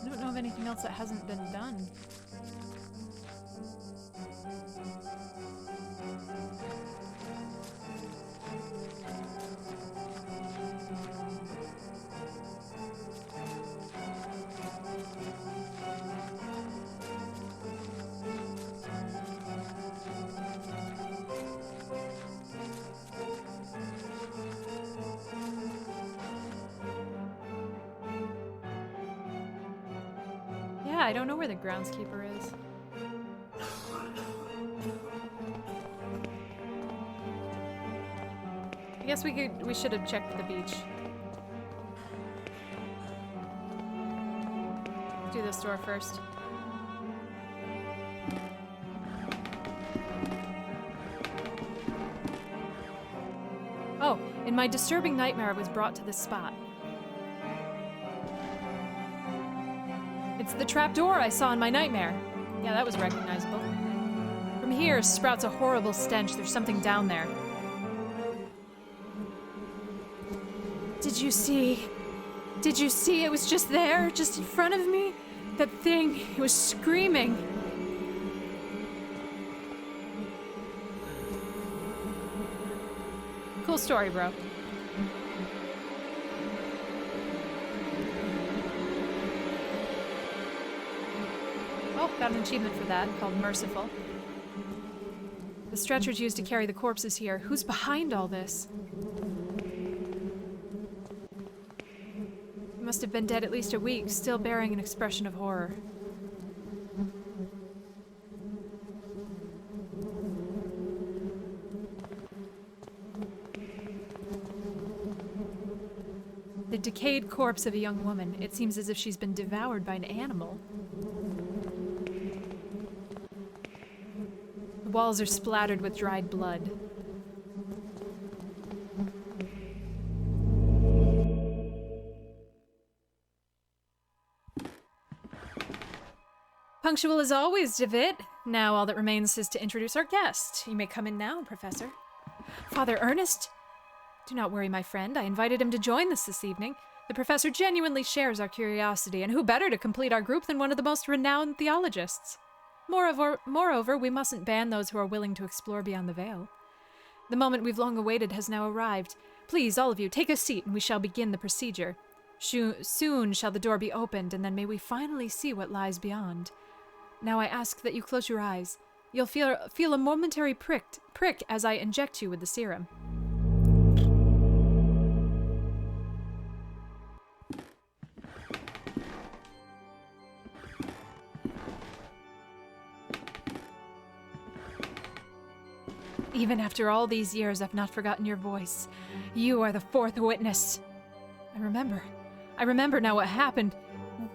I don't know of anything else that hasn't been done. I don't know where the groundskeeper is. I guess we should have checked the beach. Do this door first. Oh, in my disturbing nightmare I was brought to this spot. It's the trapdoor I saw in my nightmare. Yeah, that was recognizable. From here sprouts a horrible stench. There's something down there. Did you see? Did you see? It was just there, just in front of me. That thing, it was screaming. Cool story, bro. Oh, got an achievement for that, called Merciful. The stretchers used to carry the corpses here. Who's behind all this? He must have been dead at least a week, still bearing an expression of horror. The decayed corpse of a young woman. It seems as if she's been devoured by an animal. The walls are splattered with dried blood. Punctual as always, David. Now all that remains is to introduce our guest. You may come in now, Professor. Father Ernest? Do not worry, my friend. I invited him to join us this evening. The professor genuinely shares our curiosity, and who better to complete our group than one of the most renowned theologists? Moreover, we mustn't ban those who are willing to explore beyond the veil. The moment we've long awaited has now arrived. Please, all of you, take a seat and we shall begin the procedure. Soon shall the door be opened, and then may we finally see what lies beyond. Now I ask that you close your eyes. You'll feel a momentary prick as I inject you with the serum. Even after all these years, I've not forgotten your voice. You are the fourth witness. I remember now what happened.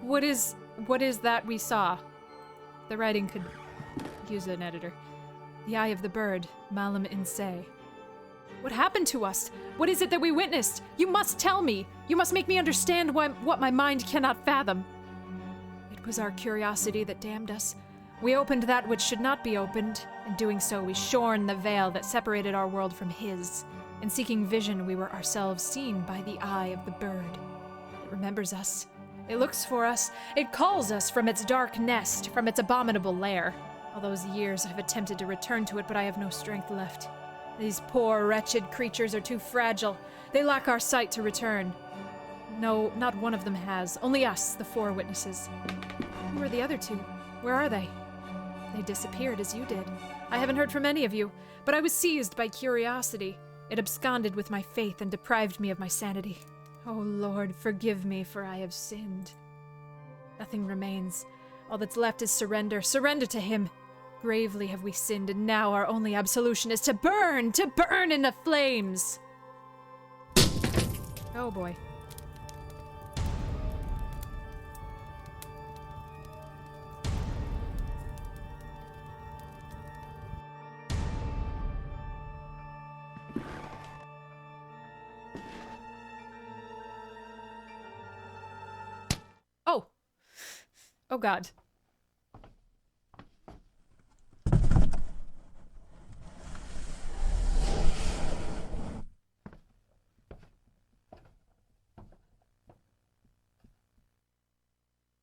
What is that we saw? The writing could use an editor. The eye of the bird, Malum in Se. What happened to us? What is it that we witnessed? You must tell me. You must make me understand what my mind cannot fathom. It was our curiosity that damned us. We opened that which should not be opened. In doing so, we shorn the veil that separated our world from his. In seeking vision, we were ourselves seen by the eye of the bird. It remembers us. It looks for us. It calls us from its dark nest, from its abominable lair. All those years I've attempted to return to it, but I have no strength left. These poor, wretched creatures are too fragile. They lack our sight to return. No, not one of them has. Only us, the four witnesses. Who are the other two? Where are they? They disappeared as you did. I haven't heard from any of you, but I was seized by curiosity. It absconded with my faith and deprived me of my sanity. Oh Lord, forgive me, for I have sinned. Nothing remains. All that's left is surrender. Surrender to him. Gravely have we sinned, and now our only absolution is to burn in the flames. Oh boy. Oh. Oh God.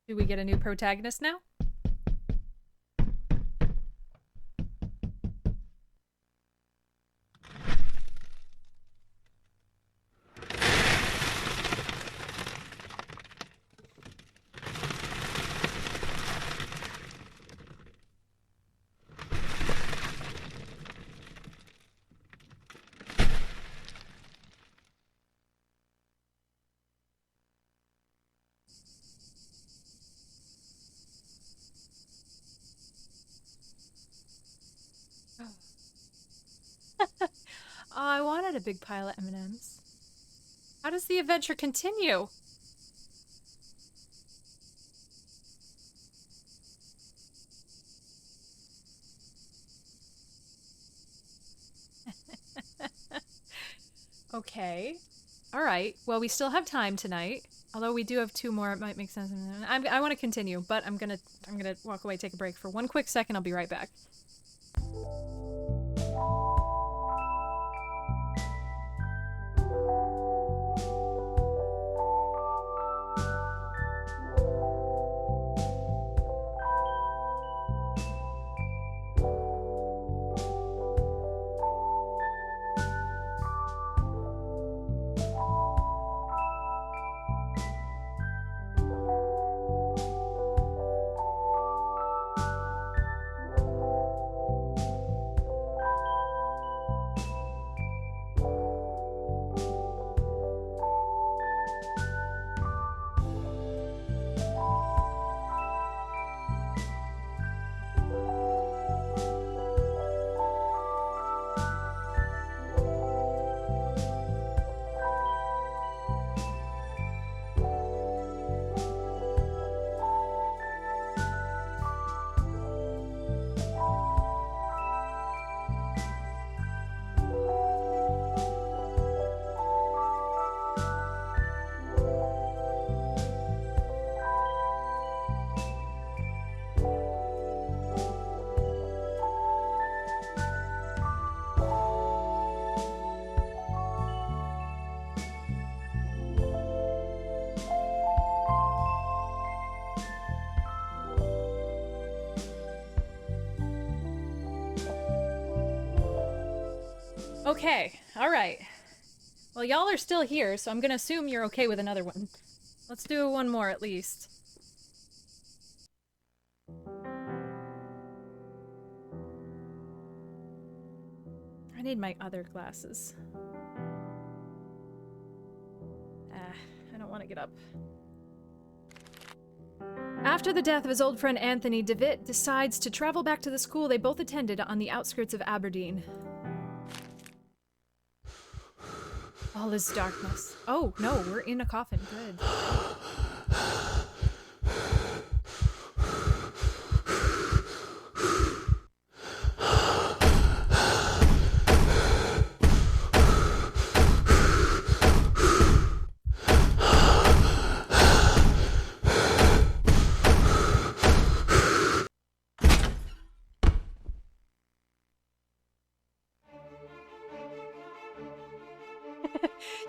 Do we get a new protagonist now? I wanted a big pile of M&Ms. How does the adventure continue? Okay. All right. Well, we still have time tonight. Although we do have 2 more, it might make sense. I want to continue, but I'm gonna walk away, take a break for 1 quick second. I'll be right back. Okay, alright. Well, y'all are still here, so I'm gonna assume you're okay with another one. Let's do one more at least. I need my other glasses. I don't want to get up. After the death of his old friend Anthony, DeWitt decides to travel back to the school they both attended on the outskirts of Aberdeen. All is darkness. Oh, no, we're in a coffin. Good.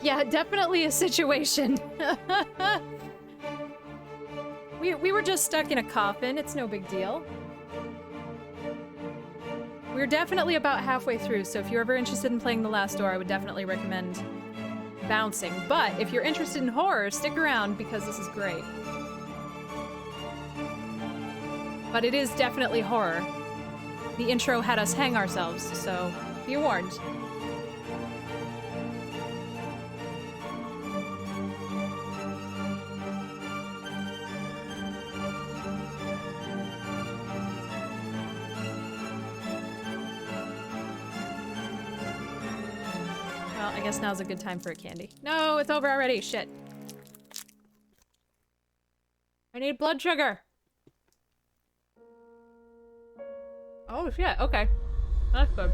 Yeah, definitely a situation. We were just stuck in a coffin. It's no big deal. We're definitely about halfway through, so if you're ever interested in playing The Last Door, I would definitely recommend bouncing. But if you're interested in horror, stick around because this is great. But it is definitely horror. The intro had us hang ourselves, so be warned. I guess now's a good time for a candy. No, it's over already. Shit. I need blood sugar. Oh, shit. Okay. That's good.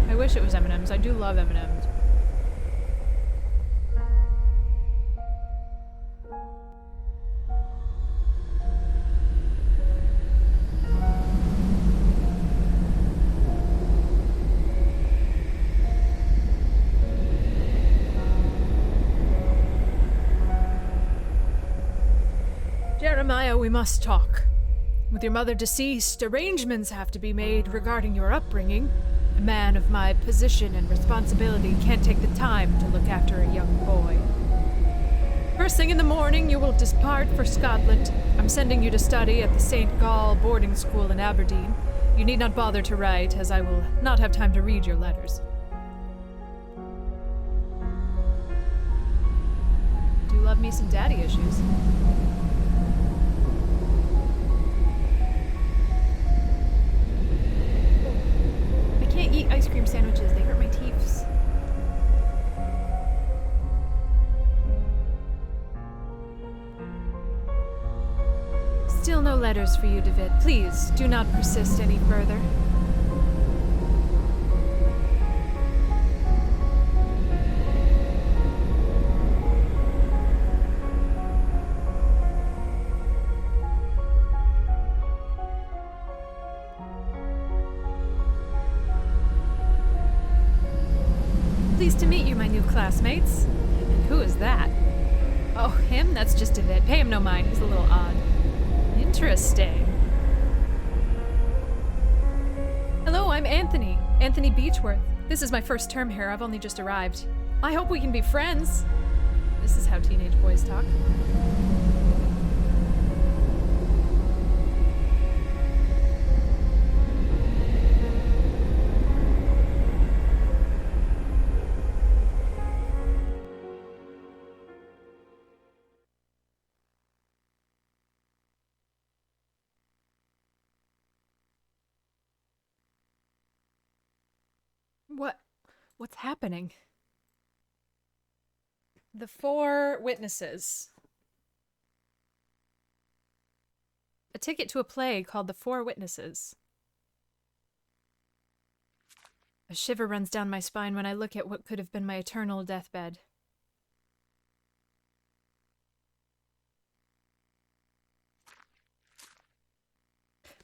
I wish it was M&Ms. I do love M&Ms. Jeremiah, we must talk. With your mother deceased, arrangements have to be made regarding your upbringing. A man of my position and responsibility can't take the time to look after a young boy. First thing in the morning, you will depart for Scotland. I'm sending you to study at the St. Gall boarding school in Aberdeen. You need not bother to write, as I will not have time to read your letters. Do love me some daddy issues. I can't eat ice cream sandwiches. They hurt my teeth. Still no letters for you, David. Please, do not persist any further. Pleased to meet you, my new classmates. And who is that? Oh, him? That's just David. Pay him no mind. He's a little odd. Interesting. Hello, I'm Anthony. Anthony Beechworth. This is my first term here. I've only just arrived. I hope we can be friends. This is how teenage boys talk. What's happening? The four witnesses. A ticket to a play called The Four Witnesses. A shiver runs down my spine when I look at what could have been my eternal deathbed.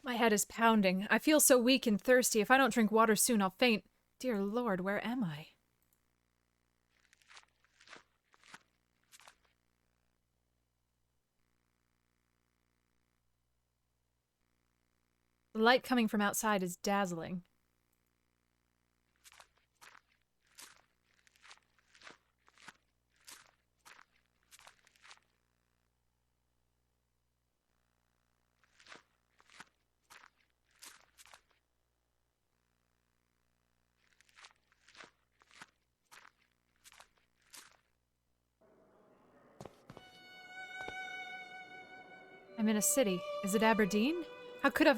My head is pounding. I feel so weak and thirsty. If I don't drink water soon, I'll faint. Dear Lord, where am I? The light coming from outside is dazzling. I'm in a city. Is it Aberdeen? How could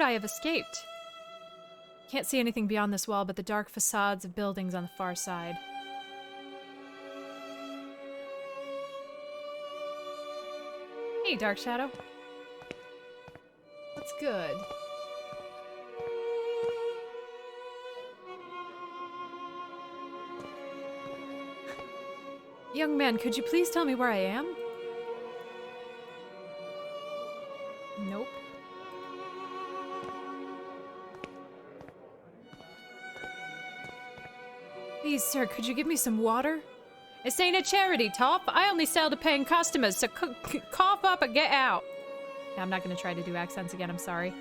I have escaped? Can't see anything beyond this wall but the dark facades of buildings on the far side. Hey, Dark Shadow. What's good? Young man, could you please tell me where I am? Nope. Please, sir, could you give me some water? This ain't a charity, Top. I only sell to paying customers, so cough up and get out. Yeah, I'm not gonna try to do accents again, I'm sorry.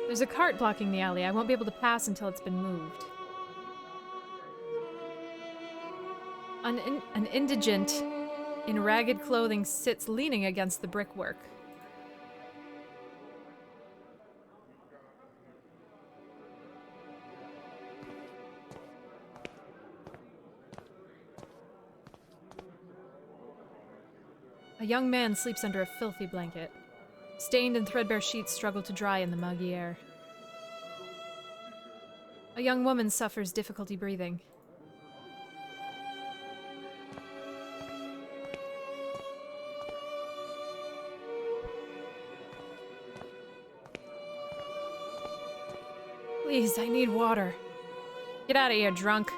There's a cart blocking the alley. I won't be able to pass until it's been moved. An indigent in ragged clothing sits leaning against the brickwork. A young man sleeps under a filthy blanket. Stained and threadbare sheets struggle to dry in the muggy air. A young woman suffers difficulty breathing. Please, I need water. Get out of here, drunk.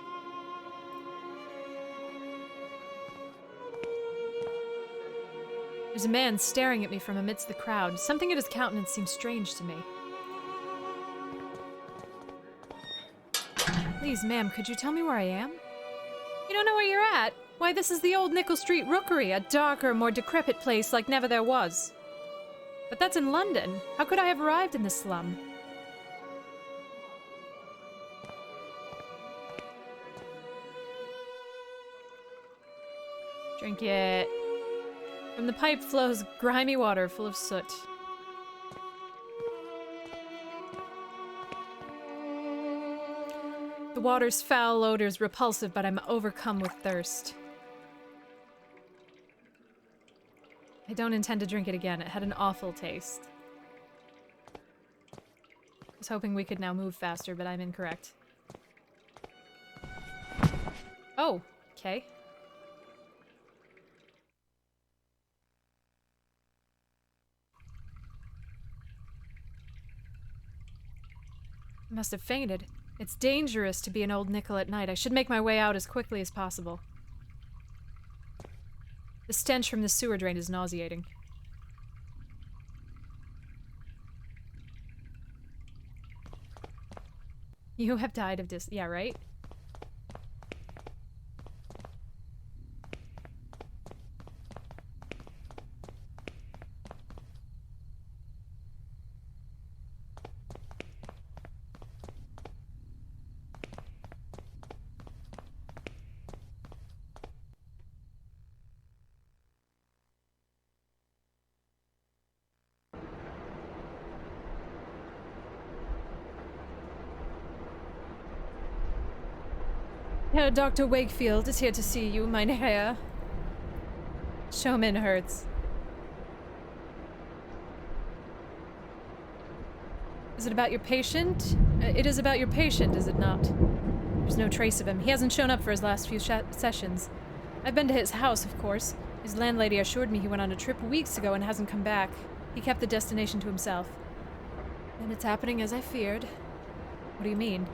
There's a man staring at me from amidst the crowd. Something at his countenance seems strange to me. Please, ma'am, could you tell me where I am? You don't know where you're at? Why, this is the old Nickel Street Rookery, a darker, more decrepit place like never there was. But that's in London. How could I have arrived in this slum? Drink it. From the pipe flows grimy water full of soot. The water's foul odor is repulsive, but I'm overcome with thirst. I don't intend to drink it again. It had an awful taste. I was hoping we could now move faster, but I'm incorrect. Oh, okay. I must have fainted. It's dangerous to be an old nickel at night. I should make my way out as quickly as possible. The stench from the sewer drain is nauseating. You have died of yeah, right? Herr Dr. Wakefield is here to see you, mein Herr. Showman hurts. Is it about your patient? It is about your patient, is it not? There's no trace of him. He hasn't shown up for his last few sessions. I've been to his house, of course. His landlady assured me he went on a trip weeks ago and hasn't come back. He kept the destination to himself. And it's happening as I feared. What do you mean?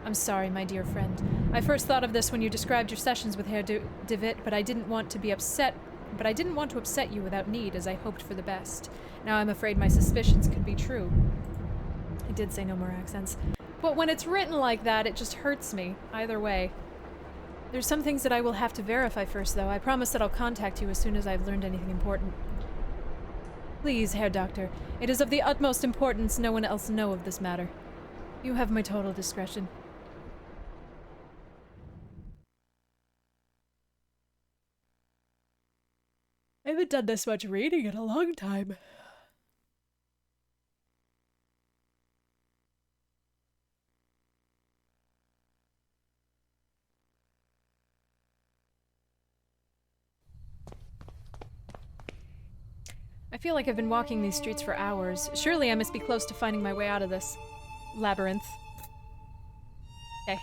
I'm sorry, my dear friend. I first thought of this when you described your sessions with Herr de Witt, but I didn't want to upset you without need, as I hoped for the best. Now I'm afraid my suspicions could be true. I did say no more accents. But when it's written like that, it just hurts me, either way. There's some things that I will have to verify first, though. I promise that I'll contact you as soon as I've learned anything important. Please, Herr Doctor, it is of the utmost importance no one else know of this matter. You have my total discretion. I haven't done this much reading in a long time. I feel like I've been walking these streets for hours. Surely I must be close to finding my way out of this labyrinth. Okay.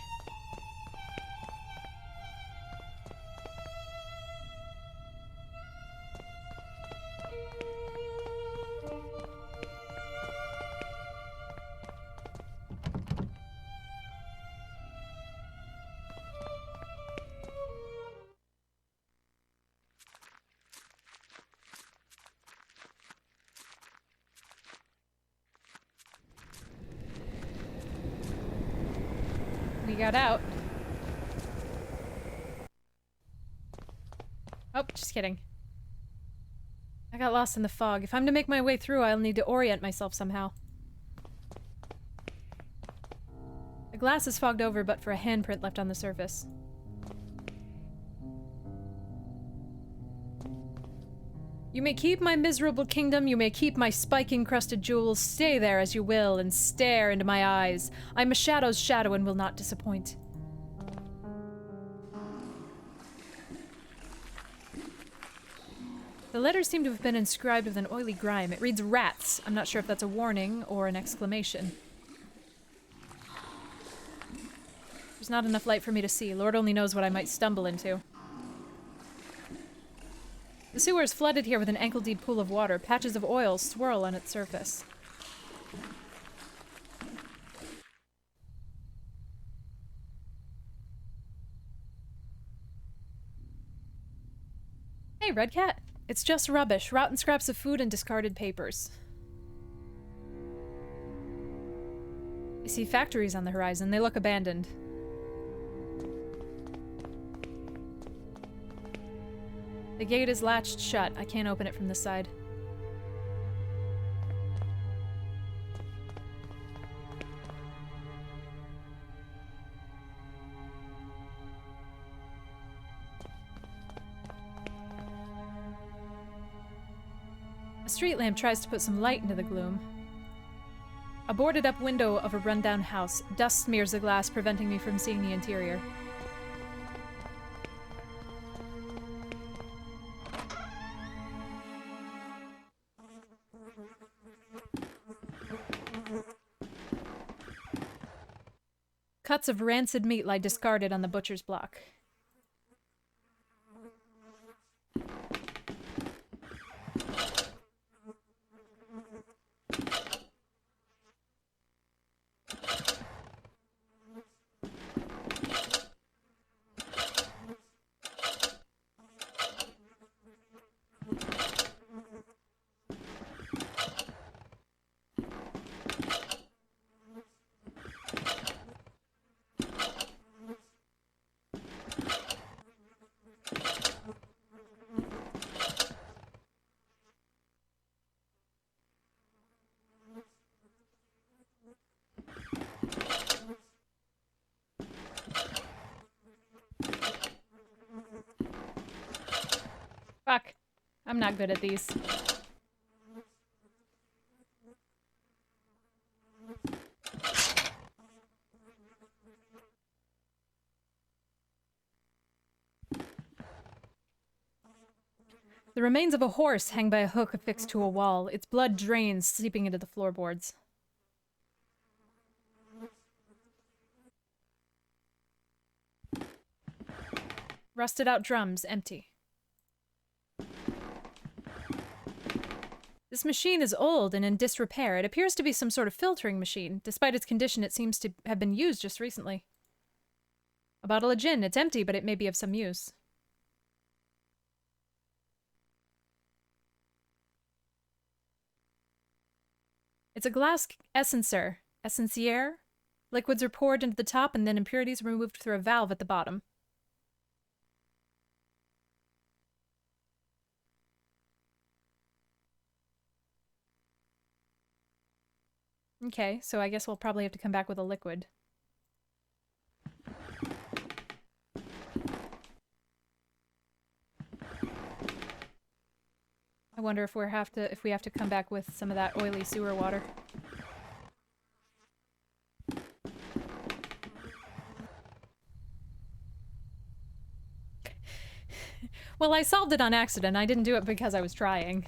We got out. Oh, just kidding. I got lost in the fog. If I'm to make my way through, I'll need to orient myself somehow. The glass is fogged over, but for a handprint left on the surface. You may keep my miserable kingdom, you may keep my spike-encrusted jewels, stay there as you will, and stare into my eyes. I'm a shadow's shadow and will not disappoint. The letters seem to have been inscribed with an oily grime. It reads rats. I'm not sure if that's a warning or an exclamation. There's not enough light for me to see. Lord only knows what I might stumble into. The sewer is flooded here with an ankle-deep pool of water. Patches of oil swirl on its surface. Hey, Red Cat. It's just rubbish, rotten scraps of food and discarded papers. I see factories on the horizon. They look abandoned. The gate is latched shut. I can't open it from this side. A street lamp tries to put some light into the gloom. A boarded up window of a rundown house. Dust smears the glass, preventing me from seeing the interior. Cuts of rancid meat lie discarded on the butcher's block. Fuck. I'm not good at these. The remains of a horse hang by a hook affixed to a wall. Its blood drains, seeping into the floorboards. Rusted out drums, empty. This machine is old and in disrepair. It appears to be some sort of filtering machine. Despite its condition, it seems to have been used just recently. A bottle of gin. It's empty, but it may be of some use. It's a glass essencer. Essenciere? Liquids are poured into the top and then impurities are removed through a valve at the bottom. Okay, so I guess we'll probably have to come back with a liquid. I wonder if we have to come back with some of that oily sewer water. Well, I solved it on accident. I didn't do it because I was trying.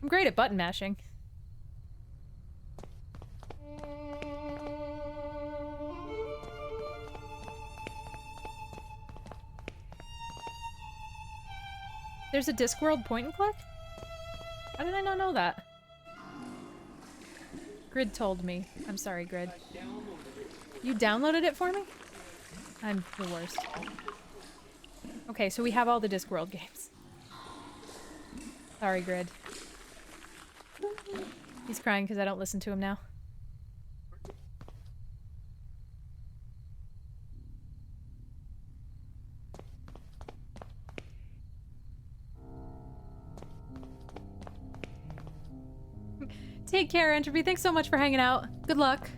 I'm great at button mashing. There's a Discworld point and click? How did I not know that? Grid told me. I'm sorry, Grid. You downloaded it for me? I'm the worst. Okay, so we have all the Discworld games. Sorry, Grid. He's crying because I don't listen to him now. Take care, Entropy. Thanks so much for hanging out. Good luck.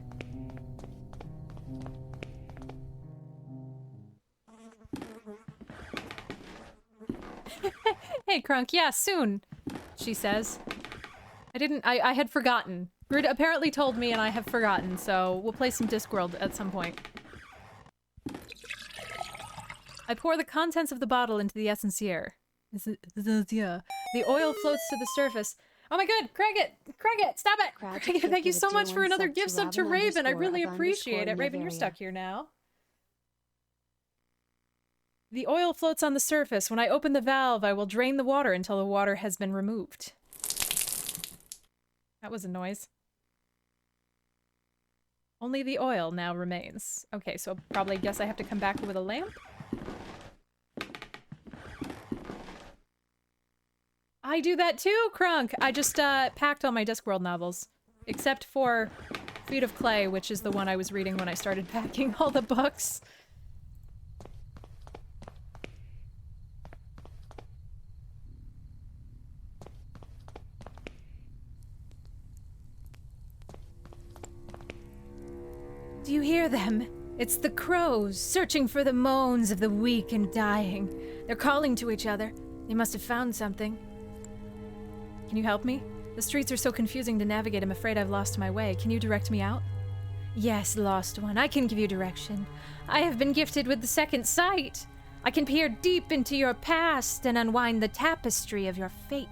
Hey, Crunk. Yeah, soon, she says. I had forgotten. Grid apparently told me and I have forgotten, so we'll play some Discworld at some point. I pour the contents of the bottle into the essenciere. The oil floats to the surface. Oh my god, Craigit! Craigit, stop it! Craigit, thank you so much for another gift sub to Raven. I really appreciate it. Raven, you're stuck here now. The oil floats on the surface. When I open the valve, I will drain the water until the water has been removed. That was a noise. Only the oil now remains. Okay, so probably guess I have to come back with a lamp? I do that too, Crunk! I just packed all my Discworld novels. Except for Feet of Clay, which is the one I was reading when I started packing all the books. Do you hear them? It's the crows, searching for the moans of the weak and dying. They're calling to each other. They must have found something. Can you help me? The streets are so confusing to navigate, I'm afraid I've lost my way. Can you direct me out? Yes, lost one, I can give you direction. I have been gifted with the second sight. I can peer deep into your past and unwind the tapestry of your fate.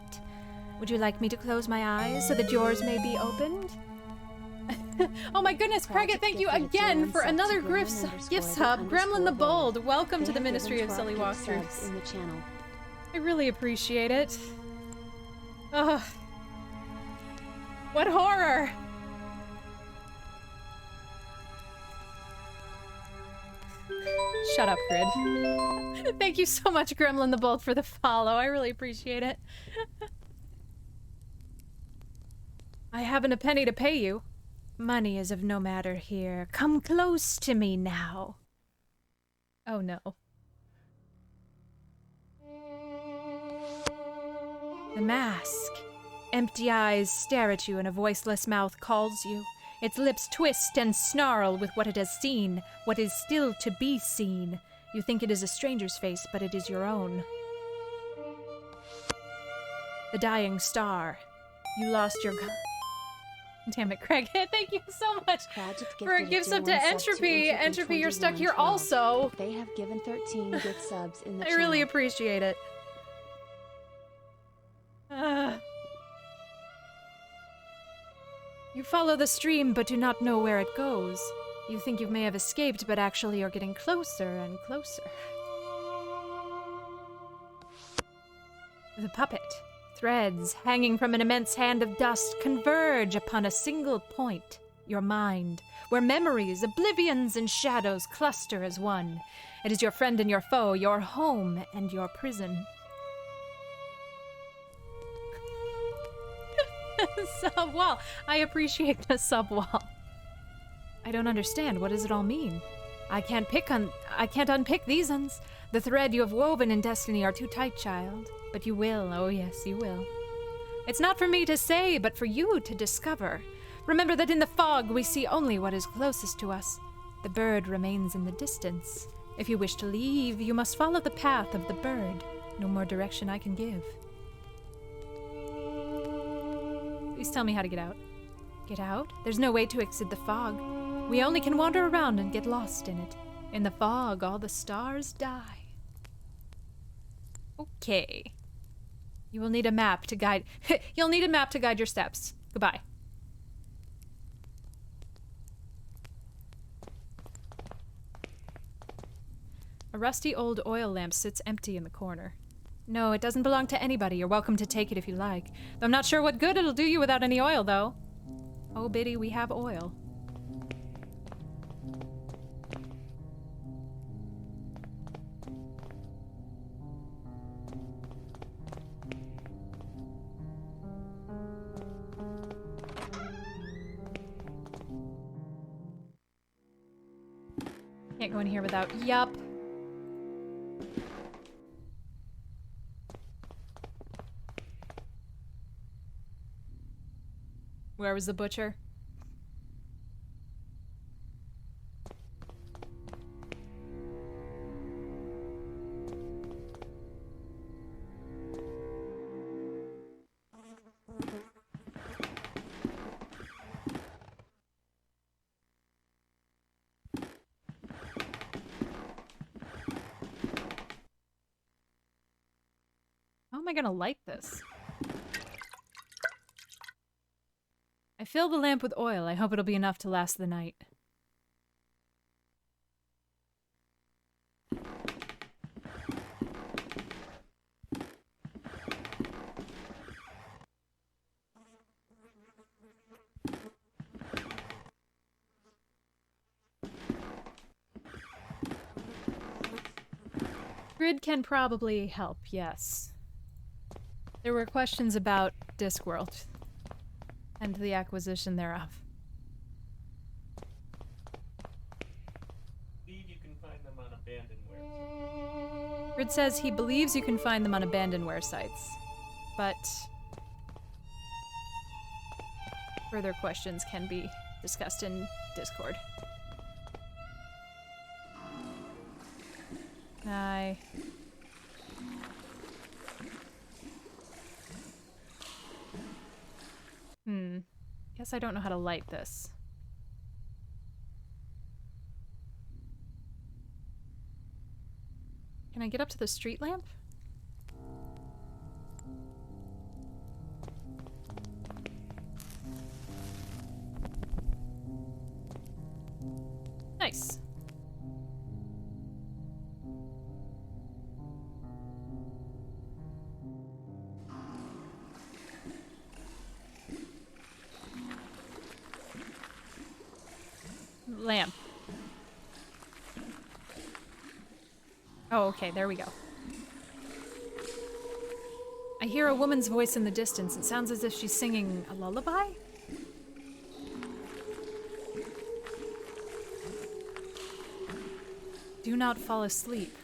Would you like me to close my eyes so that yours may be opened? Oh my goodness, Preggett, thank you again for another gift sub. Gremlin the Bold, welcome to the Ministry of Silly Walkthroughs. I really appreciate it. Ugh. What horror! Shut up, Grid. Thank you so much, Gremlin the Bold, for the follow. I really appreciate it. I haven't a penny to pay you. Money is of no matter here. Come close to me now. Oh no. The mask. Empty eyes stare at you and a voiceless mouth calls you. Its lips twist and snarl with what it has seen, what is still to be seen. You think it is a stranger's face, but it is your own. The dying star. You lost your... Damn it, Craig. Thank you so much for a gift sub to Entropy. Entropy, you're stuck here also. They have given 13 gift subs in the I really appreciate it. You follow the stream, but do not know where it goes. You think you may have escaped, but actually you're getting closer and closer. The puppet. Threads hanging from an immense hand of dust converge upon a single point, your mind, where memories, oblivions, and shadows cluster as one. It is your friend and your foe, your home and your prison. Sub-wall. I appreciate the sub-wall. I don't understand. What does it all mean? I can't unpick these ones. The thread you have woven in destiny are too tight, child. But you will. Oh yes, you will. It's not for me to say, but for you to discover. Remember that in the fog we see only what is closest to us. The bird remains in the distance. If you wish to leave, you must follow the path of the bird. No more direction I can give. Please tell me how to get out. Get out? There's no way to exit the fog. We only can wander around and get lost in it. In the fog, all the stars die. Okay. You will need a map to guide... You'll need a map to guide your steps. Goodbye. A rusty old oil lamp sits empty in the corner. No, it doesn't belong to anybody. You're welcome to take it if you like. Though I'm not sure what good it'll do you without any oil, though. Oh, Biddy, we have oil. Can't go in here without... Yup. Where was the butcher? How am I gonna light this? I fill the lamp with oil. I hope it'll be enough to last the night. Grid can probably help, yes. There were questions about Discworld and the acquisition thereof. Believe you can find them on abandonware. Grid says he believes you can find them on abandonware sites, but further questions can be discussed in Discord. Aye. Guess I don't know how to light this. Can I get up to the street lamp? Nice. Lamp. Oh, okay, there we go. I hear a woman's voice in the distance. It sounds as if she's singing a lullaby? Do not fall asleep.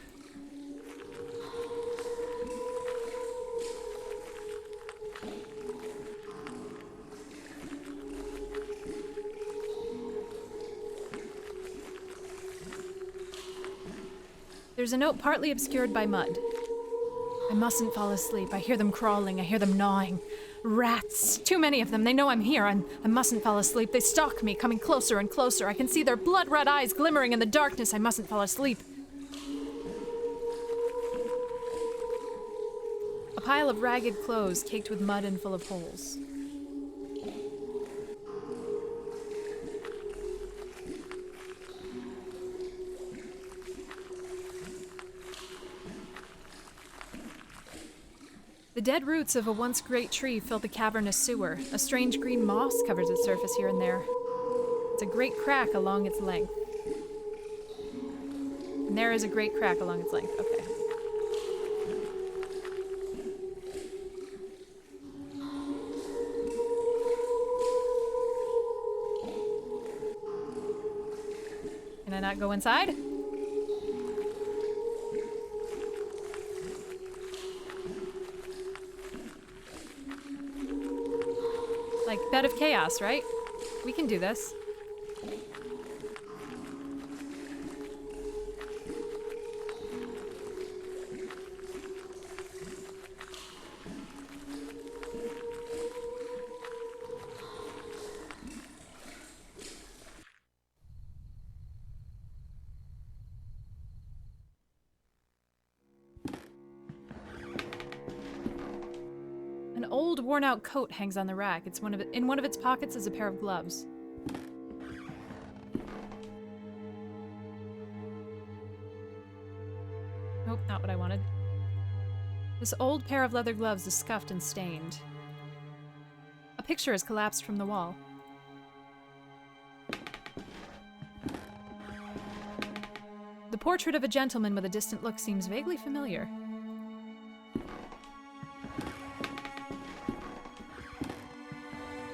There's a note partly obscured by mud. I mustn't fall asleep. I hear them crawling. I hear them gnawing. Rats. Too many of them. They know I'm here. I mustn't fall asleep. They stalk me, coming closer and closer. I can see their blood-red eyes glimmering in the darkness. I mustn't fall asleep. A pile of ragged clothes caked with mud and full of holes. The dead roots of a once great tree fill the cavernous sewer. A strange green moss covers its surface here and there. It's a great crack along its length. And there is a great crack along its length. Okay. Can I not go inside? Like, bed of chaos, right? We can do this. An old, worn-out coat hangs on the rack. In one of its pockets is a pair of gloves. Nope, not what I wanted. This old pair of leather gloves is scuffed and stained. A picture has collapsed from the wall. The portrait of a gentleman with a distant look seems vaguely familiar.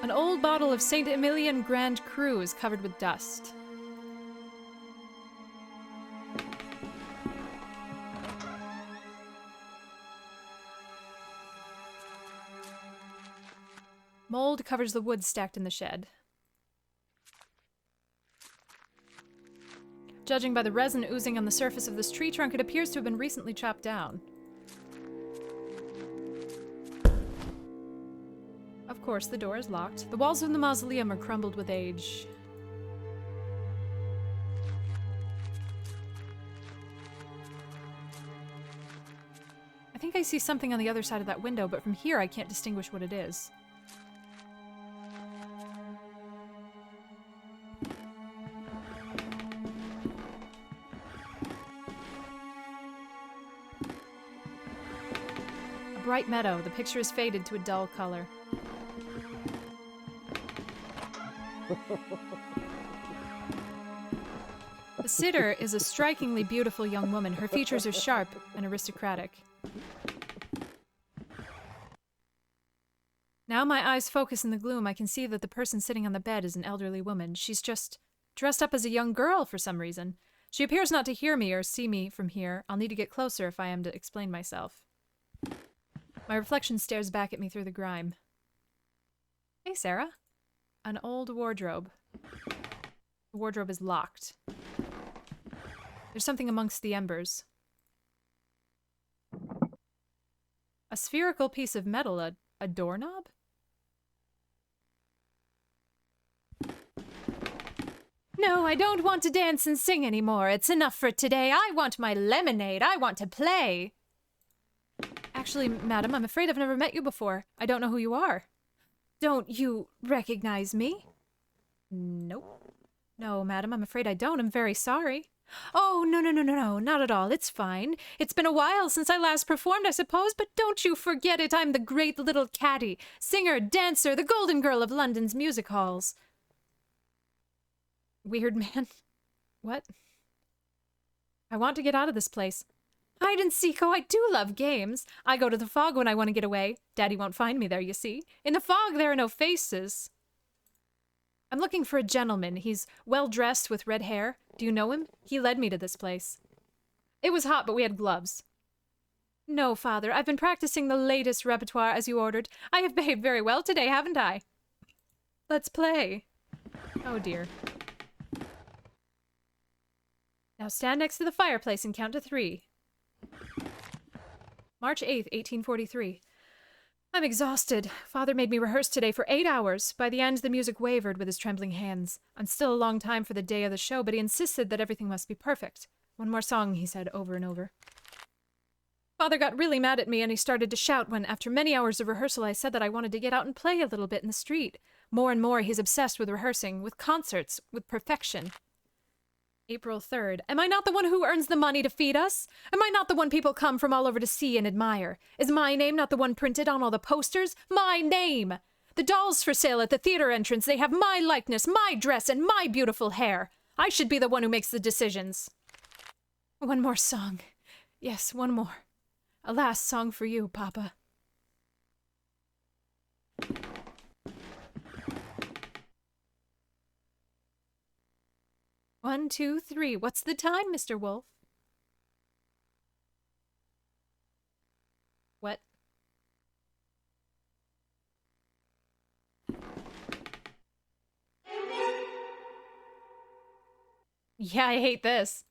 An old bottle of Saint Emilion Grand Cru is covered with dust. Mold covers the wood stacked in the shed. Judging by the resin oozing on the surface of this tree trunk, it appears to have been recently chopped down. Of course, the door is locked. The walls of the mausoleum are crumbled with age. I think I see something on the other side of that window, but from here I can't distinguish what it is. A bright meadow. The picture is faded to a dull color. The sitter is a strikingly beautiful young woman. Her features are sharp and aristocratic. Now my eyes focus in the gloom. I can see that the person sitting on the bed is an elderly woman. She's just dressed up as a young girl for some reason. She appears not to hear me or see me from here. I'll need to get closer if I am to explain myself. My reflection stares back at me through the grime. Hey, Sarah. An old wardrobe. The wardrobe is locked. There's something amongst the embers. A spherical piece of metal, a doorknob? No, I don't want to dance and sing anymore. It's enough for today. I want my lemonade. I want to play. Actually, madam, I'm afraid I've never met you before. I don't know who you are. Don't you recognize me? Nope. No, madam, I'm afraid I don't. I'm very sorry. Oh, no, not at all. It's fine. It's been a while since I last performed, I suppose, but don't you forget it. I'm the great little Caddy, singer, dancer, the golden girl of London's music halls. Weird man. What? I want to get out of this place. Hide and seek, oh, I do love games. I go to the fog when I want to get away. Daddy won't find me there, you see. In the fog, there are no faces. I'm looking for a gentleman. He's well-dressed with red hair. Do you know him? He led me to this place. It was hot, but we had gloves. No, Father, I've been practicing the latest repertoire as you ordered. I have behaved very well today, haven't I? Let's play. Oh, dear. Now stand next to the fireplace and count to 3. March 8th, 1843. I'm exhausted. Father made me rehearse today for 8 hours. By the end, the music wavered with his trembling hands. I'm still a long time for the day of the show, but he insisted that everything must be perfect. One more song, he said over and over. Father got really mad at me, and he started to shout when, after many hours of rehearsal, I said that I wanted to get out and play a little bit in the street. More and more, he's obsessed with rehearsing, with concerts, with perfection. April 3rd. Am I not the one who earns the money to feed us? Am I not the one people come from all over to see and admire? Is my name not the one printed on all the posters? My name! The dolls for sale at the theater entrance, they have my likeness, my dress, and my beautiful hair. I should be the one who makes the decisions. One more song. Yes, one more. A last song for you, Papa. One, 2, 3. What's the time, Mr. Wolf? What? Yeah, I hate this.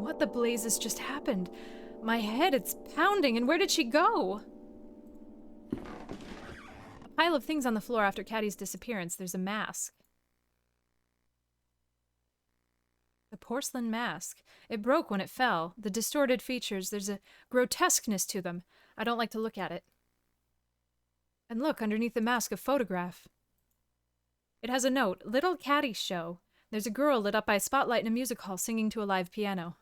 What the blazes just happened? My head, it's pounding, and where did she go? A pile of things on the floor after Caddy's disappearance. There's a mask. The porcelain mask. It broke when it fell. The distorted features, there's a grotesqueness to them. I don't like to look at it. And look, underneath the mask, a photograph. It has a note, Little Caddy Show. There's a girl lit up by a spotlight in a music hall singing to a live piano.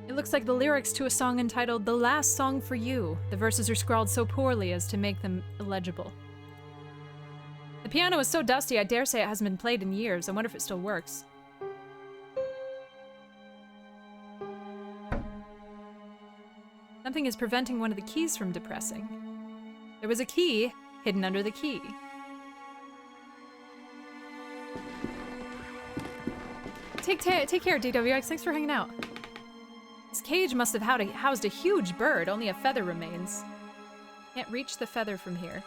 It looks like the lyrics to a song entitled The Last Song for You. The verses are scrawled so poorly as to make them illegible. The piano is so dusty, I dare say it hasn't been played in years. I wonder if it still works. Something is preventing one of the keys from depressing. There was a key hidden under the key. Take care, DWX. Thanks for hanging out. This cage must have housed a huge bird. Only a feather remains. Can't reach the feather from here.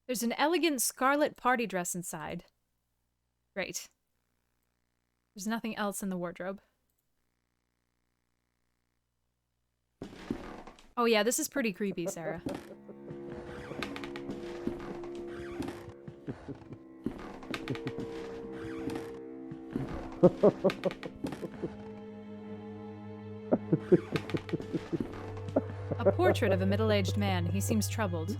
There's an elegant scarlet party dress inside. Great. There's nothing else in the wardrobe. Oh yeah, this is pretty creepy, Sarah. A portrait of a middle-aged man. He seems troubled.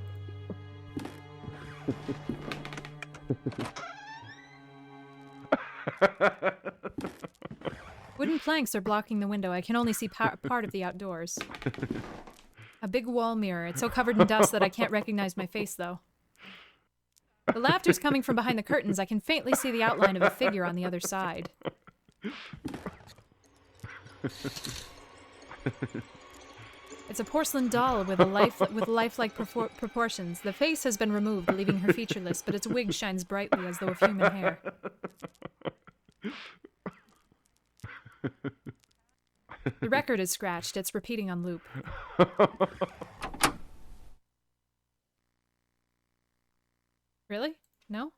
Wooden planks are blocking the window. I can only see part of the outdoors. A big wall mirror. It's so covered in dust that I can't recognize my face, though. The laughter's coming from behind the curtains. I can faintly see the outline of a figure on the other side. It's a porcelain doll with lifelike proportions. The face has been removed, leaving her featureless, but its wig shines brightly as though of human hair. The record is scratched. It's repeating on loop. Really? No?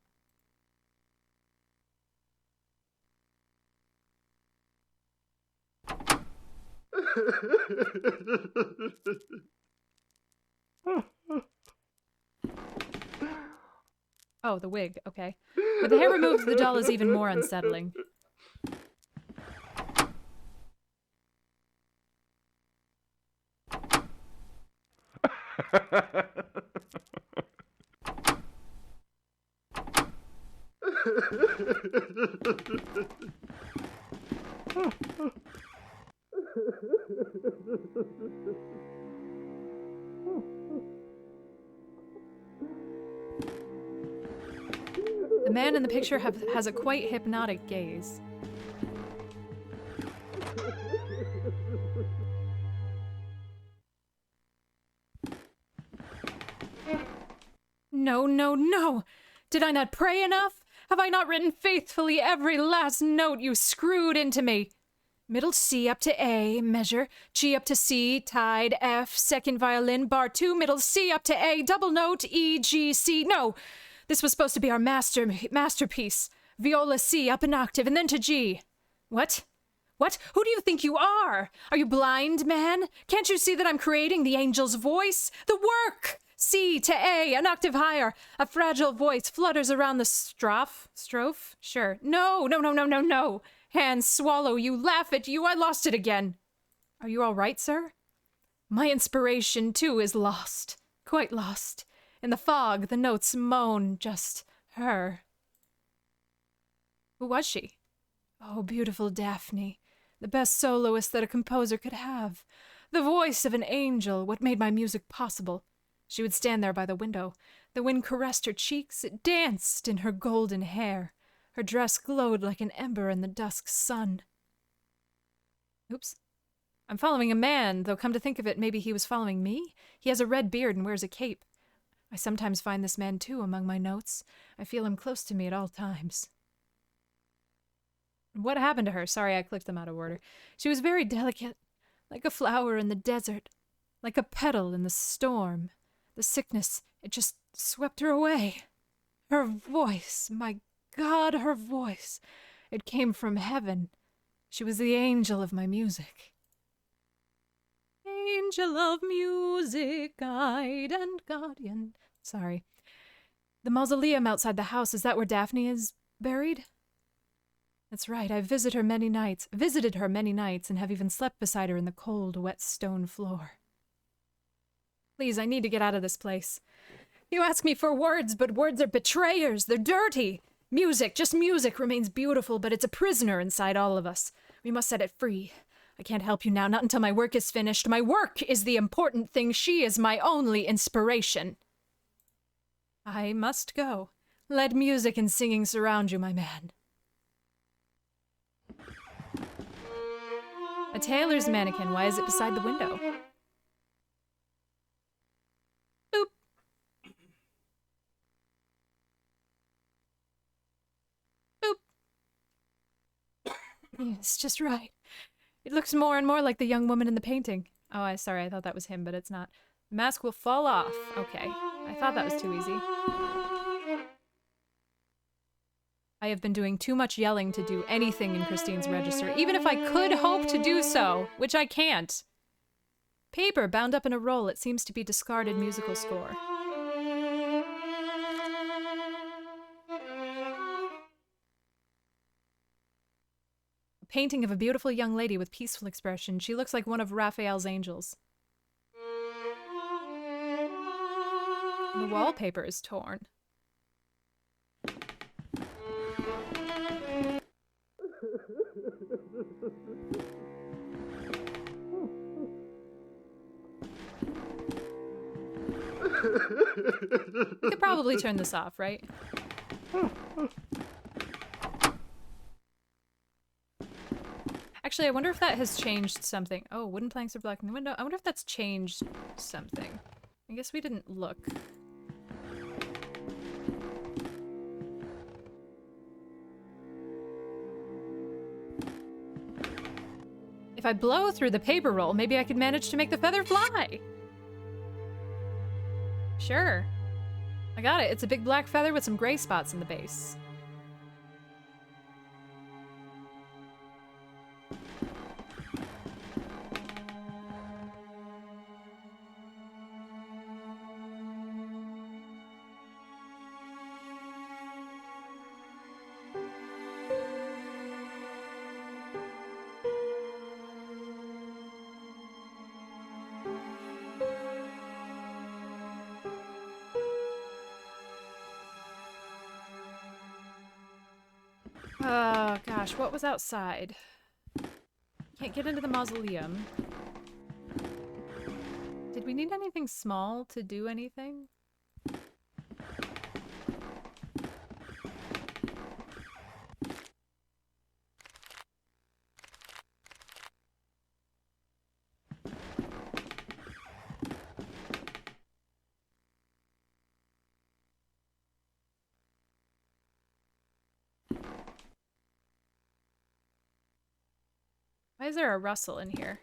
Oh, the wig. Okay. With the hair removed, the doll is even more unsettling. The man in the picture has a quite hypnotic gaze. No, no, no! Did I not pray enough? Have I not written faithfully every last note you screwed into me? Middle C up to A, measure, G up to C, tied, F, second violin, bar 2, middle C up to A, double note, E, G, C. No! This was supposed to be our masterpiece. Viola C up an octave and then to G. What? What? Who do you think you are? Are you blind, man? Can't you see that I'm creating the angel's voice? The work! C to A, an octave higher. A fragile voice flutters around the strophe? Sure. No, no, no, no, no, no. Hands swallow you, laugh at you, I lost it again. Are you all right, sir? My inspiration, too, is lost. Quite lost. In the fog, the notes moan, just her. Who was she? Oh, beautiful Daphne. The best soloist that a composer could have. The voice of an angel, what made my music possible. She would stand there by the window. The wind caressed her cheeks, it danced in her golden hair. Her dress glowed like an ember in the dusk sun. Oops. I'm following a man, though come to think of it, maybe he was following me? He has a red beard and wears a cape. I sometimes find this man, too, among my notes. I feel him close to me at all times. What happened to her? Sorry, I clicked them out of order. She was very delicate, like a flower in the desert, like a petal in the storm. The sickness, it just swept her away. Her voice, my God, her voice. It came from heaven. She was the angel of my music. Angel of music, guide and guardian. Sorry. The mausoleum outside the house, is that where Daphne is buried? That's right, I've visited her many nights, and have even slept beside her in the cold, wet stone floor. Please, I need to get out of this place. You ask me for words, but words are betrayers. They're dirty. Music, just music, remains beautiful, but it's a prisoner inside all of us. We must set it free. I can't help you now, not until my work is finished. My work is the important thing. She is my only inspiration. I must go. Let music and singing surround you, my man. A tailor's mannequin. Why is it beside the window? Boop. Boop. It's just right. It looks more and more like the young woman in the painting. Oh, sorry, I thought that was him, but it's not. The mask will fall off. Okay. I thought that was too easy. I have been doing too much yelling to do anything in Christine's register, even if I could hope to do so, which I can't. Paper bound up in a roll. It seems to be discarded musical score. A painting of a beautiful young lady with peaceful expression. She looks like one of Raphael's angels. The wallpaper is torn. We could probably turn this off, right? Actually, I wonder if that has changed something. Oh, wooden planks are blocking the window. I wonder if that's changed something. I guess we didn't look. If I blow through the paper roll, maybe I could manage to make the feather fly. Sure. I got it. It's a big black feather with some gray spots in the base. Oh gosh, what was outside? Can't get into the mausoleum. Did we need anything small to do anything? Why is there a rustle in here?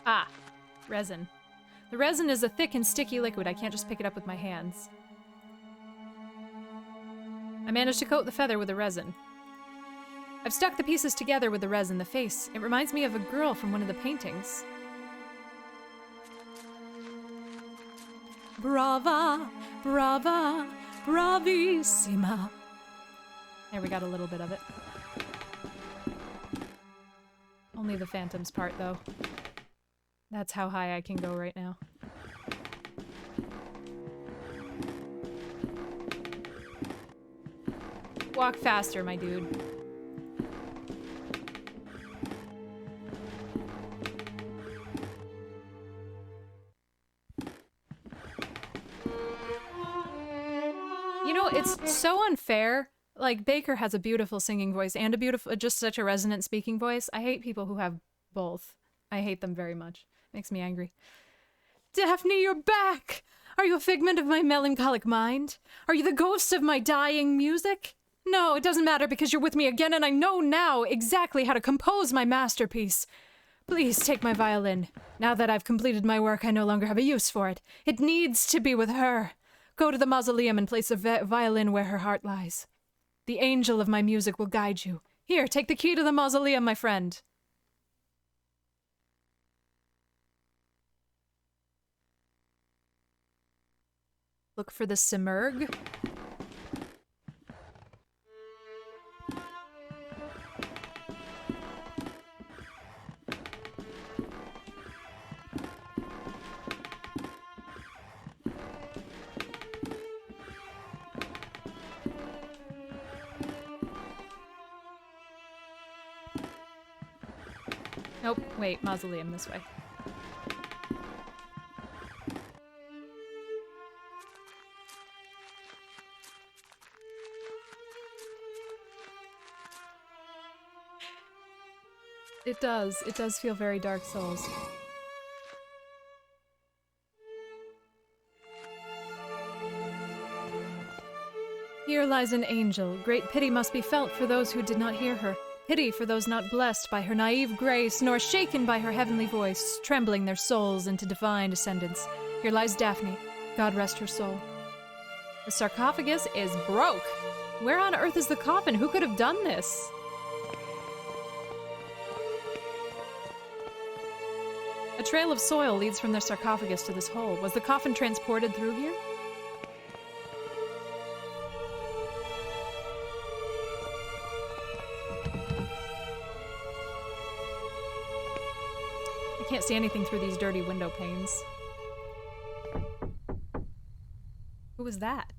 Ah, resin. The resin is a thick and sticky liquid. I can't just pick it up with my hands. I managed to coat the feather with the resin. I've stuck the pieces together with the resin. The face, it reminds me of a girl from one of the paintings. Brava, brava, bravissima. There, we got a little bit of it. Only the phantoms part, though. That's how high I can go right now. Walk faster, my dude. You know, it's so unfair. Like, Baker has a beautiful singing voice and a beautiful, just such a resonant speaking voice. I hate people who have both. I hate them very much. Makes me angry. Daphne, you're back! Are you a figment of my melancholic mind? Are you the ghost of my dying music? No, it doesn't matter because you're with me again and I know now exactly how to compose my masterpiece. Please take my violin. Now that I've completed my work, I no longer have a use for it. It needs to be with her. Go to the mausoleum and place the violin where her heart lies. The angel of my music will guide you. Here, take the key to the mausoleum, my friend. Look for the Simurgh. Nope, wait, mausoleum this way. It does feel very Dark Souls. Here lies an angel. Great pity must be felt for those who did not hear her. Pity for those not blessed by her naive grace, nor shaken by her heavenly voice, trembling their souls into divine descendants. Here lies Daphne. God rest her soul. The sarcophagus is broke. Where on earth is the coffin? Who could have done this? A trail of soil leads from their sarcophagus to this hole. Was the coffin transported through here? I can't see anything through these dirty window panes. Who was that?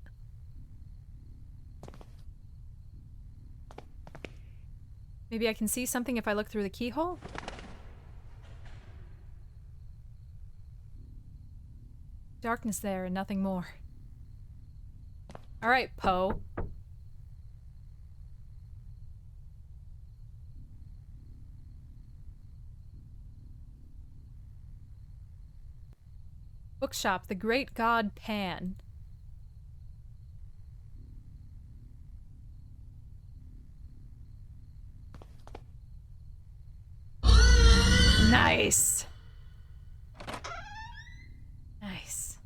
Maybe I can see something if I look through the keyhole? Darkness there and nothing more. Alright, Poe. Bookshop, the great god Pan. Nice. Nice.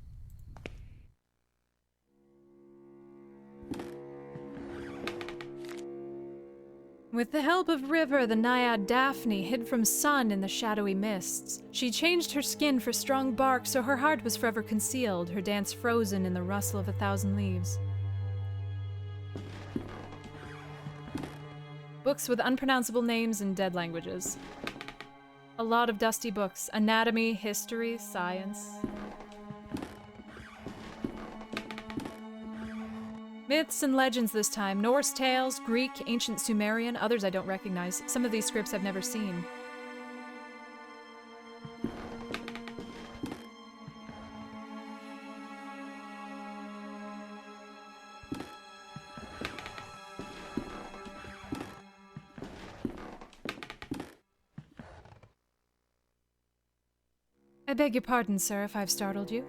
With the help of River, the naiad Daphne hid from sun in the shadowy mists. She changed her skin for strong bark, so her heart was forever concealed, her dance frozen in the rustle of 1,000 leaves. Books with unpronounceable names in dead languages. A lot of dusty books. Anatomy, history, science. Myths and legends this time. Norse tales, Greek, ancient Sumerian, others I don't recognize. Some of these scripts I've never seen. I beg your pardon, sir, if I've startled you.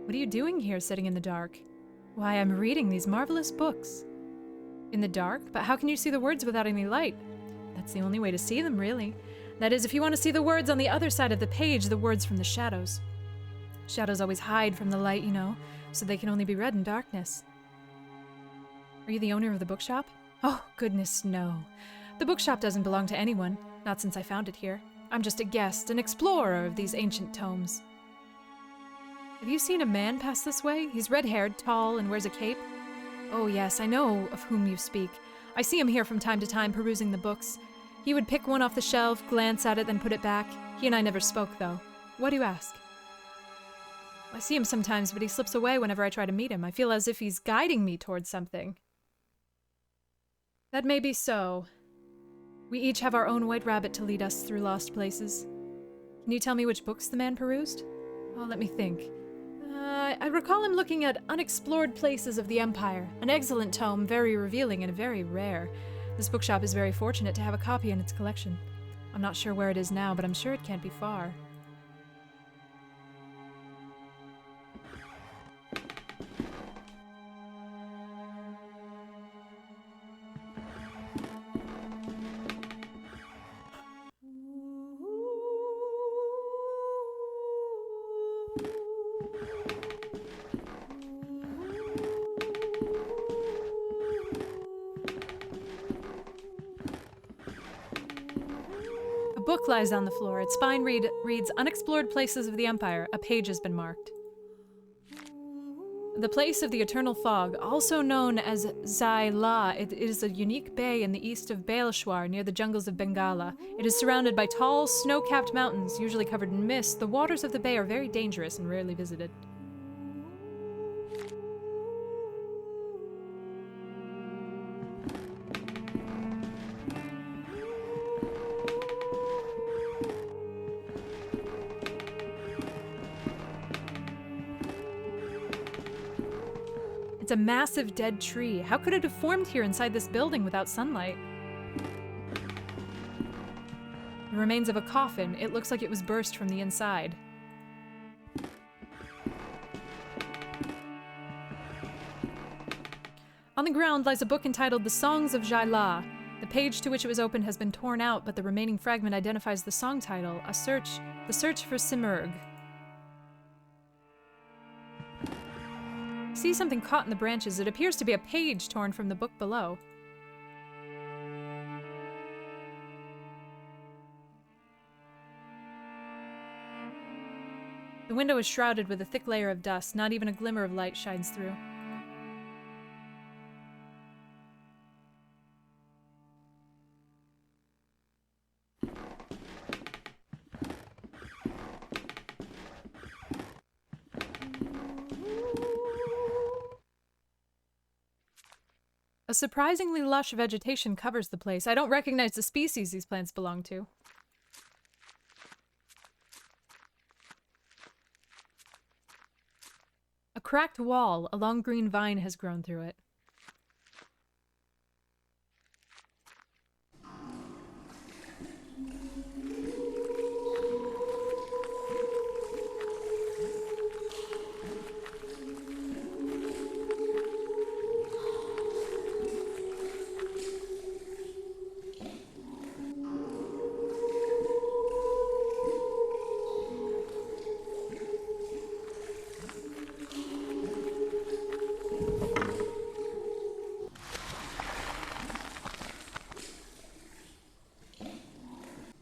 What are you doing here, sitting in the dark? Why, I'm reading these marvelous books. In the dark? But how can you see the words without any light? That's the only way to see them, really. That is, if you want to see the words on the other side of the page, the words from the shadows. Shadows always hide from the light, you know, so they can only be read in darkness. Are you the owner of the bookshop? Oh, goodness, no. The bookshop doesn't belong to anyone, not since I found it here. I'm just a guest, an explorer of these ancient tomes. Have you seen a man pass this way? He's red-haired, tall, and wears a cape. Oh yes, I know of whom you speak. I see him here from time to time perusing the books. He would pick one off the shelf, glance at it, then put it back. He and I never spoke, though. What do you ask? I see him sometimes, but he slips away whenever I try to meet him. I feel as if he's guiding me towards something. That may be so. We each have our own white rabbit to lead us through lost places. Can you tell me which books the man perused? Oh, let me think. I recall him looking at Unexplored Places of the Empire, an excellent tome, very revealing and very rare. This bookshop is very fortunate to have a copy in its collection. I'm not sure where it is now, but I'm sure it can't be far. A book lies on the floor. Its spine reads Unexplored Places of the Empire. A page has been marked. The place of the eternal fog, also known as Zai-La, it is a unique bay in the east of Baileshwar near the jungles of Bengala. It is surrounded by tall, snow-capped mountains, usually covered in mist. The waters of the bay are very dangerous and rarely visited. It's a massive dead tree. How could it have formed here inside this building without sunlight? The remains of a coffin. It looks like it was burst from the inside. On the ground lies a book entitled The Songs of Zai-La. The page to which it was opened has been torn out, but the remaining fragment identifies the song title, The Search for Simurgh. I see something caught in the branches. It appears to be a page torn from the book below. The window is shrouded with a thick layer of dust. Not even a glimmer of light shines through. A surprisingly lush vegetation covers the place. I don't recognize the species these plants belong to. A cracked wall, a long green vine has grown through it.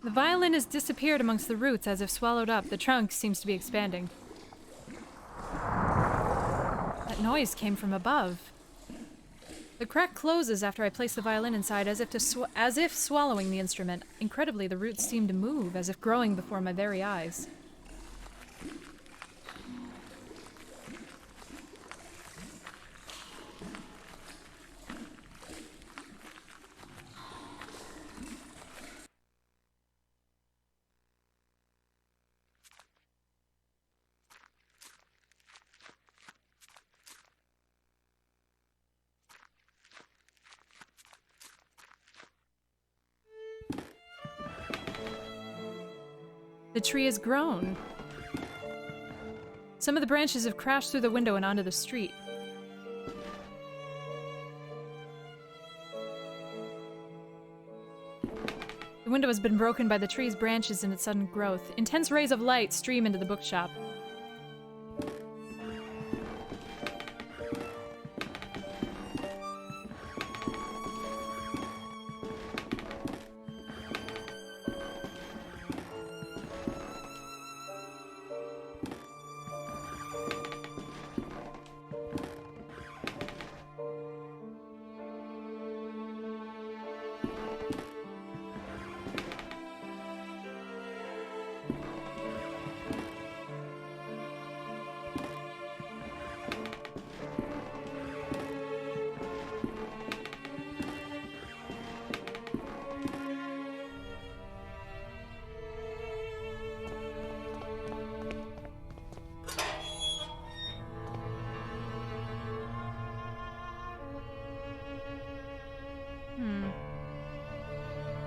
The violin has disappeared amongst the roots as if swallowed up. The trunk seems to be expanding. That noise came from above. The crack closes after I place the violin inside as if swallowing the instrument. Incredibly, the roots seem to move, as if growing before my very eyes. The tree has grown. Some of the branches have crashed through the window and onto the street. The window has been broken by the tree's branches in its sudden growth. Intense rays of light stream into the bookshop.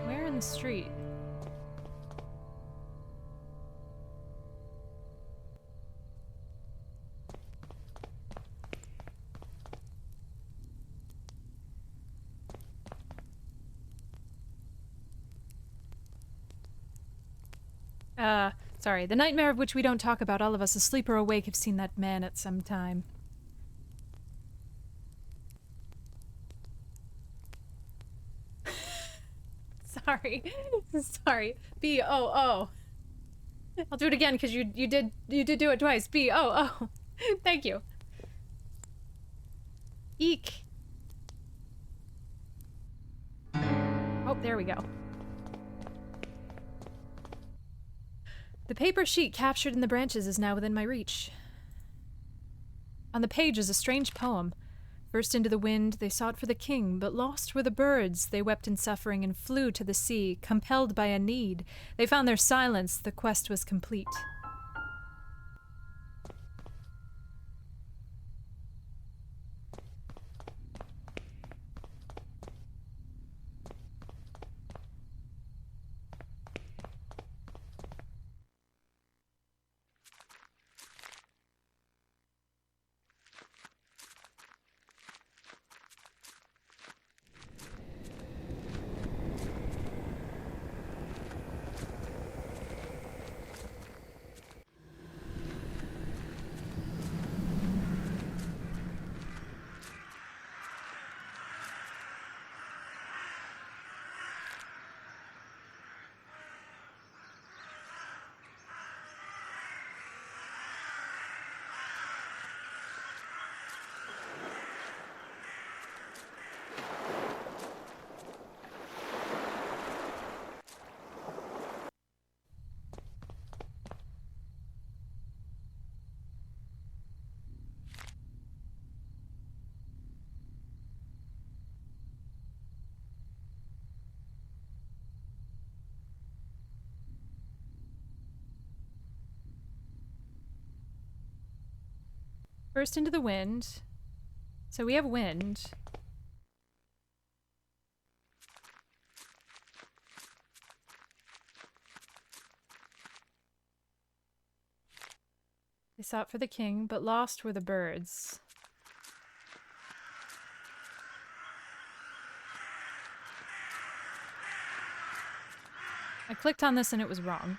Where in the street? Sorry. The nightmare of which we don't talk about, all of us, asleep or awake, have seen that man at some time. Sorry. Sorry. B-O-O. I'll do it again because you did do it twice. B-O-O. Thank you. Eek. Oh, there we go. The paper sheet captured in the branches is now within my reach. On the page is a strange poem. Burst into the wind, they sought for the king, but lost were the birds. They wept in suffering and flew to the sea, compelled by a need. They found their silence, the quest was complete. Burst into the wind. So we have wind. They sought for the king, but lost were the birds. I clicked on this and it was wrong.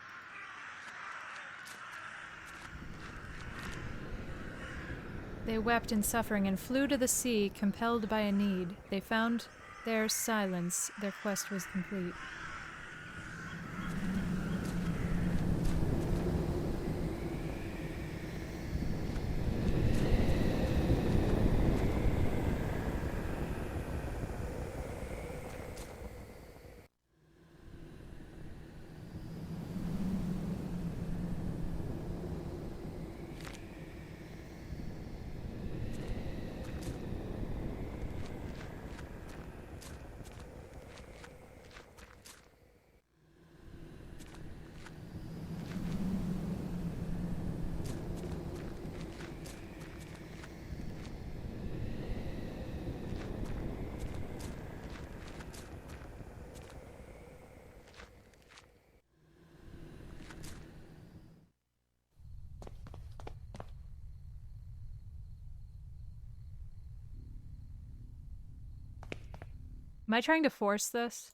They wept in suffering and flew to the sea, compelled by a need. They found there silence. Their quest was complete. Am I trying to force this?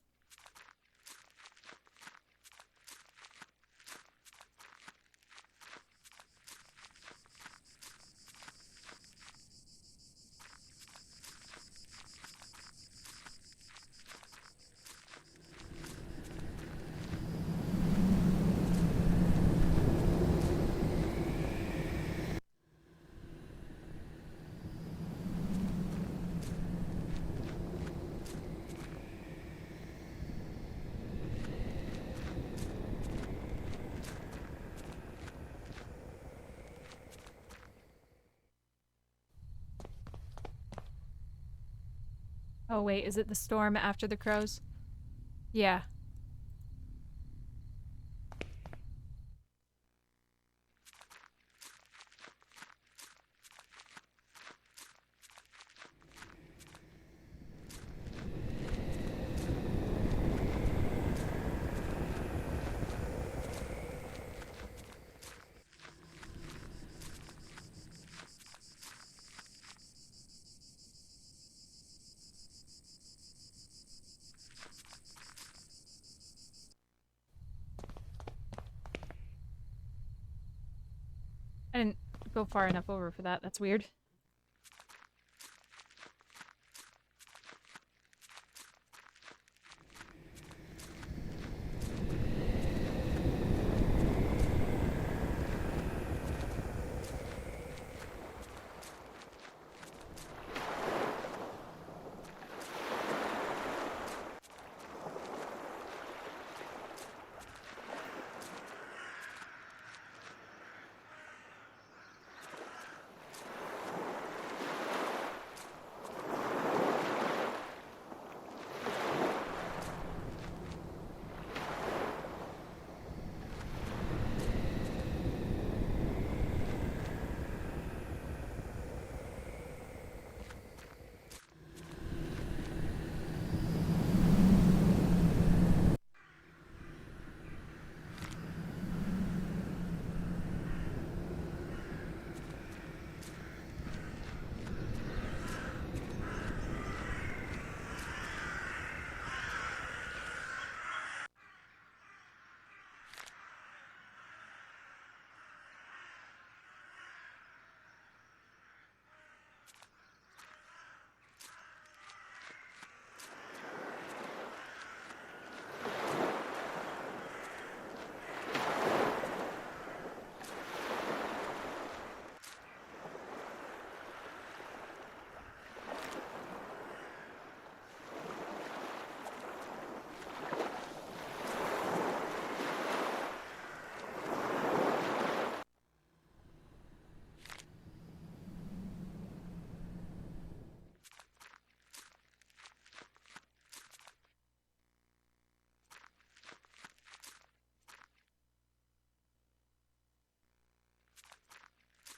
Oh wait, is it the storm after the crows? Yeah. I didn't go far enough over for that. That's weird.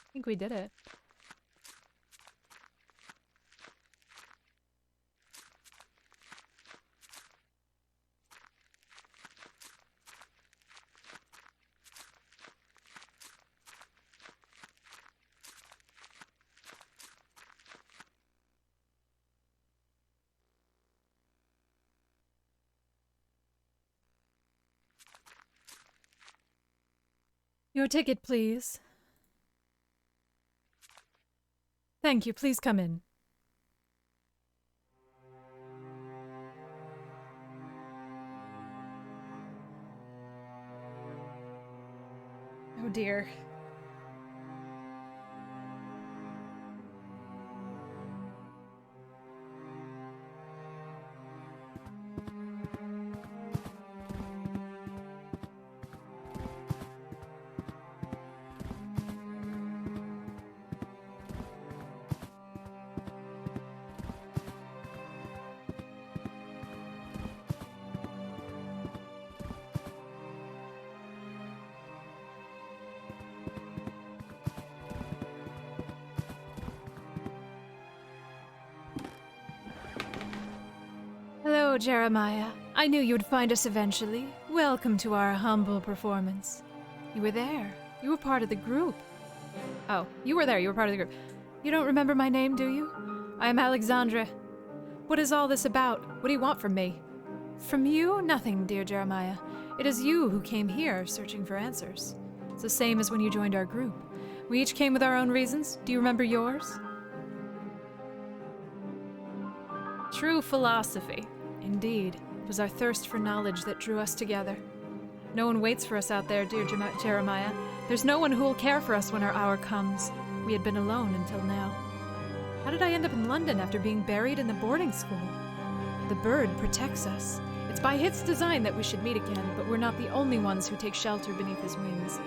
I think we did it. Your ticket, please. Thank you. Please come in. Oh dear. Hello, Jeremiah. I knew you'd find us eventually. Welcome to our humble performance. You were there. You were part of the group. Oh, you were there. You were part of the group. You don't remember my name, do you? I am Alexandra. What is all this about? What do you want from me? From you? Nothing, dear Jeremiah. It is you who came here searching for answers. It's the same as when you joined our group. We each came with our own reasons. Do you remember yours? True philosophy. Indeed, it was our thirst for knowledge that drew us together. No one waits for us out there, dear Jeremiah. There's no one who will care for us when our hour comes. We had been alone until now. How did I end up in London after being buried in the boarding school? The bird protects us. It's by its design that we should meet again, but we're not the only ones who take shelter beneath his wings.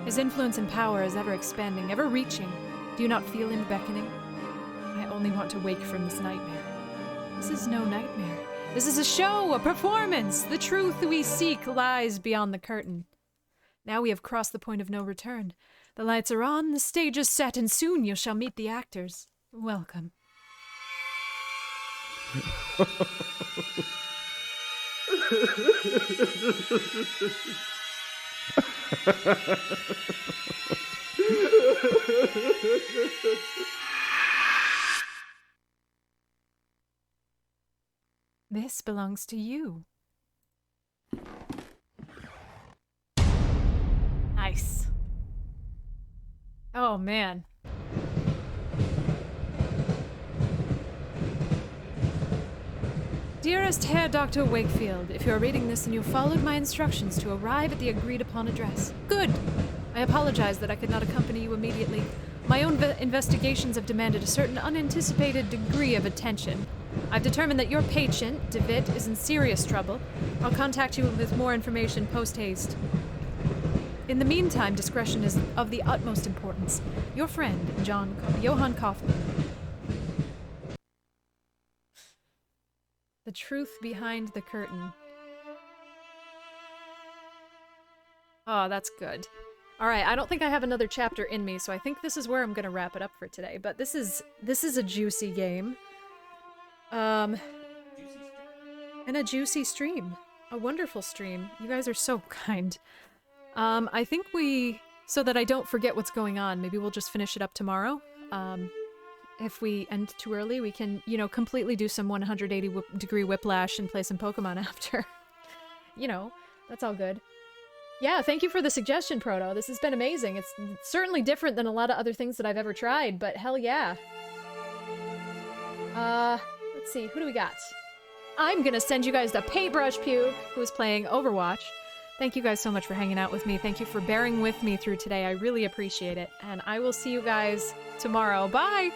His influence and power is ever expanding, ever reaching. Do you not feel him beckoning? I only want to wake from this nightmare. This is no nightmare. This is a show, a performance! The truth we seek lies beyond the curtain. Now we have crossed the point of no return. The lights are on, the stage is set, and soon you shall meet the actors. Welcome. This belongs to you. Nice. Oh, man. Dearest Herr Dr. Wakefield, if you are reading this and you followed my instructions to arrive at the agreed-upon address, good! I apologize that I could not accompany you immediately. My own investigations have demanded a certain unanticipated degree of attention. I've determined that your patient, DeVitt, is in serious trouble. I'll contact you with more information post-haste. In the meantime, discretion is of the utmost importance. Your friend, Johann Kaufman. The truth behind the curtain. Oh, that's good. Alright, I don't think I have another chapter in me, so I think this is where I'm gonna wrap it up for today. But this is a juicy game. And a juicy stream. A wonderful stream. You guys are so kind. I think so that I don't forget what's going on, maybe we'll just finish it up tomorrow. If we end too early, we can, you know, completely do some 180-degree whiplash and play some Pokemon after. You know, that's all good. Yeah, thank you for the suggestion, Proto. This has been amazing. It's certainly different than a lot of other things that I've ever tried, but hell yeah. Let's see, who do we got? I'm gonna send you guys to Paintbrush Puke, who is playing Overwatch. Thank you guys so much for hanging out with me. Thank you for bearing with me through today. I really appreciate it. And I will see you guys tomorrow. Bye!